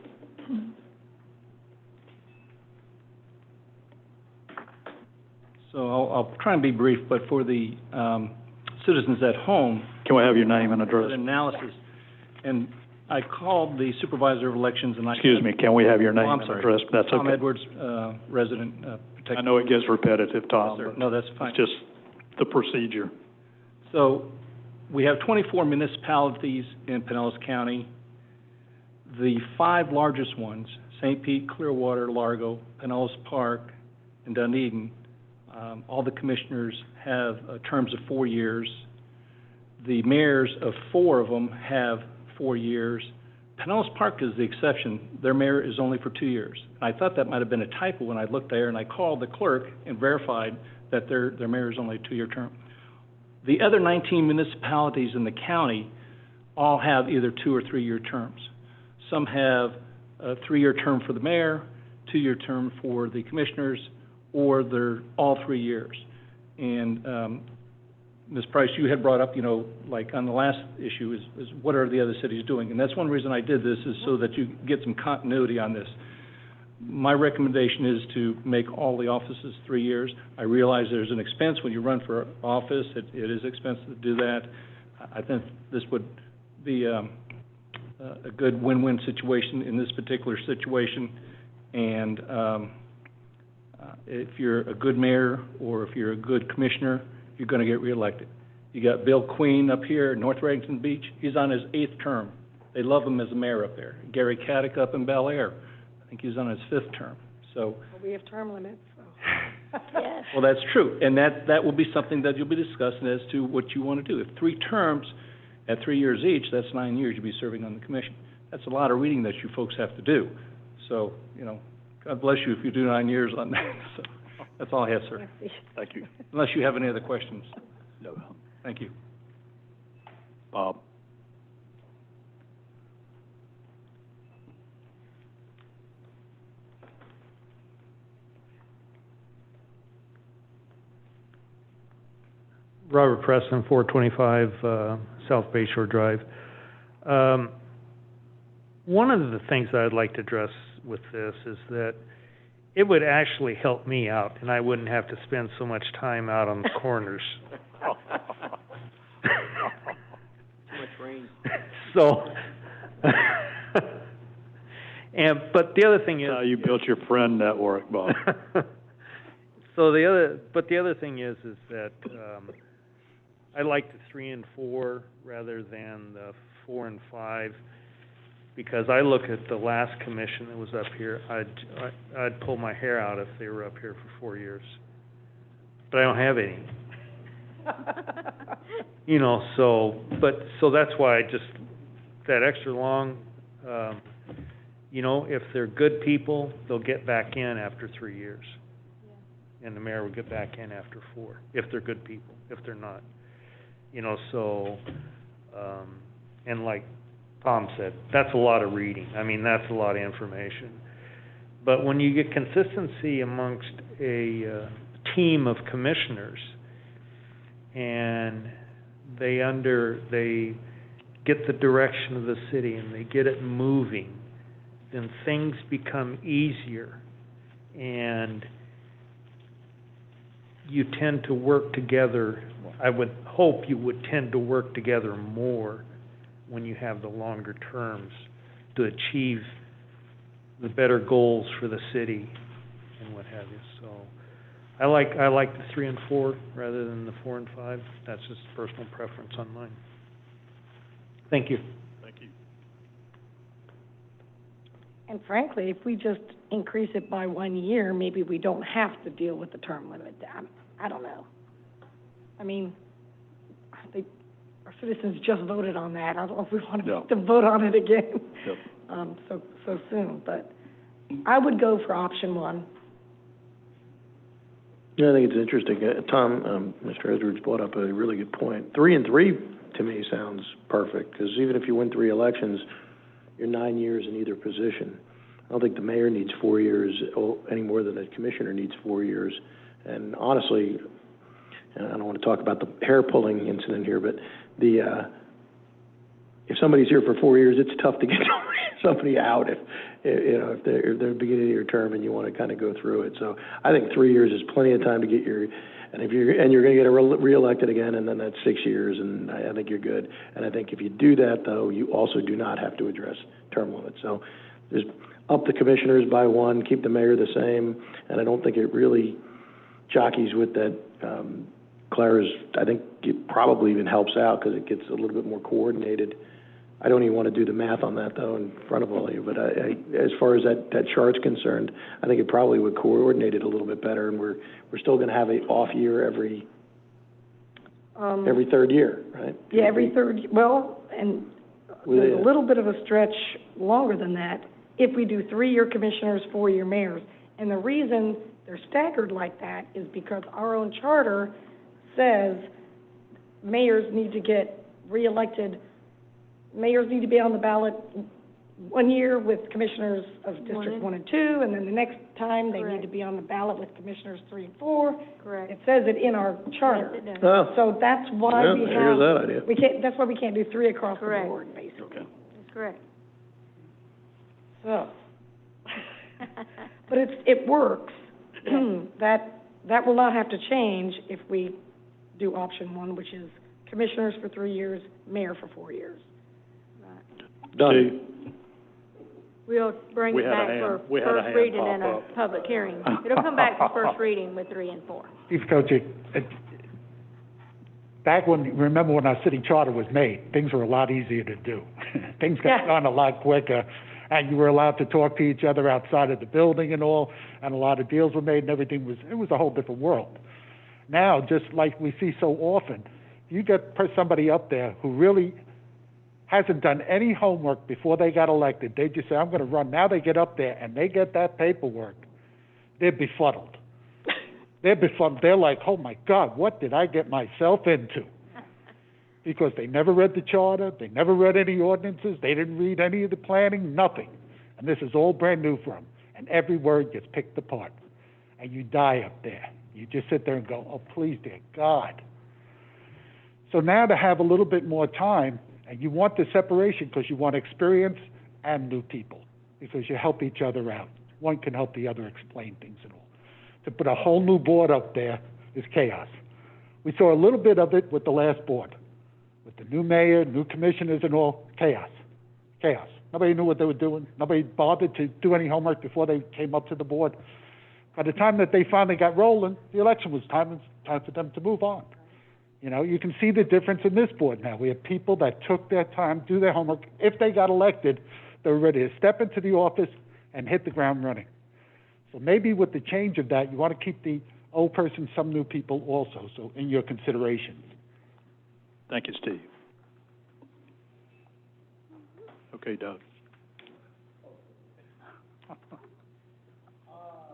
So I'll try and be brief, but for the citizens at home, Can we have your name and address? analysis, and I called the supervisor of elections and I... Excuse me, can we have your name I'm and sorry. address? That's okay. Tom Edwards, resident, I know it gets repetitive, Tom, Yes, sir. but No, that's fine. it's just the procedure. So, we have 24 municipalities in Pinellas County. The 5 largest ones, St. Pete, Clearwater, Largo, Pinellas Park, and Dunedin, all the commissioners have terms of 4 years. The mayors of 4 of them have 4 years. Pinellas Park is the exception. Their mayor is only for 2 years. I thought that might have been a typo when I looked there, and I called the clerk and verified that their mayor is only a 2-year term. The other 19 municipalities in the county all have either 2 or 3 year terms. Some have a 3-year term for the mayor, 2-year term for the commissioners, or they're all 3 years. And, Ms. Price, you had brought up, like on the last issue, is what are the other cities doing? And that's one reason I did this, is so that you get some continuity on this. My recommendation is to make all the offices 3 years. I realize there's an expense when you run for office. It is expensive to do that. I think this would be a good win-win situation in this particular situation. And if you're a good mayor or if you're a good commissioner, you're going to get reelected. You got Bill Queen up here in North Reddington Beach. He's on his 8th term. They love him as a mayor up there. Gary Caddick up in Bel Air. I think he's on his 5th term. So, Well, we have term limits, so. Yes. well, that's true. And that will be something that you'll be discussing as to what you want to do. If 3 terms at 3 years each, that's 9 years you'll be serving on the commission. That's a lot of reading that you folks have to do. So, God bless you if you do 9 years on that. So, that's all I have, sir. Thank you. Unless you have any other questions. No. Thank you. Bob? Robert Preston, 425 South Bay Shore Drive. One of the things that I'd like to address with this is that it would actually help me out, and I wouldn't have to spend so much time out on the corners. Too much rain. So, but the other thing is... you built your friend network, Bob. So the other thing is that I like the 3 and 4 rather than the 4 and 5, because I look at the last commission that was up here, I'd pull my hair out if they were up here for 4 years. But I don't have any. So that's why that extra long, if they're good people, they'll get back in after 3 years. And the mayor will get back in after 4, if they're good people. If they're not, and like Tom said, that's a lot of reading. I mean, that's a lot of information. But when you get consistency amongst a team of commissioners, and they get the direction of the city and they get it moving, then things become easier, and you tend to work together. I would hope you would tend to work together more when you have the longer terms to achieve the better goals for the city and what have you. So I like the 3 and 4 rather than the 4 and 5. That's just personal preference on mine. Thank you. Thank you. And frankly, if we just increase it by 1 year, maybe we don't have to deal with the term limit. I don't know. I mean, our citizens just voted on that. I don't know if we want to vote on it again so soon. But I would go for option 1. Yeah, I think it's interesting. Tom, Mr. Edwards brought up a really good point. 3 and 3 to me sounds perfect, because even if you win 3 elections, you're 9 years in either position. I don't think the mayor needs 4 years any more than the commissioner needs 4 years. And honestly, and I don't want to talk about the hair pulling incident here, but if somebody's here for 4 years, it's tough to get somebody out if they're beginning of your term and you want to kind of go through it. So I think 3 years is plenty of time to get you're going to get reelected again, and then that's 6 years, and I think you're good. And I think if you do that, though, you also do not have to address term limits. So just up the commissioners by one, keep the mayor the same, and I don't think it really jockeys with that. Clara's, I think it probably even helps out because it gets a little bit more coordinated. I don't even want to do the math on that, though, in front of all of you, but as far as that chart's concerned, I think it probably would coordinate it a little bit better, and we're still going to have an off year every third year, right? Yeah, every third, well, and there's a little bit of a stretch longer than that if we do 3-year commissioners, 4-year mayors. And the reason they're staggered like that is because our own charter says mayors need to get reelected. Mayors need to be on the ballot 1 year with commissioners of District 1 and 2, and then the next time they need to be on the ballot with commissioners 3 and 4. Correct. It says it in our charter. Yes, it does. Oh. So that's why Yeah, we have. here's that idea. We can't, that's why we can't do 3 across Correct. the board, basically. Okay. That's correct. So, but it works. That will not have to change if we do option 1, which is commissioners for 3 years, mayor for 4 years. Done. We'll bring We it had a back hand- for we had a first hand reading pop and a up. public hearing. It'll come back for first reading with 3 and 4. Steve Kochick, back remember when our city charter was made, things were a lot easier to do. Things got Yeah. done a lot quicker, and you were allowed to talk to each other outside of the building and all, and a lot of deals were made, and it was a whole different world. Now, just like we see so often, you get somebody up there who really hasn't done any homework before they got elected. They just say, I'm going to run. Now they get up there and they get that paperwork. They're befuddled. They're like, oh my God, what did I get myself into? Because they never read the charter, they never read any ordinances, they didn't read any of the planning, nothing. And this is all brand new for them. And every word gets picked apart. And you die up there. You just sit there and go, oh, please, dear God. So now to have a little bit more time, and you want the separation because you want experience and new people, because you help each other out. One can help the other explain things and all. To put a whole new board up there is chaos. We saw a little bit of it with the last board, with the new mayor, new commissioners and all, chaos. Nobody knew what they were doing. Nobody bothered to do any homework before they came up to the board. By the time that they finally got rolling, the election was time for them to move on. You know, you can see the difference in this board now. We have people that took their time, do their homework. If they got elected, they were ready to step into the office and hit the ground running. So maybe with the change of that, you want to keep the old person, some new people also, so in your considerations. Thank you, Steve. Okay, Doug.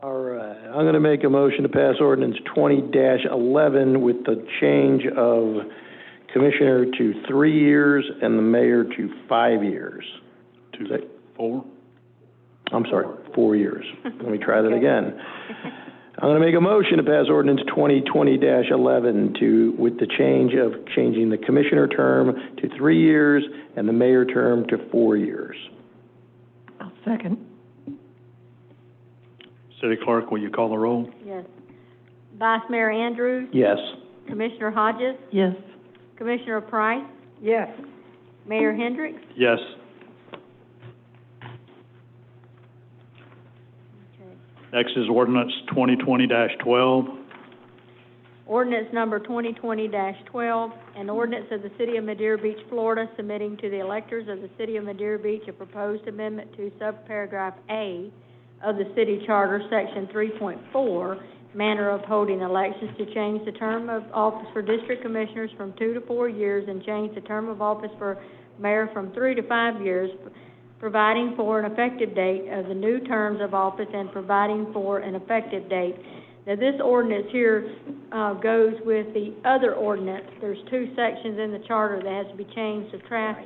All right, I'm going to make a motion to pass ordinance 20-11 with the change of commissioner to 3 years and the mayor to 5 years. 4? I'm sorry, 4 years. Let me try that again. I'm going to make a motion to pass ordinance 2020-11 with the change of changing the commissioner term to 3 years and the mayor term to 4 years. I'll second. City Clerk, will you call the roll? Yes. Vice Mayor Andrews? Yes. Commissioner Hodges? Yes. Commissioner Price? Yes. Mayor Hendricks? Yes. Next is ordinance 2020-12. Ordinance number 2020-12, an ordinance of the City of Madeira Beach, Florida, submitting to the electors of the City of Madeira Beach a proposed amendment to subparagraph A of the City Charter, Section 3.4, manner of holding elections, to change the term of office for district commissioners from 2 to 4 years and change the term of office for mayor from 3 to 5 years, providing for an effective date of the new terms of office and providing for an effective date. Now, this ordinance here goes with the other ordinance. There's 2 sections in the charter that has to be changed to draft.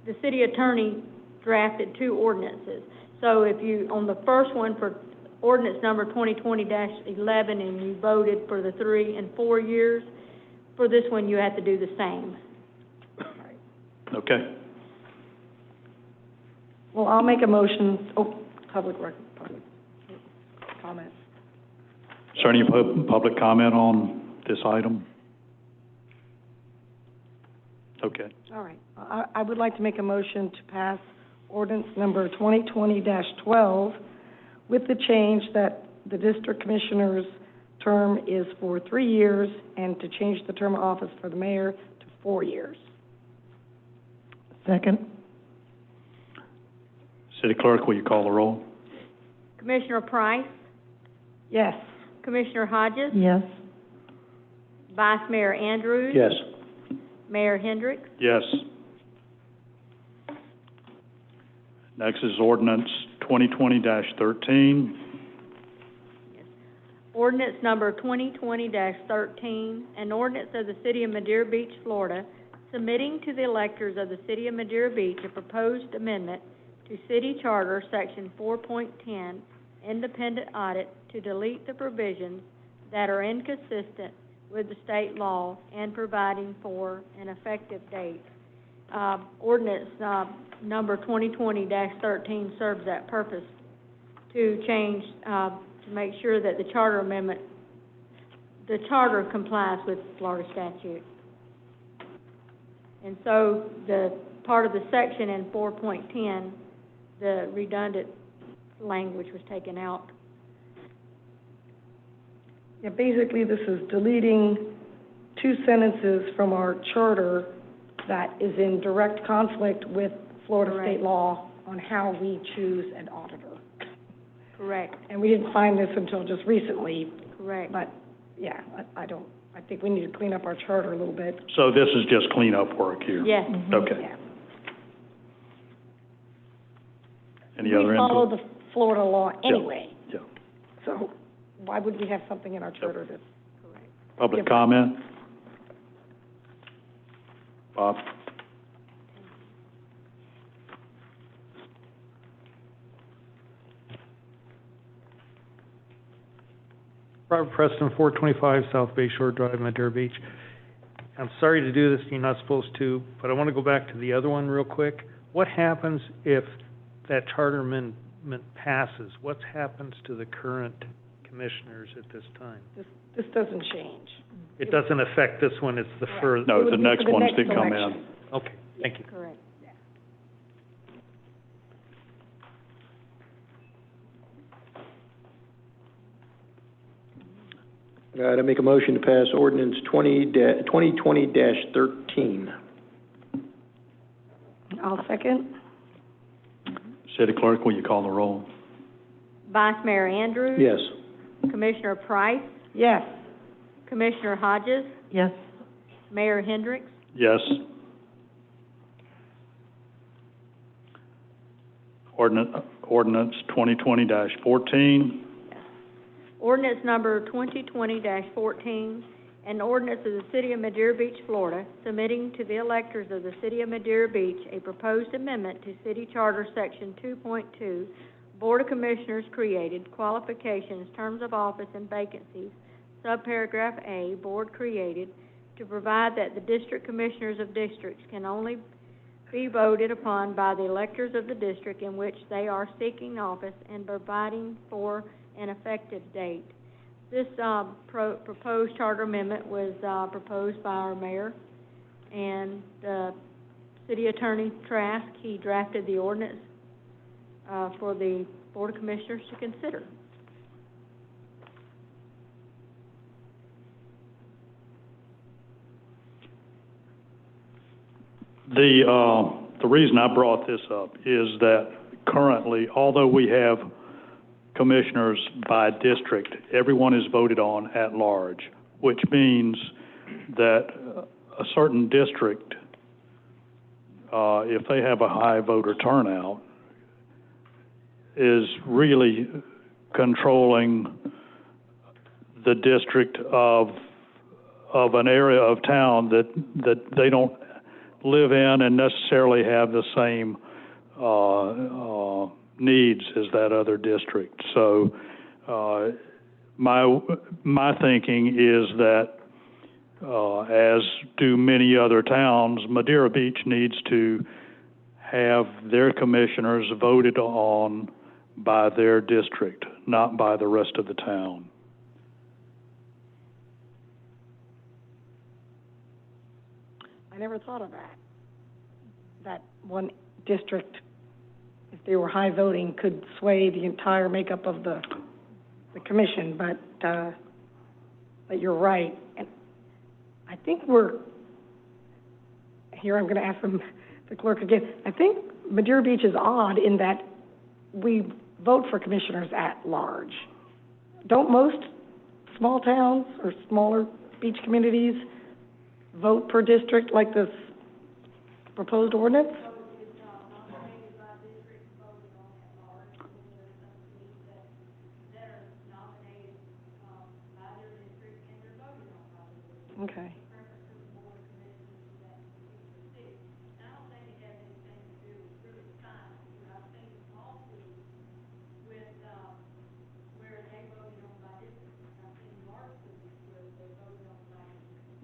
The city attorney drafted 2 ordinances. So So if you, on the first one for ordinance number 2020-11, and you voted for the 3 and 4 years, for this one, you have to do the same. Okay. Well, I'll make a motion, public comment. Is there any public comment on this item? Okay. All right. I would like to make a motion to pass ordinance number 2020-12 with the change that the district commissioner's term is for 3 years and to change the term of office for the mayor to 4 years. Second. City Clerk, will you call the roll? Commissioner Price, Yes. Commissioner Hodges, Yes. Vice Mayor Andrews. Yes. Mayor Hendricks. Yes. Next is ordinance 2020-13. Ordinance number 2020-13, an ordinance of the City of Madeira Beach, Florida, submitting to the electors of the City of Madeira Beach a proposed amendment to City Charter, Section 4.10, Independent Audit, to delete the provisions that are inconsistent with the state law and providing for an effective date. Ordinance number 2020-13 serves that purpose, to change, to make sure that the charter amendment, the charter complies with Florida statute. And so the part of the section in 4.10, the redundant language was taken out. Yeah, basically, this is deleting 2 sentences from our charter that is in direct conflict with Florida state law on how we choose an auditor. Correct. And we didn't find this until just recently. Correct. But, yeah, I think we need to clean up our charter a little bit. So this is just cleanup work here? Yes. Okay. Yeah. Any other We follow input? the Florida law anyway. Yeah. So why would we have something in our charter that's Public comment? Bob? Robert Preston, 425 South Bay Shore Drive, Madeira Beach. I'm sorry to do this, you're not supposed to, but I want to go back to the other one real quick. What happens if that charter amendment passes? What happens to the current commissioners at this time? This doesn't change. It doesn't affect this one, it's the further. No, It would the be next for the ones next did come in. election. Okay, thank you. Correct. To make a motion to pass ordinance 2020-13. I'll second. City Clerk, will you call the roll? Vice Mayor Andrews. Yes. Commissioner Price, Yes. Commissioner Hodges, Yes. Mayor Hendricks. Yes. Ordinance 2020-14. Ordinance number 2020-14, an ordinance of the City of Madeira Beach, Florida, submitting to the electors of the City of Madeira Beach a proposed amendment to City Charter Section 2.2, Board of Commissioners created, qualifications, terms of office, and vacancies, subparagraph A, Board created, to provide that the district commissioners of districts can only be voted upon by the electors of the district in which they are seeking office, and providing for an effective date. This proposed charter amendment was proposed by our mayor and City Attorney Trask. He drafted the ordinance for the Board of Commissioners to consider. The reason I brought this up is that currently, although we have commissioners by district, everyone is voted on at large, which means that a certain district, if they have a high voter turnout, is really controlling the district of an area of town that they don't live in and necessarily have the same needs as that other district. So, my thinking is that, as do many other towns, Madeira Beach needs to have their commissioners voted on by their district, not by the rest of the town. I never thought of that. That one district, if they were high voting, could sway the entire makeup of the commission, but you're right. And I think here I'm gonna ask the clerk again. I think Madeira Beach is odd in that we vote for commissioners at large. Don't most small towns or smaller beach communities vote per district like this proposed ordinance? Okay.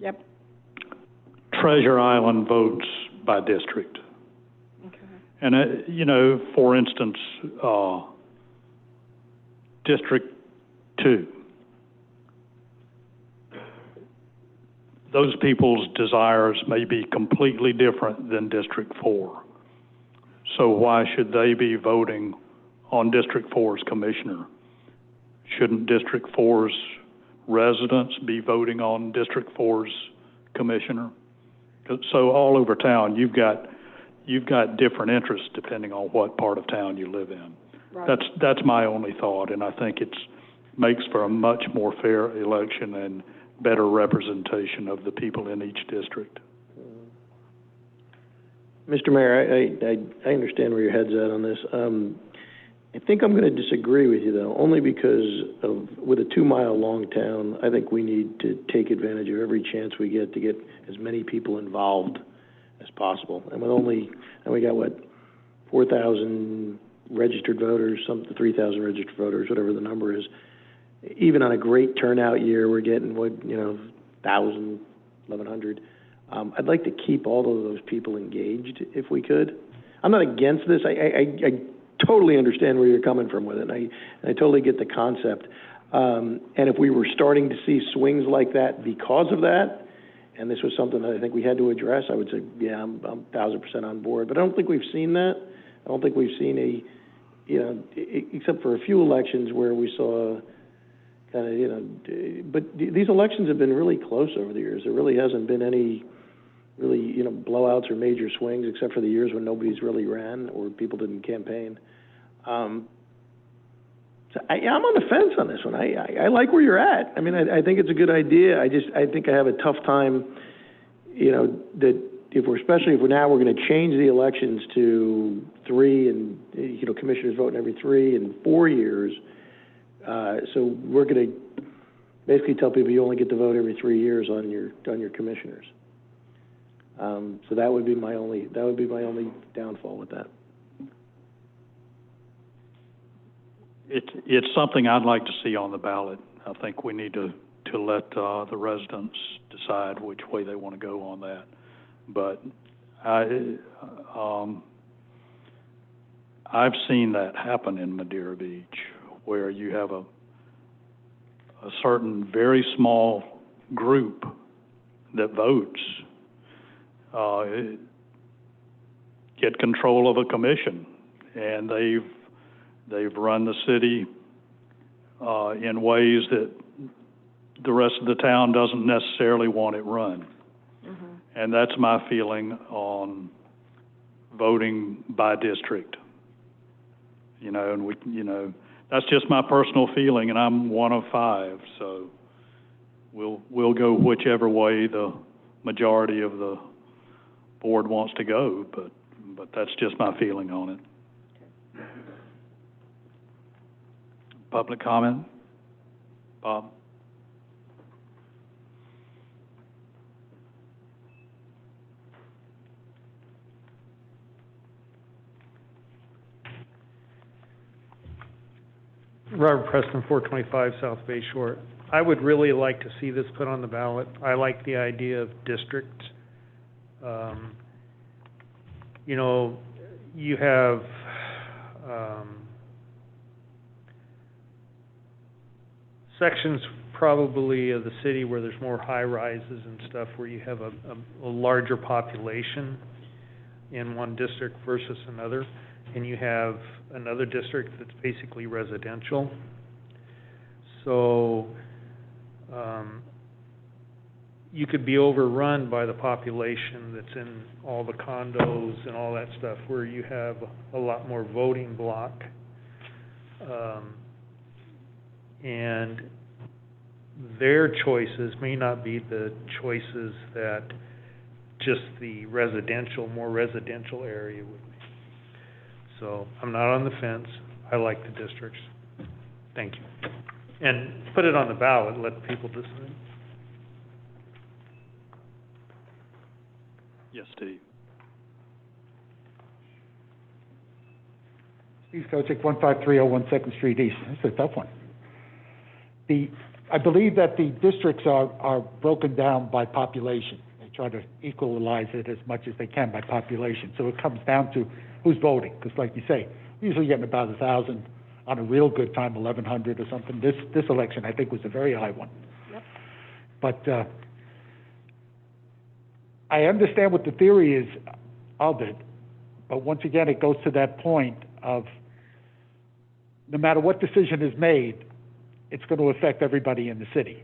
Yep. Treasure Island votes by district. Okay. And, for instance, District 2, those people's desires may be completely different than District 4. So why should they be voting on District 4's commissioner? Shouldn't District 4's residents be voting on District 4's commissioner? So all over town, you've got different interests depending on what part of town you live in. Right. That's my only thought, and I think makes for a much more fair election and better representation of the people in each district. Mr. Mayor, I understand where your head's at on this. I think I'm going to disagree with you, though, only because with a 2-mile-long town, I think we need to take advantage of every chance we get to get as many people involved as possible. And we got, 4,000 registered voters, 3,000 registered voters, whatever the number is. Even on a great turnout year, we're getting, 1,000, 1,100. I'd like to keep all of those people engaged if we could. I'm not against this. I totally understand where you're coming from with it, and I totally get the concept. And if we were starting to see swings like that because of that, and this was something that I think we had to address, I would say, yeah, I'm 1,000% on board. But I don't think we've seen that. I don't think we've seen except for a few elections where we saw kind of, but these elections have been really close over the years. There really hasn't been any really, blowouts or major swings, except for the years when nobody's really ran or people didn't campaign. So I'm on the fence on this one. I like where you're at. I mean, I think it's a good idea. I think I have a tough time, that especially if we're going to change the elections to 3 and, commissioners voting every 3 and 4 years. So we're going to basically tell people you only get to vote every 3 years on your commissioners. So that would be my only downfall with that. It's something I'd like to see on the ballot. I think we need to let the residents decide which way they want to go on that. But I've seen that happen in Madeira Beach, where you have a certain very small group that votes get control of a commission, and they've run the city in ways that the rest of the town doesn't necessarily want it run. Mm-hmm. And that's my feeling on voting by district. And that's just my personal feeling, and I'm one of 5, so we'll go whichever way the majority of the board wants to go, but that's just my feeling on it. Public comment? Bob? Robert Preston, 425 South Bay Shore. I would really like to see this put on the ballot. I like the idea of districts. You know, you have, sections probably of the city where there's more high rises and stuff, where you have a larger population in one district versus another, and you have another district that's basically residential. So, you could be overrun by the population that's in all the condos and all that stuff, where you have a lot more voting block. And their choices may not be the choices that just the more residential area would be. So I'm not on the fence. I like the districts. Thank you. And put it on the ballot, let people decide. Yes, Steve. Steve Kochick, 15301 Second Street East. That's a tough one. I believe that the districts are broken down by population. They try to equalize it as much as they can by population. So it comes down to who's voting, because like you say, we're usually getting about 1,000, on a real good time, 1,100 or something. This election, I think, was a very high one. Yep. But I understand what the theory is of it, but once again, it goes to that point of no matter what decision is made, it's going to affect everybody in the city.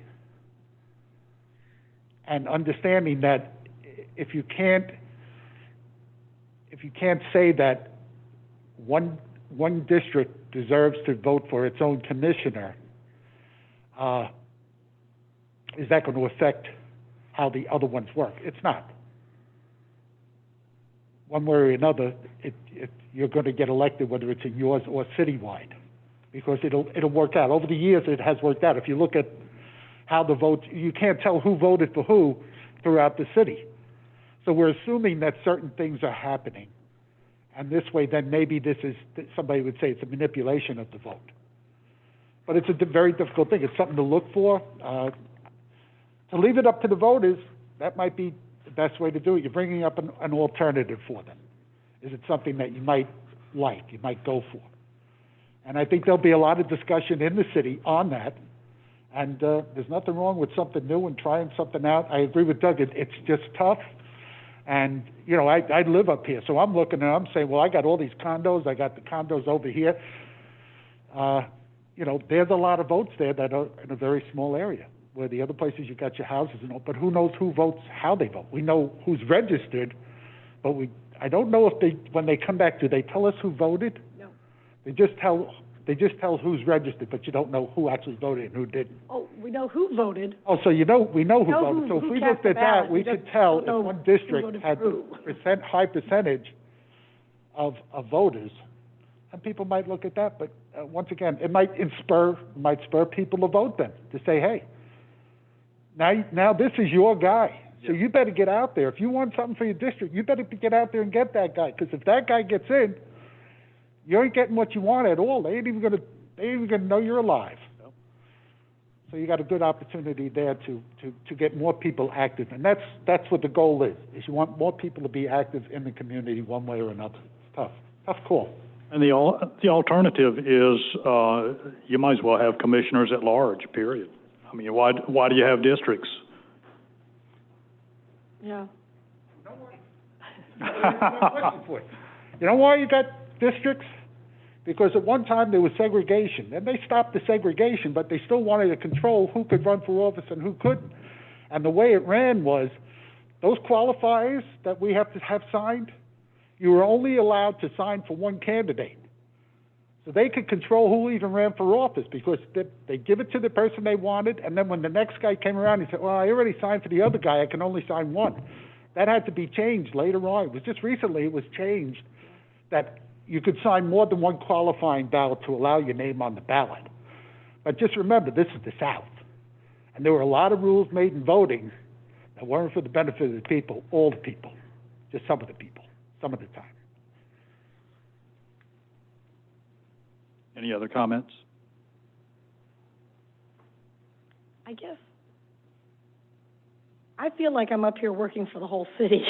And understanding that if you can't say that one district deserves to vote for its own commissioner, is that going to affect how the other ones work? It's not. One way or another, you're going to get elected, whether it's in yours or citywide, because it'll work out. Over the years, it has worked out. If you look at how the votes, you can't tell who voted for who throughout the city. So we're assuming that certain things are happening. And this way, then maybe somebody would say it's a manipulation of the vote. But it's a very difficult thing. It's something to look for. To leave it up to the voters, that might be the best way to do it. You're bringing up an alternative for them. Is it something that you might like, you might go for? And I think there'll be a lot of discussion in the city on that. And there's nothing wrong with something new and trying something out. I agree with Doug. It's just tough. And, you know, I live up here, so I'm looking and I'm saying, well, I got all these condos. I got the condos over here. You know, there's a lot of votes there that are in a very small area, where the other places you got your houses and all, but who knows who votes, how they vote. We know who's registered, but I don't know if when they come back, do they tell us who voted? No. They just tell who's registered, but you don't know who actually voted and who didn't. Oh, we know who voted. Oh, so we know who voted. So if we looked at that, we could tell if one district had high percentage of voters, and people might look at that. But once again, it might spur people to vote then, to say, hey, now this is your guy. So you better get out there. If you want something for your district, you better get out there and get that guy. Because if that guy gets in, you ain't getting what you want at all. They ain't even gonna know you're alive. So you got a good opportunity there to get more people active, and that's what the goal is you want more people to be active in the community one way or another. It's tough call. And the alternative is, you might as well have commissioners at large, period. I mean, why do you have districts? Yeah. You know why you got districts? Because at one time there was segregation, and they stopped the segregation, but they still wanted to control who could run for office and who couldn't. And the way it ran was, those qualifiers that we have to have signed, you were only allowed to sign for one candidate. So they could control who even ran for office, because they give it to the person they wanted, and then when the next guy came around, he said, well, I already signed for the other guy, I can only sign one. That had to be changed later on. It was just recently it was changed that you could sign more than one qualifying ballot to allow your name on the ballot. But just remember, this is the South. And there were a lot of rules made in voting that weren't for the benefit of the people, all the people, just some of the people, some of the time. Any other comments? I guess, I feel like I'm up here working for the whole city,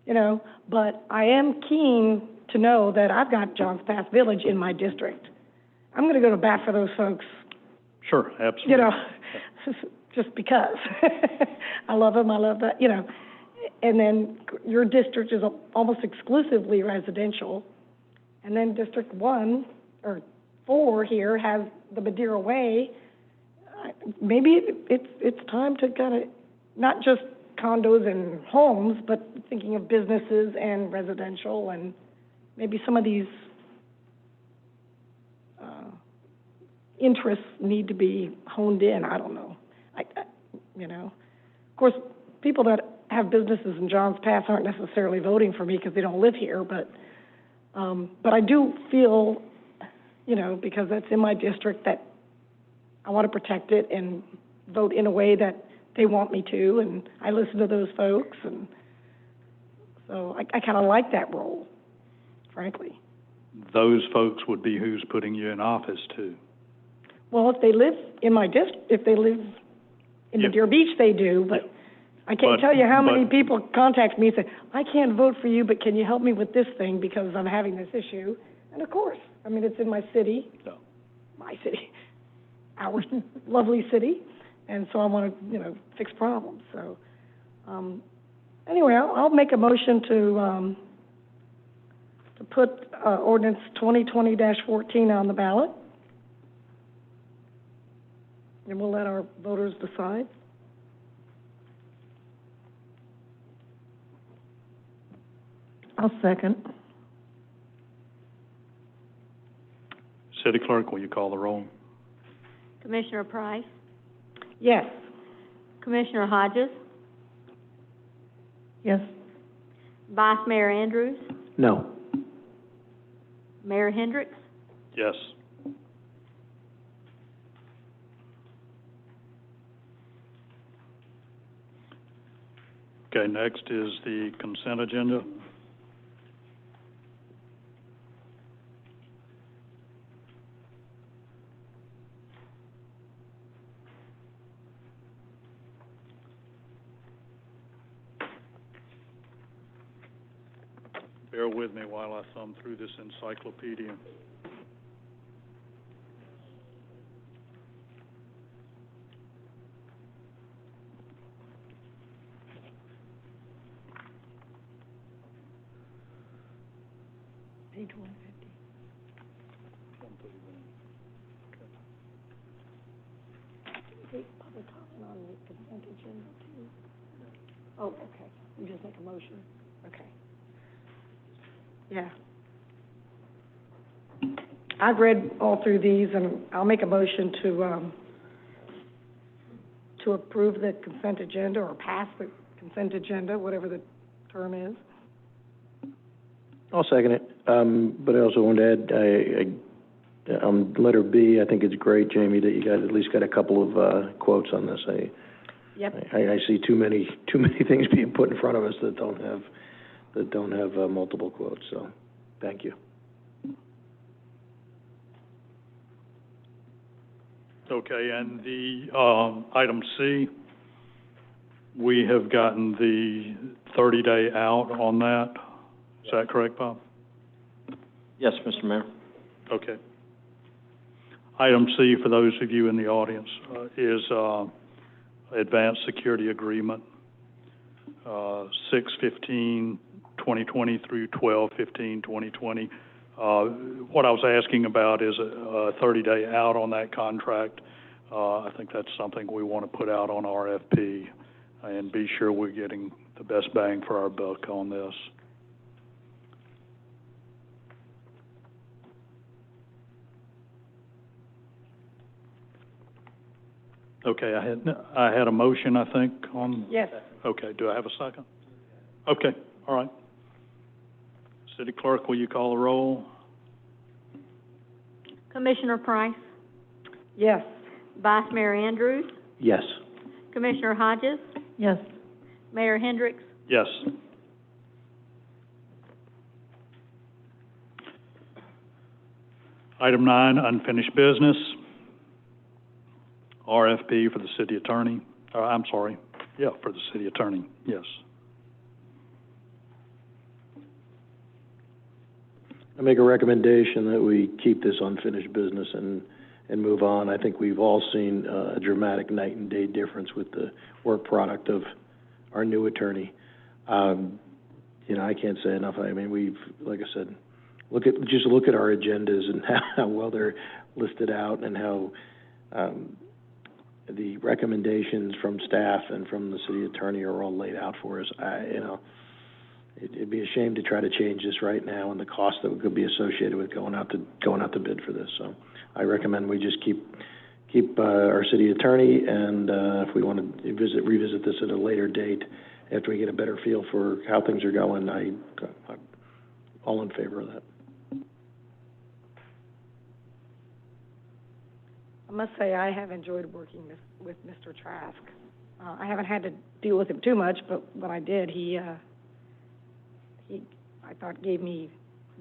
you know, but I am keen to know that I've got Johns Pass Village in my district. I'm gonna go to bat for those folks, Sure, absolutely. you know, just because. I love them, I love that, you know. And then your district is almost exclusively residential. And then District 1, or 4 here, has the Madeira Way. Maybe it's time to kind of, not just condos and homes, but thinking of businesses and residential, and maybe some of these interests need to be honed in, I don't know. You know, of course, people that have businesses in Johns Pass aren't necessarily voting for me because they don't live here, but I do feel, you know, because that's in my district, that I want to protect it and vote in a way that they want me to, and I listen to those folks, and so I kind of like that role, frankly. Those folks would be who's putting you in office too. Well, if they live in my if they live in Madeira Beach, they do, but I can't tell you how many people contact me and say, I can't vote for you, but can you help me with this thing because I'm having this issue? And of course, I mean, it's in my city, my city, our lovely city, and so I want to, you know, fix problems. So, anyway, I'll make a motion to put ordinance 2020-14 on the ballot, and we'll let our voters decide. I'll second. City Clerk, will you call the roll? Commissioner Price, Yes. Commissioner Hodges, Yes. Vice Mayor Andrews, No. Mayor Hendricks, Yes. Okay, next is the consent agenda. Bear with me while I thumb through this encyclopedia. Page 150. Take public comment on the consent agenda too. Oh, okay. You just make a motion. Okay. Yeah. I've read all through these, and I'll make a motion to approve the consent agenda or pass the consent agenda, whatever the term is. I'll second it. But I also wanted to add, on letter B, I think it's great, Jamie, that you guys at least got a couple of quotes on this. Yep. I see too many things being put in front of us that don't have multiple quotes. So, thank you. Okay, and the item C, we have gotten the 30-day out on that. Is that correct, Bob? Yes, Mr. Mayor. Okay. Item C, for those of you in the audience, is Advanced Security Agreement, 6/15/2020 through 12/15/2020. What I was asking about is a 30-day out on that contract. I think that's something we want to put out on RFP and be sure we're getting the best bang for our buck on this. Okay, I had a motion, I think, on. Yes. Okay, do I have a second? Okay, all right. City Clerk, will you call the roll? Commissioner Price, Yes. Vice Mayor Andrews, Yes. Commissioner Hodges, Yes. Mayor Hendricks, Yes. Item 9, unfinished business. RFP RFP for the city attorney, for the city attorney, yes. I make a recommendation that we keep this unfinished business and move on. I think we've all seen a dramatic night and day difference with the work product of our new attorney. I can't say enough. I mean, we've, like I said, look at our agendas and how well they're listed out, and how the recommendations from staff and from the city attorney are all laid out for us. It'd be a shame to try to change this right now, and the cost that could be associated with going out to bid for this. So I recommend we just keep our city attorney, and if we want to revisit this at a later date after we get a better feel for how things are going, I'm all in favor of that. I must say, I have enjoyed working with Mr. Trask. I haven't had to deal with him too much, but when I did, he I thought gave me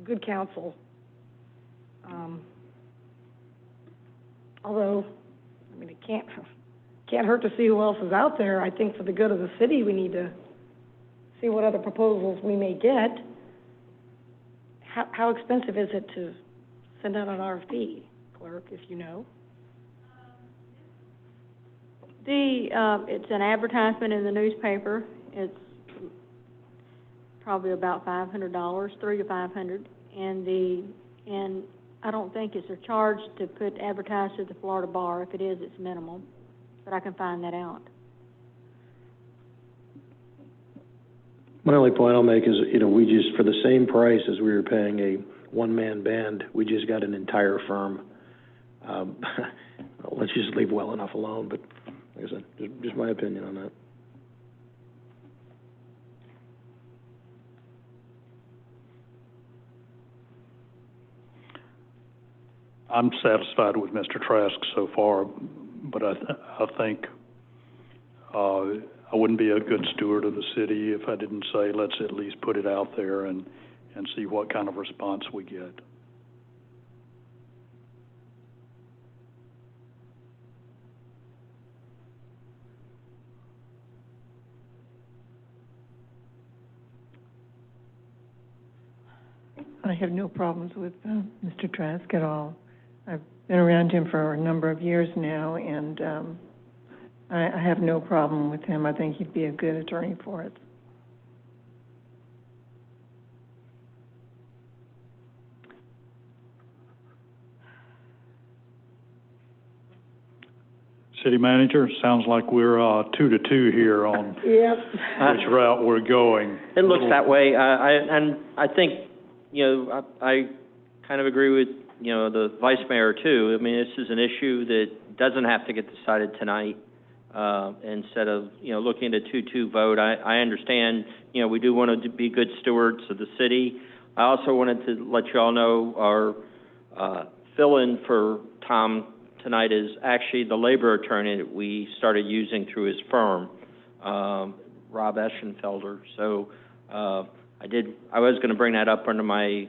good counsel. Although, I mean, it can't hurt to see who else is out there. I think for the good of the city, we need to see what other proposals we may get. How expensive is it to send out an RFP, clerk, if you know? It's an advertisement in the newspaper. It's probably about $500, $300 to $500, and I don't think it's a charge to advertise to the Florida Bar. If it is, it's minimal, but I can find that out. My only point I'll make is, we just, for the same price as we were paying a one-man band, we just got an entire firm. Let's just leave well enough alone, but like I said, just my opinion on that. I'm satisfied with Mr. Trask so far, but I think I wouldn't be a good steward of the city if I didn't say, let's at least put it out there and see what kind of response we get. I have no problems with Mr. Trask at all. I've been around him for a number of years now, and I have no problem with him. I think he'd be a good attorney for it. City manager, sounds like we're 2-2 here on which route we're going. It looks that way. I think, I kind of agree with, the vice mayor too. I mean, this is an issue that doesn't have to get decided tonight. Instead of, looking at a 2-2 vote. I understand, we do want to be good stewards of the city. I also wanted to let you all know our fill-in for Tom tonight is actually the labor attorney that we started using through his firm, Rob Eschenfelder. So I was going to bring that up under my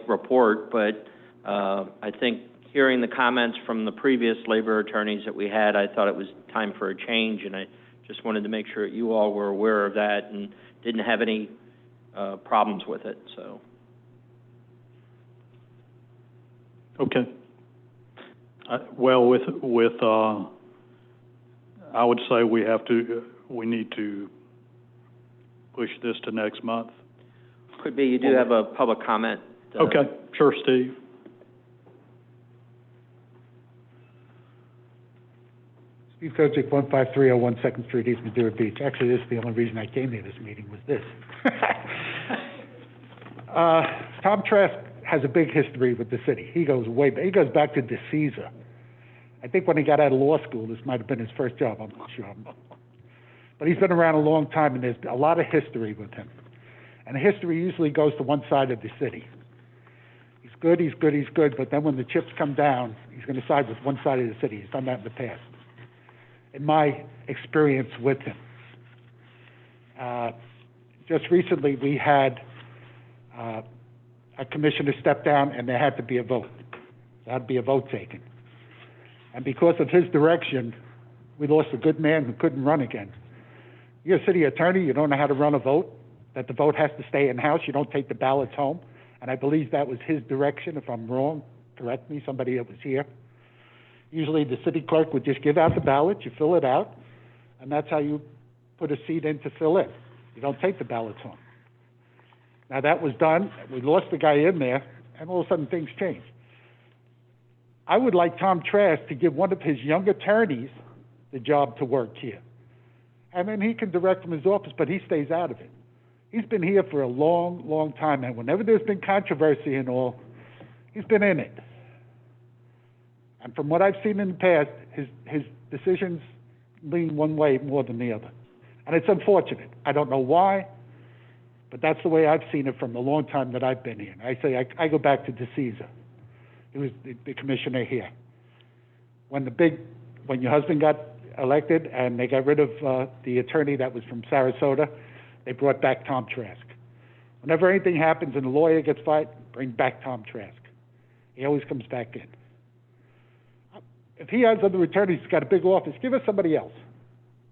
report, but I think hearing the comments from the previous labor attorneys that we had, I thought it was time for a change, and I just wanted to make sure that you all were aware of that and didn't have any problems with it. So. Okay. I would say we need to push this to next month. Could be. You do have a public comment. Okay. Sure, Steve. Steve Kochick, 15301 2nd Street, East Madeira Beach. Actually, this is the only reason I came to this meeting was this. Tom Trask has a big history with the city. He goes back to DeCesar. I think when he got out of law school, this might have been his first job, I'm not sure. But he's been around a long time, and there's a lot of history with him. And the history usually goes to one side of the city. He's good, but then when the chips come down, he's going to side with one side of the city. He's done that in the past. In my experience with him. Just recently, we had a commissioner step down, and there had to be a vote. There had to be a vote taken. And because of his direction, we lost a good man who couldn't run again. You're a city attorney, you don't know how to run a vote, that the vote has to stay in-house, you don't take the ballots home. And I believe that was his direction. If I'm wrong, correct me, somebody that was here. Usually the city clerk would just give out the ballot, you fill it out, and that's how you put a seat in to fill in. You don't take the ballots home. Now that was done, we lost the guy in there, and all of a sudden things changed. I would like Tom Trask to give one of his young attorneys the job to work here. And then he can direct from his office, but he stays out of it. He's been here for a long, long time, and whenever there's been controversy and all, he's been in it. And from what I've seen in the past, his decisions lean one way more than the other. And it's unfortunate. I don't know why, but that's the way I've seen it from the long time that I've been here. I go back to DeCesar. He was the commissioner here. When your husband got elected and they got rid of the attorney that was from Sarasota, they brought back Tom Trask. Whenever anything happens and a lawyer gets fired, bring back Tom Trask. He always comes back in. If he has other attorneys who's got a big office, give us somebody else.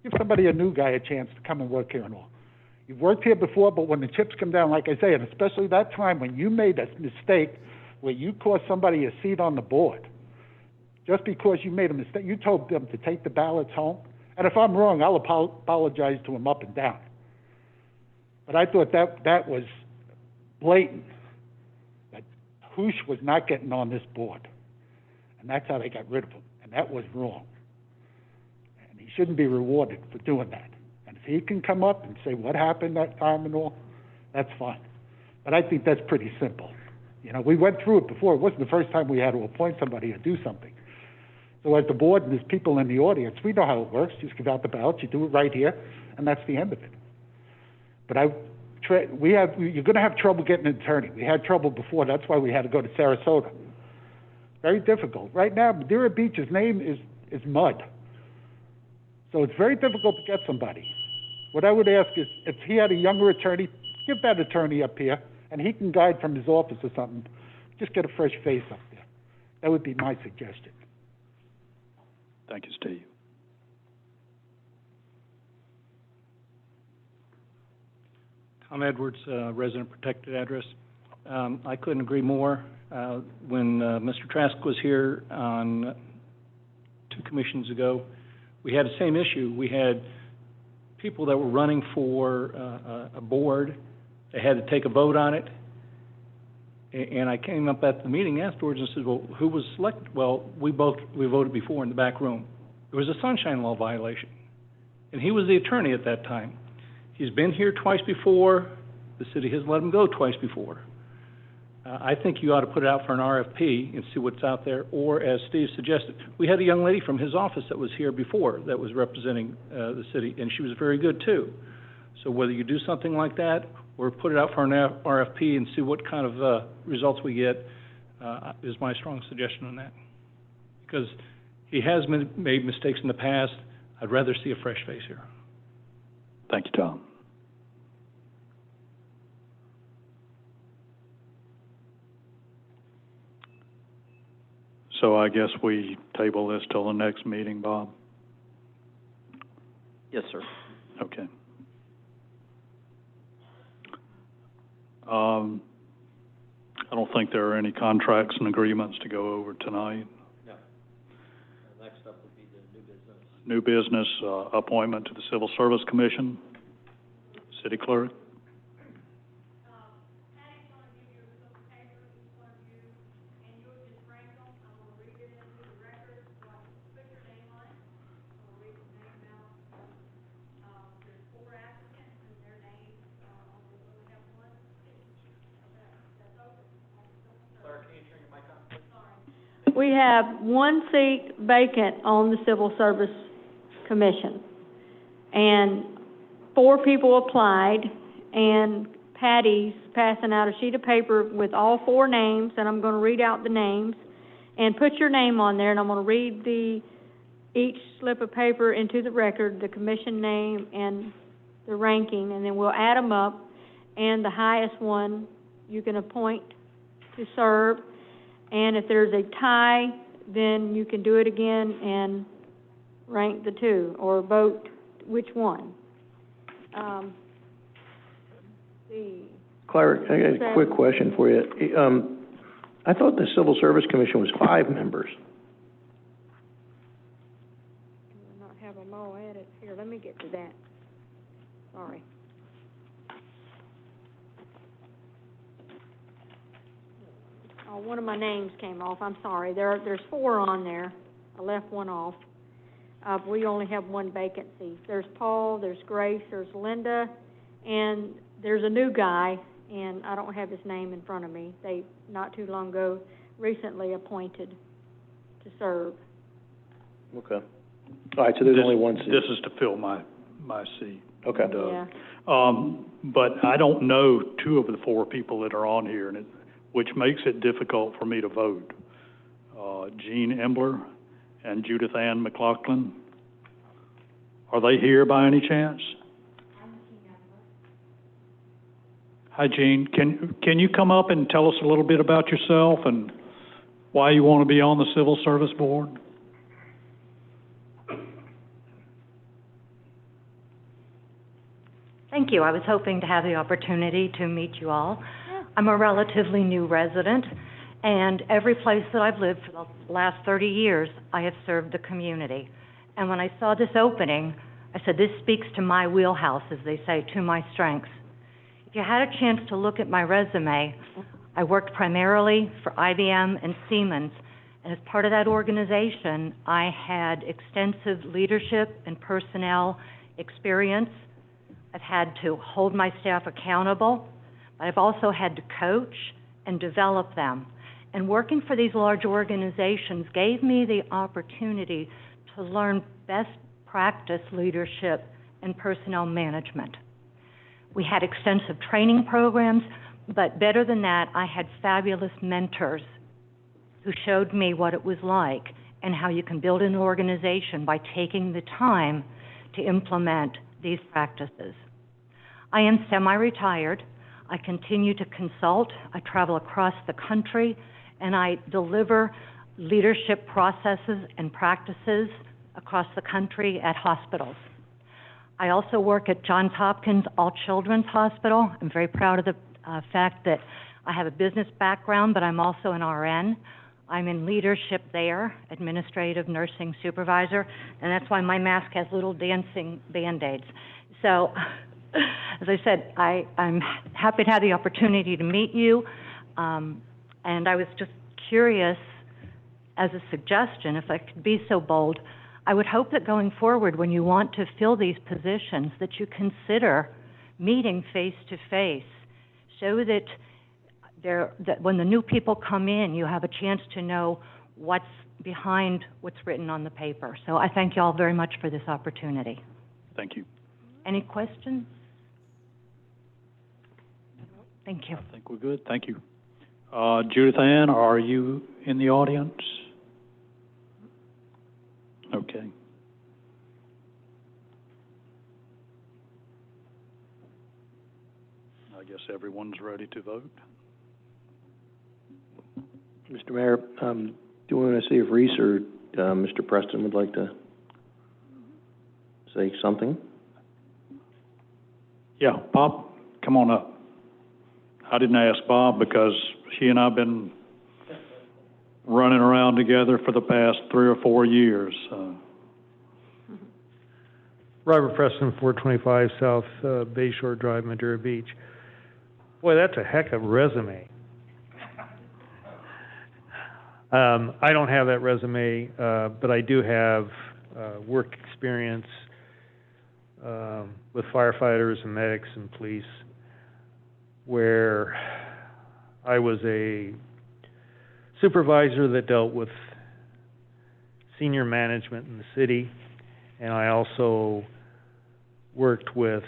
Give somebody, a new guy, a chance to come and work here and all. You've worked here before, but when the chips come down, like I say, and especially that time when you made a mistake where you cost somebody a seat on the board, just because you made a mistake, you told them to take the ballots home. And if I'm wrong, I'll apologize to him up and down. But I thought that was blatant, that Hoosh was not getting on this board. And that's how they got rid of him. And that was wrong. And he shouldn't be rewarded for doing that. And if he can come up and say what happened that time and all, that's fine. But I think that's pretty simple. You know, we went through it before. It wasn't the first time we had to appoint somebody or do something. So as the board and there's people in the audience, we know how it works. You just give out the ballots, you do it right here, and that's the end of it. But you're going to have trouble getting an attorney. We had trouble before. That's why we had to go to Sarasota. Very difficult. Right now, Madeira Beach's name is mud. So it's very difficult to get somebody. What I would ask is, if he had a younger attorney, give that attorney up here, and he can guide from his office or something. Just get a fresh face up there. That would be my suggestion. Thank you, Steve. Tom Edwards, resident protected address. I couldn't agree more. When Mr. Trask was here on 2 commissions ago, we had the same issue. We had people that were running for a board. They had to take a vote on it. And I came up at the meeting afterwards and said, well, who was selected? Well, we voted before in the back room. It was a sunshine law violation. And he was the attorney at that time. He's been here twice before. The city has let him go twice before. I think you ought to put it out for an RFP and see what's out there. Or, as Steve suggested, we had a young lady from his office that was here before that was representing the city, and she was very good too. So whether you do something like that or put it out for an RFP and see what kind of results we get is my strong suggestion on that. Because he has made mistakes in the past. I'd rather see a fresh face here. Thank you, Tom. So I guess we table this till the next meeting, Bob? Yes, sir. Okay. I don't think there are any contracts and agreements to go over tonight. No. Next up would be the new business. New business, appointment to the Civil Service Commission. City Clerk. We have 1 seat vacant on the Civil Service Commission, and 4 people applied, and Patty's passing out a sheet of paper with all 4 names, and I'm going to read out the names, and put your name on there, and I'm going to read each slip of paper into the record, the commission name and the ranking, and then we'll add them up, and the highest one you can appoint to serve. And if there's a tie, then you can do it again and rank the two, or vote which one. Clara, I got a quick question for you. I thought the Civil Service Commission was 5 members. We'll not have them all added. Here, let me get to that. Sorry. Oh, one of my names came off. I'm sorry. There's 4 on there. I left one off. We only have 1 vacancy. There's Paul, there's Grace, there's Linda, and there's a new guy, and I don't have his name in front of me. They, not too long ago, recently appointed to serve. Okay. All right, so there's only 1 seat. This is to fill my seat. Okay. Yeah. But I don't know 2 of the 4 people that are on here, and which makes it difficult for me to vote. Jean Embler and Judith Ann McLaughlin. Are they here by any chance? Hi, Jean. Can you come up and tell us a little bit about yourself and why you want to be on the Civil Service Board? Thank you. I was hoping to have the opportunity to meet you all. I'm a relatively new resident, and every place that I've lived for the last 30 years, I have served the community. And when I saw this opening, I said, this speaks to my wheelhouse, as they say, to my strengths. If you had a chance to look at my resume, I worked primarily for IBM and Siemens, and as part of that organization, I had extensive leadership and personnel experience. I've had to hold my staff accountable, but I've also had to coach and develop them. And working for these large organizations gave me the opportunity to learn best practice leadership and personnel management. We had extensive training programs, but better than that, I had fabulous mentors who showed me what it was like and how you can build an organization by taking the time to implement these practices. I am semi-retired. I continue to consult. I travel across the country, and I deliver leadership processes and practices across the country at hospitals. I also work at Johns Hopkins All Children's Hospital. I'm very proud of the fact that I have a business background, but I'm also an RN. I'm in leadership there, administrative nursing supervisor, and that's why my mask has little dancing Band-Aids. So, as I said, I'm happy to have the opportunity to meet you, and I was just curious, as a suggestion, if I could be so bold, I would hope that going forward, when you want to fill these positions, that you consider meeting face-to-face, so that when the new people come in, you have a chance to know what's behind what's written on the paper. So I thank you all very much for this opportunity. Thank you. Any questions? Thank you. I think we're good. Thank you. Judith Ann, are you in the audience? Okay. I guess everyone's ready to vote. Mr. Mayor, do you want to see if Reese or Mr. Preston would like to say something? Yeah, Bob, come on up. I didn't ask Bob because he and I have been running around together for the past 3 or 4 years. Robert Preston, 425 South Bayshore Drive, Madeira Beach. Boy, that's a heck of a resume. I don't have that resume, but I do have work experience with firefighters and medics and police, where I was a supervisor that dealt with senior management in the city, and I also worked with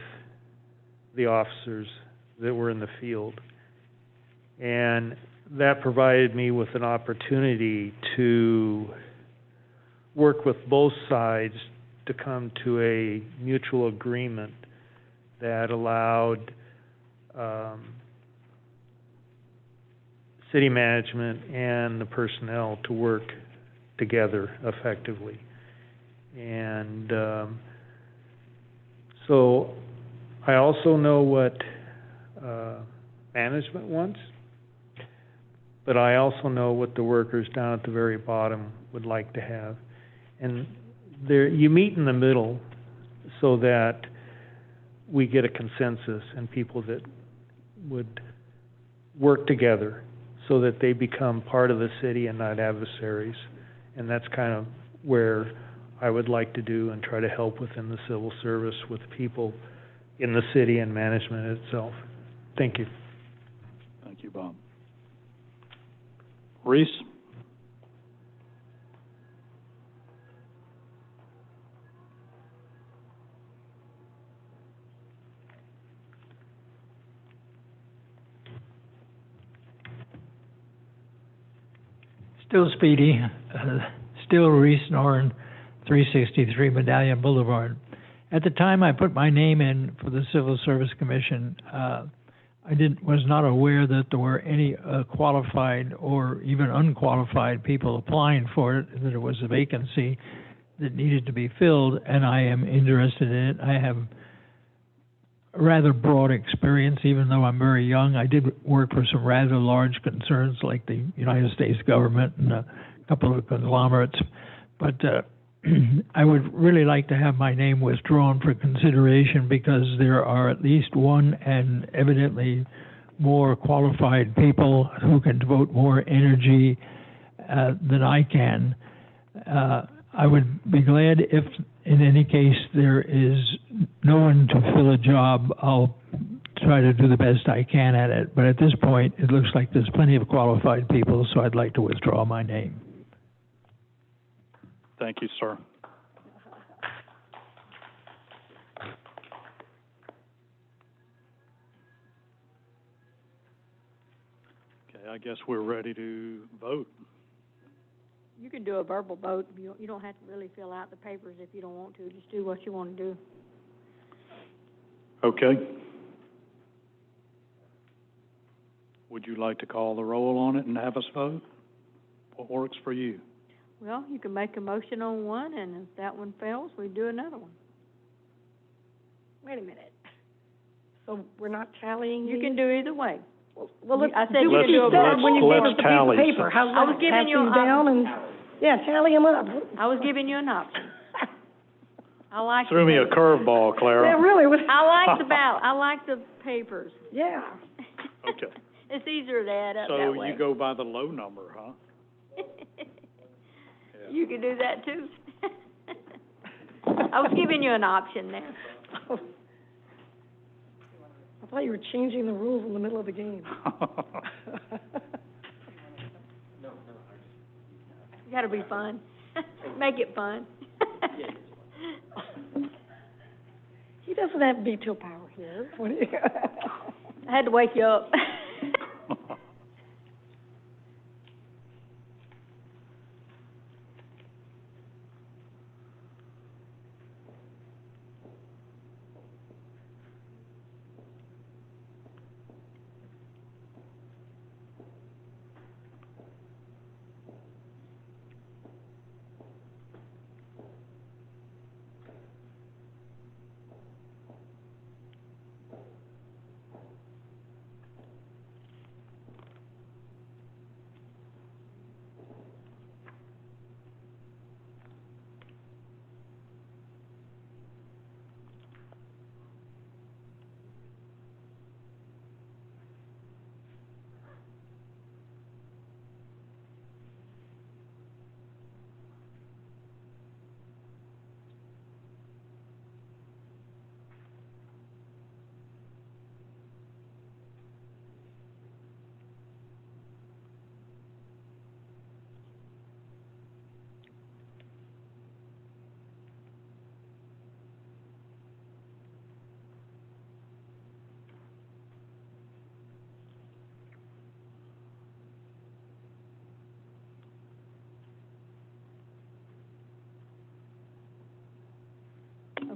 the officers that were in the field. And that provided me with an opportunity to work with both sides to come to a mutual agreement that allowed city management and the personnel to work together effectively. And, so I also know what, management wants, but I also know what the workers down at the very bottom would like to have. And there, you meet in the middle so that we get a consensus and people that would work together so that they become part of the city and not adversaries. And that's kind of where I would like to do and try to help within the civil service with people in the city and management itself. Thank you. Thank you, Bob. Reese? Still Speedy, still Reese Norton, 363 Medallion Boulevard. At the time I put my name in for the Civil Service Commission, was not aware that there were any qualified or even unqualified people applying for it, that it was a vacancy that needed to be filled, and I am interested in it. I have a rather broad experience, even though I'm very young. I did work for some rather large concerns like the United States government and a couple of conglomerates, but I would really like to have my name withdrawn for consideration because there are at least one and evidently more qualified people who can devote more energy than I can. I would be glad if, in any case, there is no one to fill a job. I'll try to do the best I can at it. But at this point, it looks like there's plenty of qualified people, so I'd like to withdraw my name. Thank you, sir. Okay, I guess we're ready to vote. You can do a verbal vote. You don't have to really fill out the papers if you don't want to. Just do what you want to do. Okay. Would you like to call the roll on it and have us vote? What works for you? Well, you can make a motion on one, and if that one fails, we do another one. Wait a minute. So we're not tallying You these? can do either way. Well, let's I said do you what can you do a said when you gave us the piece tally. of paper. How's that? I was giving Pass you these down and, yeah, tally them up. I was giving you an option. I like Threw me a curveball, Clara. Yeah, really. I like the ballot. I like the papers. Yeah. Okay. It's easier to add up that So way. you go by the low number, huh? You can do that too. I was giving you an option there. I thought you were changing the rules in the middle of the game. You gotta be fun. Make it fun. He doesn't have veto power here. What do you? I had to wake you up.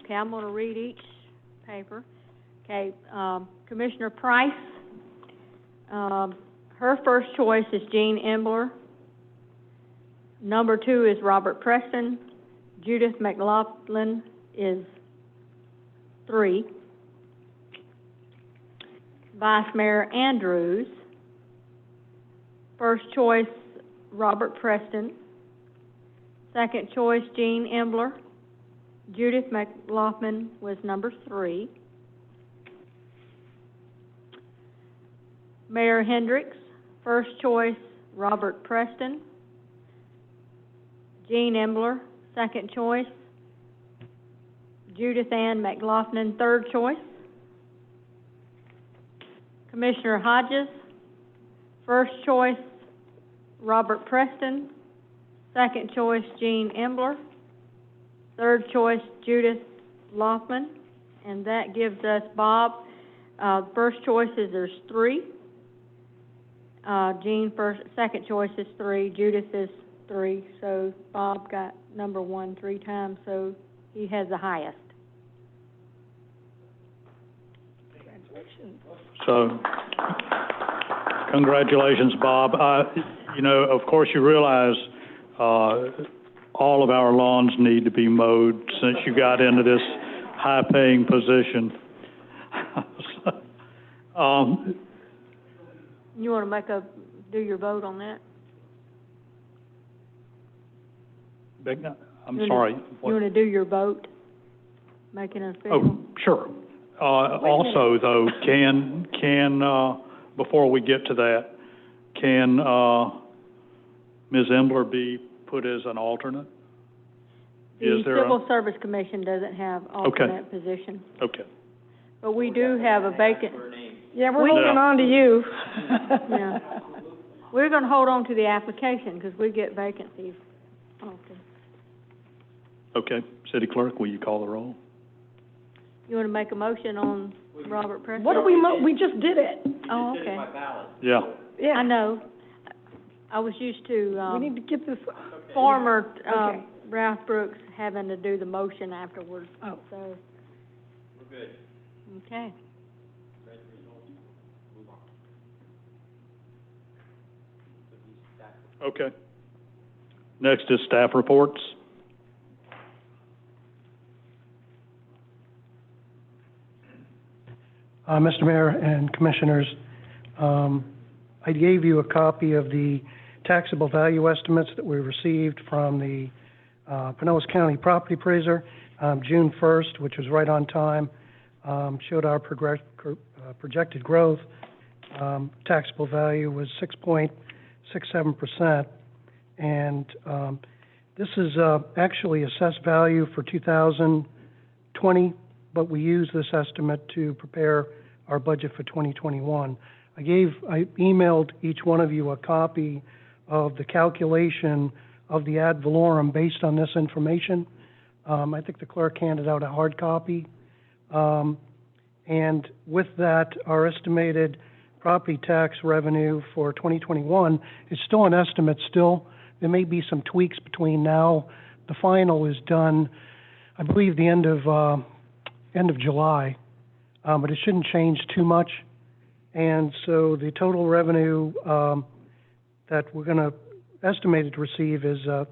Okay, I'm gonna read each paper. Okay, Commissioner Price, her first choice is Jean Embler. Number 2 is Robert Preston. Judith McLaughlin is 3. Vice Mayor Andrews. First choice, Robert Preston. Second choice, Jean Embler. Judith McLaughlin was number 3. Mayor Hendricks, first choice, Robert Preston. Jean Embler, second choice. Judith Ann McLaughlin, third choice. Commissioner Hodges, first choice, Robert Preston. Second choice, Jean Embler. Third choice, Judith Laughlin. And that gives us Bob, first choices, there's 3. Jean, second choice is 3. Judith is 3. So Bob got number 1 3 times, so he has the highest. So, congratulations, Bob. You know, of course, you realize all of our lawns need to be mowed since you got into this high-paying position. You want to do your vote on that? I'm sorry. You want to do your vote? Make it official? Oh, sure. Also, though, can before we get to that, can Ms. Embler be put as an alternate? The Civil Service Commission doesn't have alternate position. Okay. But we do have a vacant. Yeah, we're holding on to you. Yeah. We're going to hold on to the application because we get vacancies often. Okay. City Clerk, will you call the roll? You want to make a motion on Robert Preston? What do we just did it. Oh, okay. Yeah. Yeah. I know. I was used to, We need to get this, former, Okay. Ralph Brooks having to do the motion afterwards. Oh. So. We're good. Okay. Okay. Next is staff reports. Mr. Mayor and Commissioners, I gave you a copy of the taxable value estimates that we received from the Pinellas County Property Appraiser, June 1st, which was right on time, showed our projected growth. Taxable value was 6.67%, and this is actually assessed value for 2020, but we use this estimate to prepare our budget for 2021. I emailed each one of you a copy of the calculation of the ad valorem based on this information. I think the clerk handed out a hard copy. And with that, our estimated property tax revenue for 2021 is still an estimate still. There may be some tweaks between now. The final is done, I believe, the end of July, but it shouldn't change too much. And so the total revenue that we're going to estimate to receive is a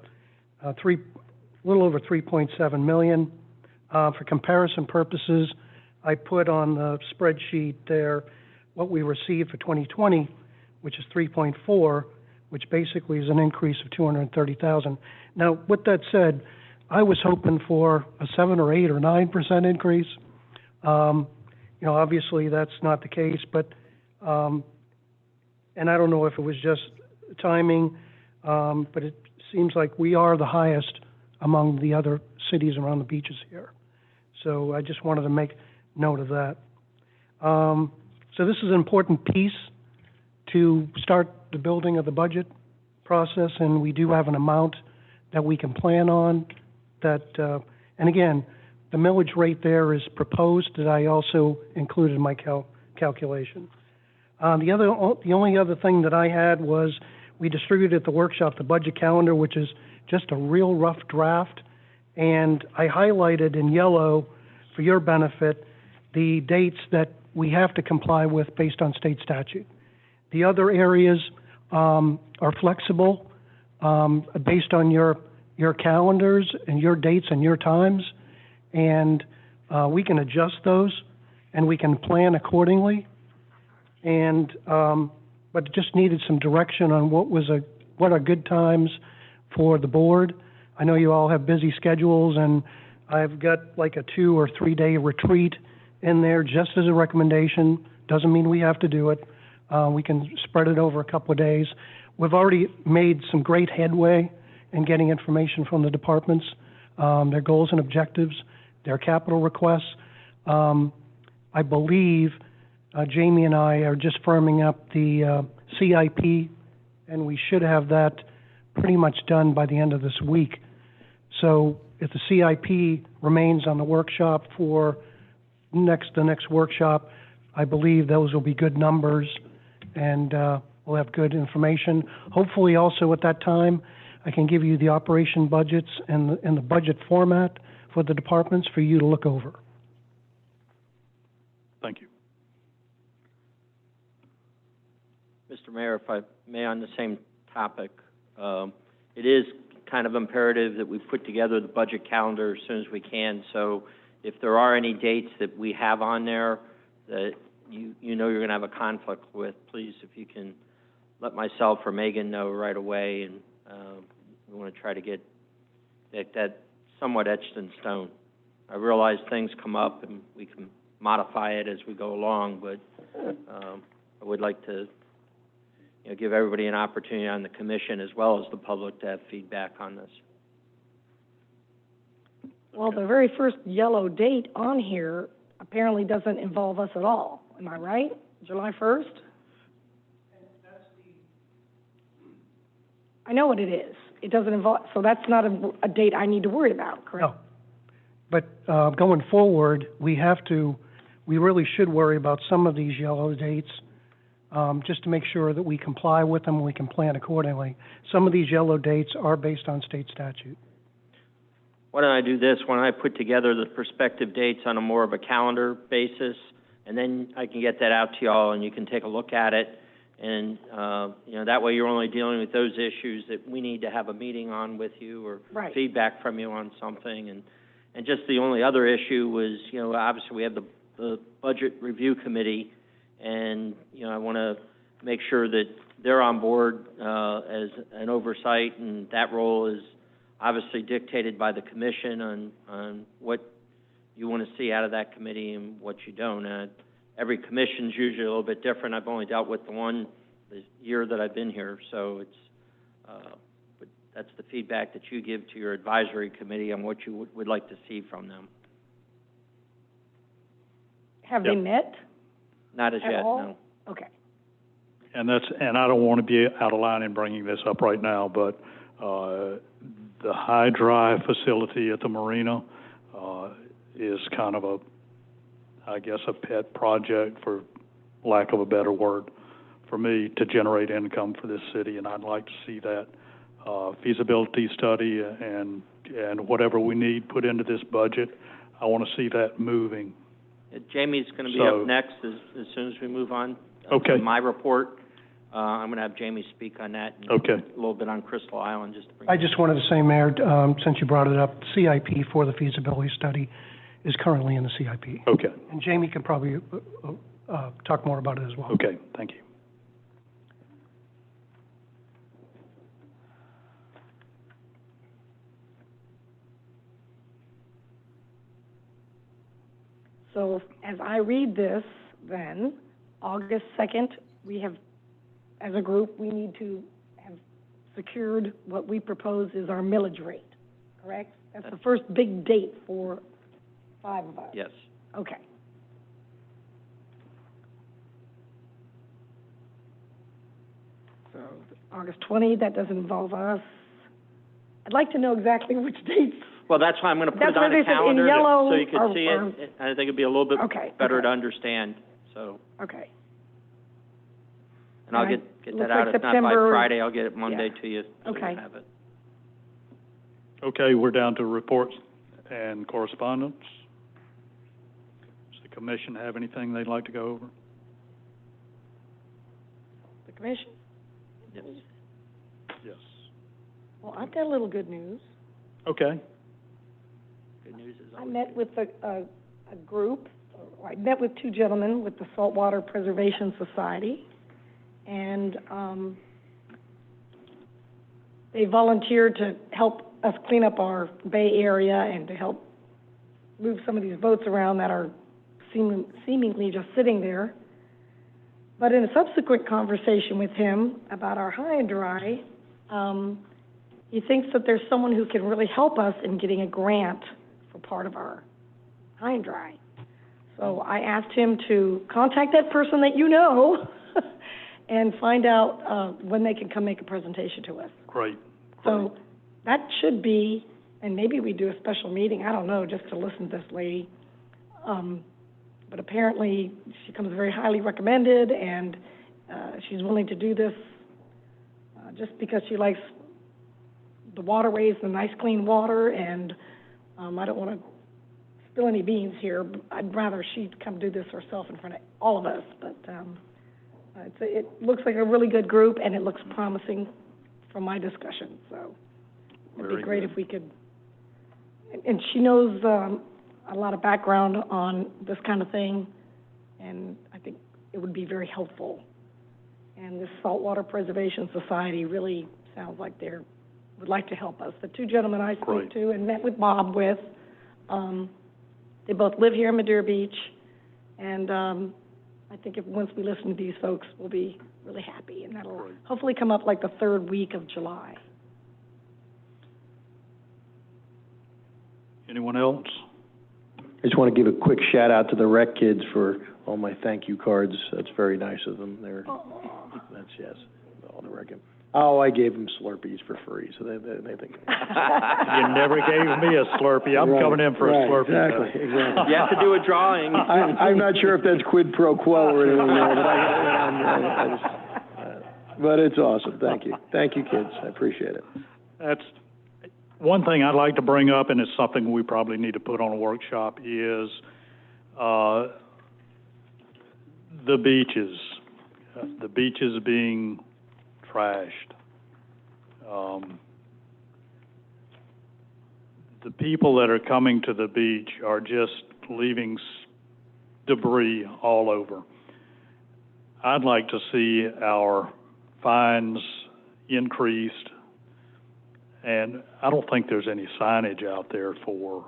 little over $3.7 million. For comparison purposes, I put on the spreadsheet there what we received for 2020, which is 3.4, which basically is an increase of $230,000. Now, with that said, I was hoping for a 7 or 8 or 9% increase. Obviously that's not the case, but and I don't know if it was just timing, but it seems like we are the highest among the other cities around the beaches here. So I just wanted to make note of that. So this is an important piece to start the building of the budget process, and we do have an amount that we can plan on that, and again, the millage rate there is proposed that I also included in my calculation. The only other thing that I had was we distributed at the workshop the budget calendar, which is just a real rough draft, and I highlighted in yellow for your benefit the dates that we have to comply with based on state statute. The other areas are flexible. based on your calendars and your dates and your times, and we can adjust those and we can plan accordingly. And but just needed some direction on what are good times for the board. I know you all have busy schedules, and I've got like a 2 or 3 day retreat in there just as a recommendation. Doesn't mean we have to do it. We can spread it over a couple of days. We've already made some great headway in getting information from the departments, their goals and objectives, their capital requests. I believe Jamie and I are just firming up the CIP, and we should have that pretty much done by the end of this week. So if the CIP remains on the workshop for the next workshop, I believe those will be good numbers, and we'll have good information. Hopefully also at that time, I can give you the operation budgets and the budget format for the departments for you to look over. Thank you. Mr. Mayor, if I may, on the same topic, it is kind of imperative that we put together the budget calendar as soon as we can. So if there are any dates that we have on there that you know you're going to have a conflict with, please, if you can let myself or Megan know right away, and we want to try to get that somewhat etched in stone. I realize things come up and we can modify it as we go along, but I would like to give everybody an opportunity on the commission as well as the public to have feedback on this. Well, the very first yellow date on here apparently doesn't involve us at all. Am I right? July 1st? I know what it is. It doesn't involve, so that's not a date I need to worry about, correct? No. But going forward, we really should worry about some of these yellow dates, just to make sure that we comply with them and we can plan accordingly. Some of these yellow dates are based on state statute. Why don't I do this? Why don't I put together the prospective dates on a more of a calendar basis, and then I can get that out to y'all and you can take a look at it. And, that way you're only dealing with those issues that we need to have a meeting on with you or Right. feedback from you on something. And just the only other issue was, obviously we have the Budget Review Committee, and, I want to make sure that they're on board as an oversight, and that role is obviously dictated by the commission on what you want to see out of that committee and what you don't. Every commission's usually a little bit different. I've only dealt with the one the year that I've been here, so it's, but that's the feedback that you give to your advisory committee on what you would like to see from them. Have they met Not as at yet, all? no. Okay. And I don't want to be out of line in bringing this up right now, but the high drive facility at the marina is kind of a pet project, for lack of a better word, for me to generate income for this city, and I'd like to see that feasibility study and whatever we need put into this budget. I want to see that moving. Jamie's going to be up next as soon as we move on. Okay. To my report. I'm going to have Jamie speak on that. And okay. A little bit on Crystal Island, just to bring. I just wanted to say, Mayor, since you brought it up, CIP for the feasibility study is currently in the CIP. Okay. And Jamie can probably talk more about it as well. Okay, thank you. So as I read this, then, August 2nd, we have, as a group, we need to have secured what we propose is our millage rate, correct? That's the first big date for 5 of us. Yes. Okay. So August 20, that doesn't involve us. I'd like to know exactly which dates. Well, that's why I'm going to put That's it on why a they said in calendar yellow so you can or- see or- it. I think it'd be a little bit better to understand. So, Okay. and I'll Right. get Looks that out. like If not by September- Friday, I'll get it Monday Yeah. to you. So Okay. you have it. Okay, we're down to reports and correspondence. Does the commission have anything they'd like to go over? The commission? Yes. Yes. Well, I've got a little good news. Okay. Good news is I met with a group, or I met with two gentlemen with the Saltwater Preservation Society, and they volunteered to help us clean up our bay area and to help move some of these boats around that are seemingly just sitting there. But in a subsequent conversation with him about our high and dry, he thinks that there's someone who can really help us in getting a grant for part of our high and dry. So I asked him to contact that person that you know and find out when they can come make a presentation to us. Great. So that should be, and maybe we do a special meeting, I don't know, just to listen to this lady. But apparently she comes very highly recommended, and she's willing to do this just because she likes the waterways, the nice clean water, and I don't want to spill any beans here. But I'd rather she'd come do this herself in front of all of us. But it looks like a really good group, and it looks promising from my discussion. So it'd be great if we could. And she knows a lot of background on this kind of thing, and I think it would be very helpful. And this Saltwater Preservation Society really sounds like they would like to help us. The two gentlemen I spoke to and met with Bob with, they both live here in Madeira Beach, and I think once we listen to these folks, we'll be really happy, and that'll hopefully come up like the third week of July. Anyone else? I just want to give a quick shout out to the rec kids for all my thank you cards. That's very nice of them. That's yes, all the rec. Oh, I gave them Slurpees for free, so they think. You never gave me a Slurpee. I'm coming in for a Slurpee. Exactly. You have to do a drawing. I'm not sure if that's quid pro quo or anything, but it's awesome. Thank you. Thank you, kids. I appreciate it. That's one thing I'd like to bring up, and it's something we probably need to put on a workshop, is the beaches. The beaches being trashed. The people that are coming to the beach are just leaving debris all over. I'd like to see our fines increased, and I don't think there's any signage out there for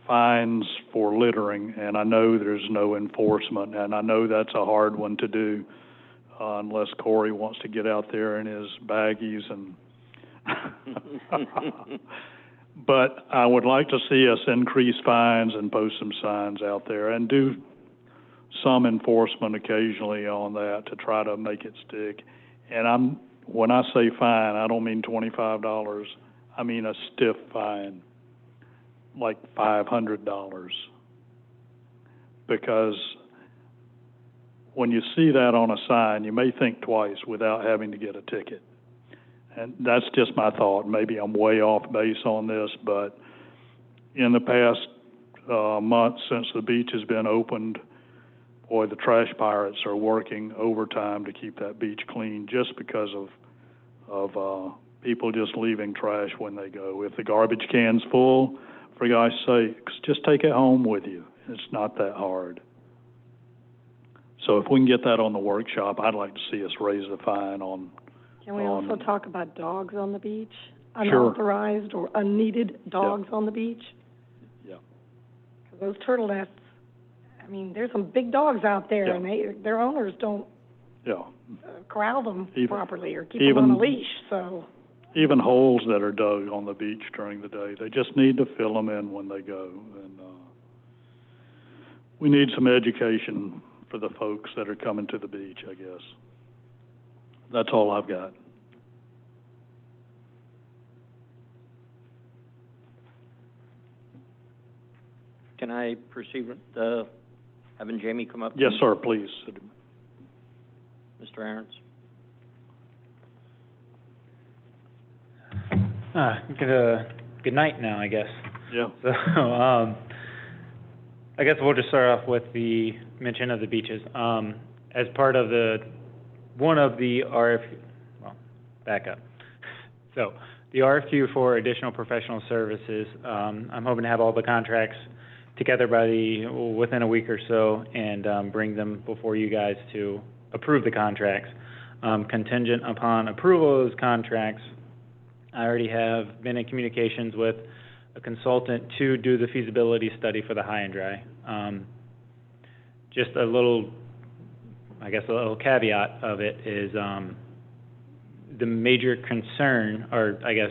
fines for littering, and I know there's no enforcement, and I know that's a hard one to do unless Corey wants to get out there in his baggies and but I would like to see us increase fines and post some signs out there and do some enforcement occasionally on that to try to make it stick. And when I say fine, I don't mean $25. I mean a stiff fine, like $500. Because when you see that on a sign, you may think twice without having to get a ticket. And that's just my thought. Maybe I'm way off base on this, but in the past month since the beach has been opened, boy, the trash pirates are working overtime to keep that beach clean just because of people just leaving trash when they go. If the garbage can's full, for gosh sakes, just take it home with you. It's not that hard. So if we can get that on the workshop, I'd like to see us raise the fine on. Can we also talk about dogs on the beach? Sure. Unauthorized or unneeded dogs on the beach? Yeah. 'Cause those turtle nests, I mean, there's some big dogs out there, and their owners don't corral them properly or keep them on a leash, so. Even holes that are dug on the beach during the day, they just need to fill them in when they go. And we need some education for the folks that are coming to the beach, I guess. That's all I've got. Can I proceed with having Jamie come up? Yes, sir, please. Mr. Aarons? Good night now, I guess. Yeah. So, I guess we'll just start off with the mention of the beaches. As part of one of the back up. So, the RFQ for additional professional services, I'm hoping to have all the contracts together within a week or so, and bring them before you guys to approve the contracts. Contingent upon approval of those contracts, I already have been in communications with a consultant to do the feasibility study for the high and dry. Just a little caveat of it is, the major concern, or I guess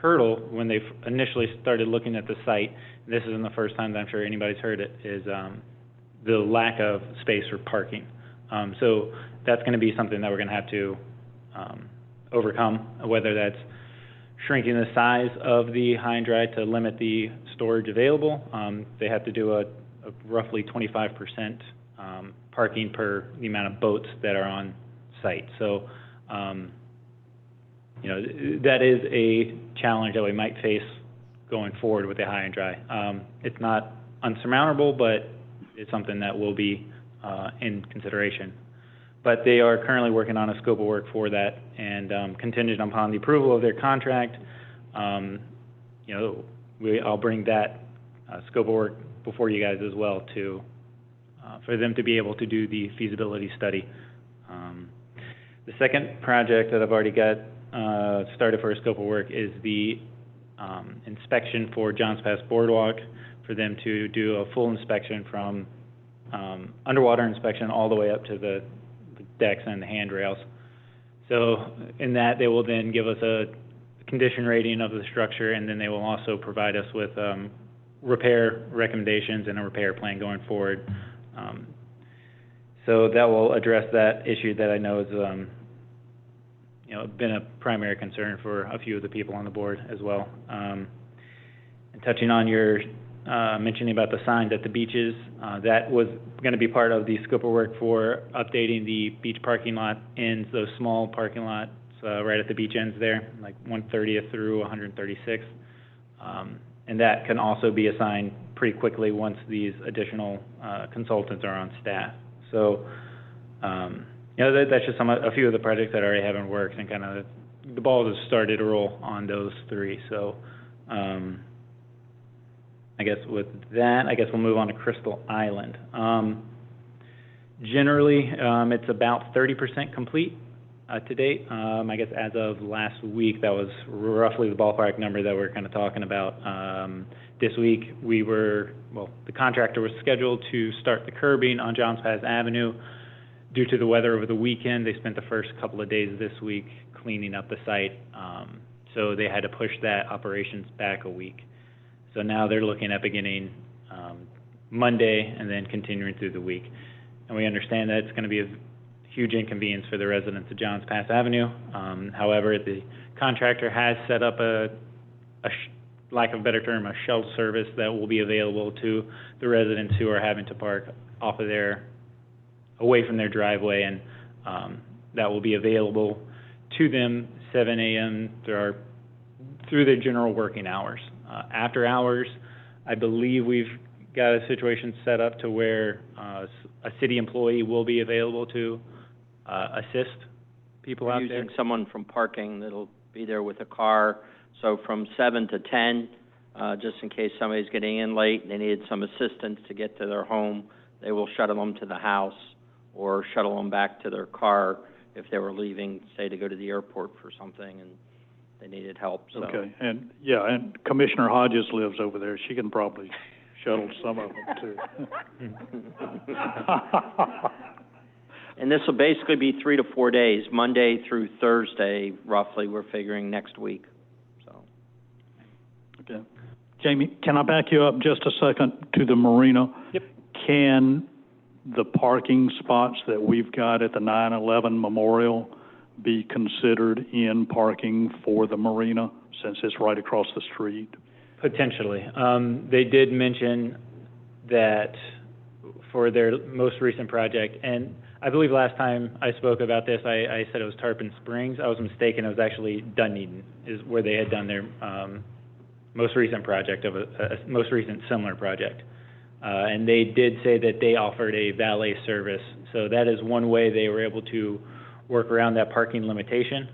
hurdle, when they initially started looking at the site, this isn't the first time that I'm sure anybody's heard it, is the lack of space for parking. So that's going to be something that we're going to have to overcome, whether that's shrinking the size of the high and dry to limit the storage available. They have to do a roughly 25% parking per the amount of boats that are on site. So, that is a challenge that we might face going forward with the high and dry. It's not unsurmountable, but it's something that will be in consideration. But they are currently working on a scope of work for that, and contingent upon the approval of their contract, I'll bring that scope of work before you guys as well to for them to be able to do the feasibility study. The second project that I've already got started for a scope of work is the inspection for Johns Pass Boardwalk, for them to do a full inspection from underwater inspection all the way up to the decks and the handrails. So in that, they will then give us a condition rating of the structure, and then they will also provide us with repair recommendations and a repair plan going forward. So that will address that issue that I know is been a primary concern for a few of the people on the board as well. And touching on your mentioning about the signs at the beaches, that was going to be part of the scope of work for updating the beach parking lot ends, those small parking lots right at the beach ends there, like 130th through 136th. And that can also be assigned pretty quickly once these additional consultants are on staff. So, that's just a few of the projects that already haven't worked, and kind of the ball has started to roll on those three. So, I guess with that, we'll move on to Crystal Island. Generally, it's about 30% complete to date. I guess as of last week, that was roughly the ballpark number that we're kind of talking about. This week, the contractor was scheduled to start the curbing on Johns Pass Avenue. Due to the weather over the weekend, they spent the first couple of days this week cleaning up the site. So they had to push that operations back a week. So now they're looking at beginning Monday and then continuing through the week. And we understand that it's going to be a huge inconvenience for the residents of Johns Pass Avenue. However, the contractor has set up lack of a better term, a shuttle service that will be available to the residents who are having to park off of away from their driveway, and that will be available to them 7 a.m. through their general working hours. After hours, I believe we've got a situation set up to where a city employee will be available to assist people out there. Using someone from parking that'll be there with a car. So from 7 to 10, just in case somebody's getting in late and they need some assistance to get to their home, they will shuttle them to the house or shuttle them back to their car if they were leaving, say, to go to the airport for something and they needed help. So. Okay, and Commissioner Hodges lives over there. She can probably shuttle some of them too. And this will basically be 3 to 4 days, Monday through Thursday, roughly. We're figuring next week. So. Okay, Jamie, can I back you up just a second to the marina? Yep. Can the parking spots that we've got at the 9/11 Memorial be considered in parking for the marina, since it's right across the street? Potentially. They did mention that for their most recent project, and I believe last time I spoke about this, I said it was Tarpon Springs. I was mistaken. It was actually Dunedin, is where they had done their most recent project, of a most recent similar project. And they did say that they offered a valet service. So that is one way they were able to work around that parking limitation.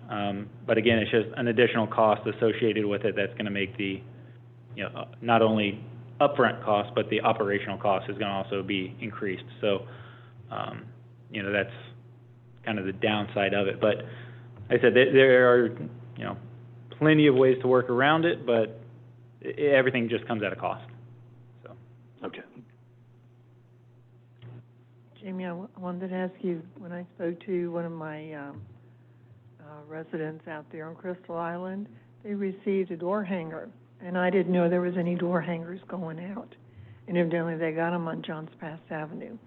But again, it's just an additional cost associated with it that's gonna make the, you know, not only upfront cost, but the operational cost is gonna also be increased. So, you know, that's kind of the downside of it. But like I said, there are, you know, plenty of ways to work around it, but everything just comes at a cost, so. Okay. Jamie, I wanted to ask you, when I spoke to one of my residents out there on Crystal Island, they received a door hanger, and I didn't know there was any door hangers going out. And evidently they got them on Johns Pass Avenue.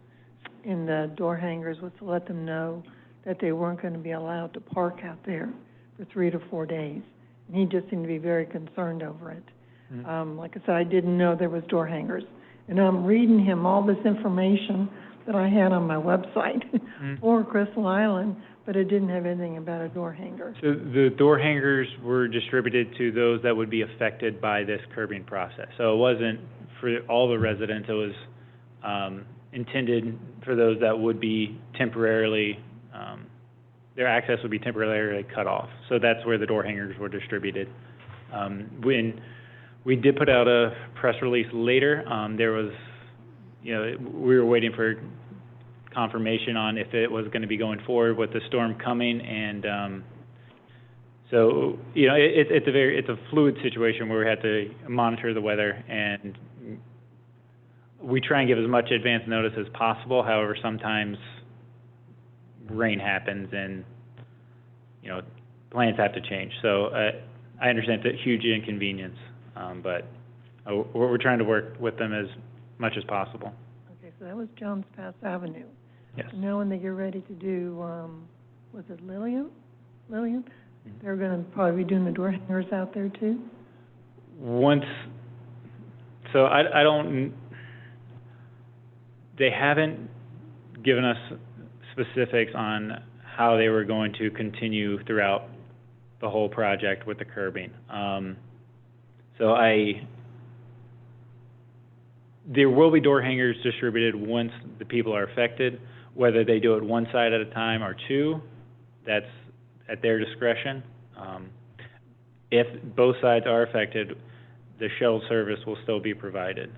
And the door hangers was to let them know that they weren't going to be allowed to park out there for 3 to 4 days. And he just seemed to be very concerned over it. Like I said, I didn't know there was door hangers. And I'm reading him all this information that I had on my website for Crystal Island, but it didn't have anything about a door hanger. So the door hangers were distributed to those that would be affected by this curbing process. So it wasn't for all the residents, it was intended for those that would be temporarily, their access would be temporarily cut off. So that's where the door hangers were distributed. When we did put out a press release later, there was, you know, we were waiting for confirmation on if it was going to be going forward with the storm coming, and so, you know, it's a fluid situation where we have to monitor the weather, and we try and give as much advance notice as possible. However, sometimes rain happens and, you know, plans have to change. So I understand it's a huge inconvenience, but we're trying to work with them as much as possible. Okay, so that was Johns Pass Avenue. Yes. Now when they get ready to do, was it Lillian? They're going to probably be doing the door hangers out there too? So I don't, they haven't given us specifics on how they were going to continue throughout the whole project with the curbing. So there will be door hangers distributed once the people are affected. Whether they do it one side at a time or two, that's at their discretion. If both sides are affected, the shuttle service will still be provided.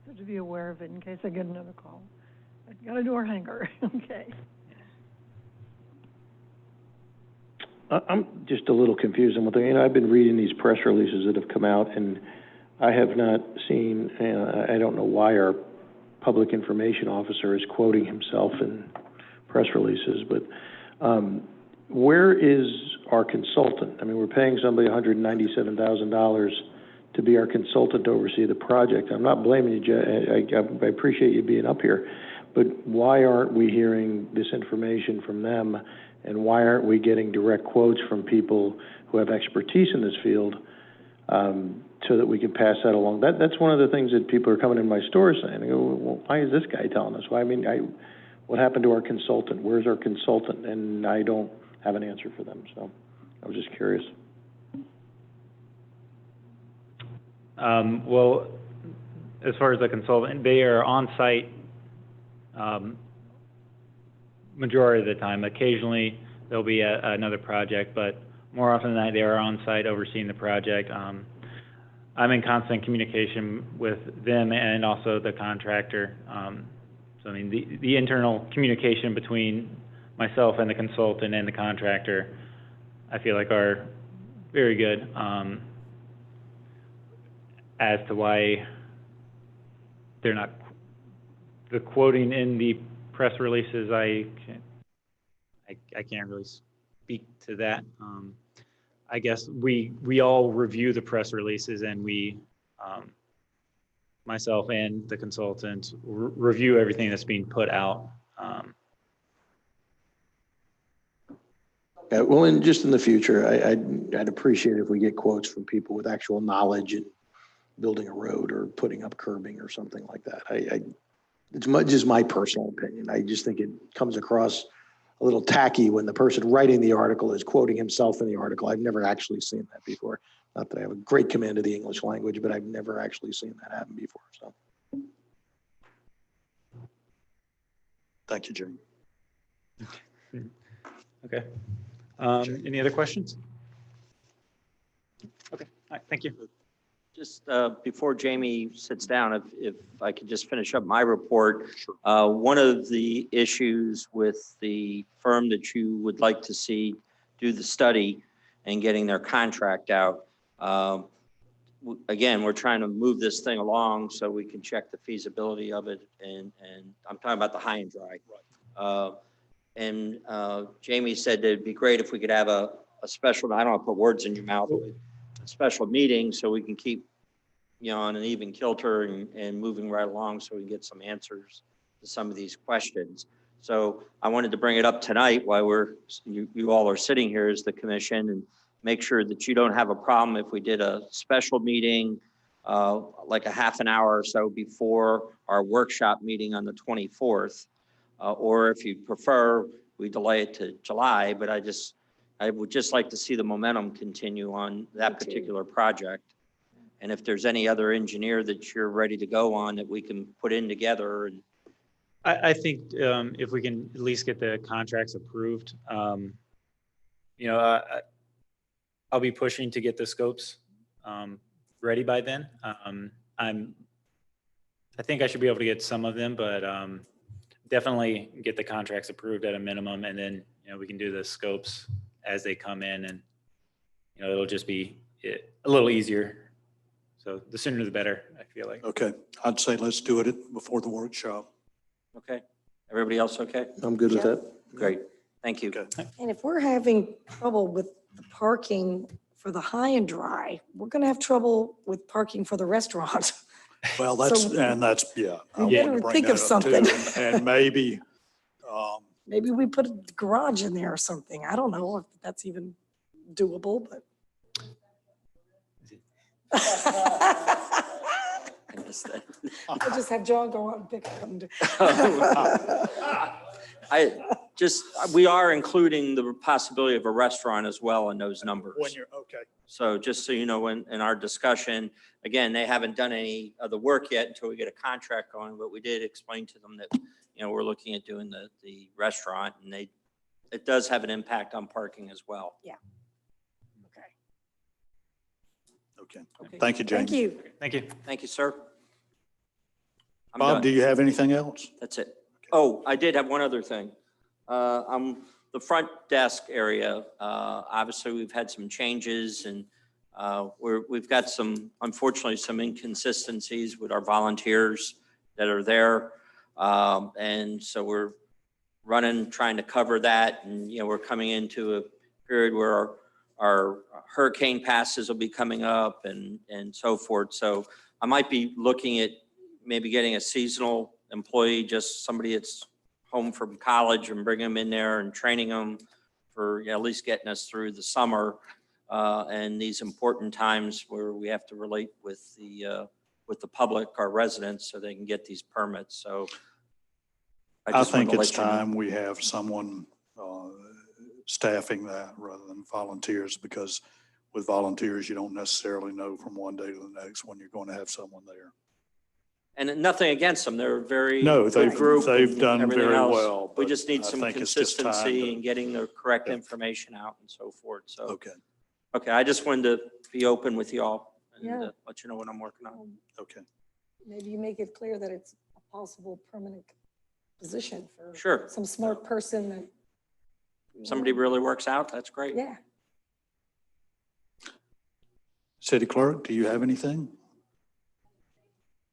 So to be aware of it in case I get another call. I've got a door hanger, okay. I'm just a little confused on one thing. You know, I've been reading these press releases that have come out, and I have not seen, I don't know why our public information officer is quoting himself in press releases, but where is our consultant? I mean, we're paying somebody $197,000 to be our consultant to oversee the project. I'm not blaming you, Jay. I appreciate you being up here, but why aren't we hearing this information from them? And why aren't we getting direct quotes from people who have expertise in this field, so that we can pass that along? That's one of the things that people are coming in my store saying, I go, well, why is this guy telling us? Well, I mean, what happened to our consultant? Where's our consultant? And I don't have an answer for them, so I was just curious. Well, as far as the consultant, they are on site majority of the time. Occasionally, there'll be another project, but more often than not, they are on site overseeing the project. I'm in constant communication with them and also the contractor. So, I mean, the internal communication between myself and the consultant and the contractor, I feel like are very good. As to why they're not, the quoting in the press releases, I can't really speak to that. I guess we all review the press releases, and we, myself and the consultant, review everything that's being put out. Yeah, well, and just in the future, I'd appreciate if we get quotes from people with actual knowledge in building a road or putting up curbing or something like that. It's just my personal opinion. I just think it comes across a little tacky when the person writing the article is quoting himself in the article. I've never actually seen that before. Not that I have a great command of the English language, but I've never actually seen that happen before, so. Thank you, Jim. Okay. Any other questions? Okay, all right, thank you. Just before Jamie sits down, if I could just finish up my report. One of the issues with the firm that you would like to see do the study and getting their contract out, again, we're trying to move this thing along so we can check the feasibility of it, and I'm talking about the high and dry. Jamie said that it'd be great if we could have a special, I don't want to put words in your mouth, but a special meeting so we can keep, on an even kilter and moving right along so we can get some answers to some of these questions. So I wanted to bring it up tonight while you all are sitting here as the commission, and make sure that you don't have a problem if we did a special meeting, like a half an hour or so before our workshop meeting on the 24th. Or if you prefer, we delay it to July, but I would just like to see the momentum continue on that particular project. And if there's any other engineer that you're ready to go on that we can put in together. And I think if we can at least get the contracts approved, I'll be pushing to get the scopes ready by then. I think I should be able to get some of them, but definitely get the contracts approved at a minimum, and then we can do the scopes as they come in, and it'll just be a little easier. So the sooner the better, I feel like. Okay, I'd say let's do it before the workshop. Okay, everybody else okay? I'm good with that. Great, thank you. And if we're having trouble with the parking for the high and dry, we're gonna have trouble with parking for the restaurant. Well, that's, So- yeah. I We wanted to better bring think that of up too. something. And maybe, Maybe we put a garage in there or something. I don't know if that's even doable, but. I'll just have John go out and pick it up and do. We are including the possibility of a restaurant as well in those numbers. when you're, okay. So just so you know, in our discussion, again, they haven't done any of the work yet until we get a contract going, but we did explain to them that, we're looking at doing the restaurant, and it does have an impact on parking as well. Yeah. Okay. Thank you, James. Thank you. Thank you. Thank you, sir. I'm Bob, done. do you have anything else? That's it. Oh, I did have one other thing. The front desk area, obviously, we've had some changes, and we've got unfortunately, some inconsistencies with our volunteers that are there. And so we're trying to cover that, and, we're coming into a period where our hurricane passes will be coming up and so forth. So I might be looking at maybe getting a seasonal employee, just somebody that's home from college, and bring them in there and training them for at least getting us through the summer and these important times where we have to relate with the public, our residents, so they can get these permits. So I just wanted think to it's let you know. time we have someone staffing that rather than volunteers, because with volunteers, you don't necessarily know from one day to the next when you're going to have someone there. And nothing against them, they're a very No, good group. they've and done everything very else. well, We but just need I some think it's just time consistency to- in getting the correct information out and so forth, so. Okay, Okay, I just wanted to be open with you all and Yeah. let you know what I'm working on. okay. Maybe you make it clear that it's a possible permanent position for Sure. some smart person that. Somebody really works out, that's great. Yeah. City Clerk, do you have anything?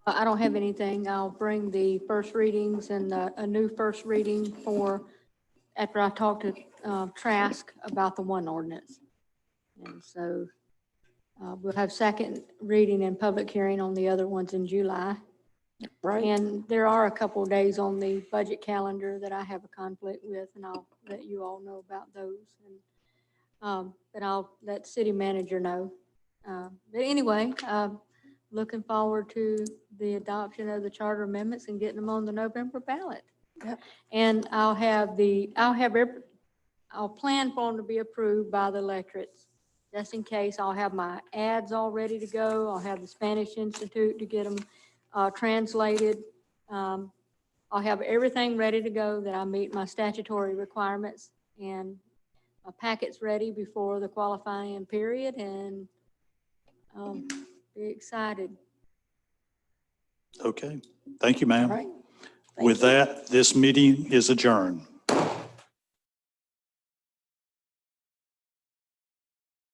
I don't have anything. I'll bring the first readings and a new first reading after I talk to Trask about the one ordinance. And so we'll have second reading and public hearing on the other ones in July. Right. And there are a couple of days on the budget calendar that I have a conflict with, and I'll let you all know about those. And but I'll let city manager know. But anyway, looking forward to the adoption of the charter amendments and getting them on the November ballot. Yep. And I'll plan for them to be approved by the electorates. Just in case, I'll have my ads all ready to go. I'll have the Spanish Institute to get them translated. All I'll have everything ready to go, that I meet my statutory requirements, and my packet's ready before the qualifying period, and, be excited. Okay, thank you, ma'am. All right. With that, this meeting is adjourned.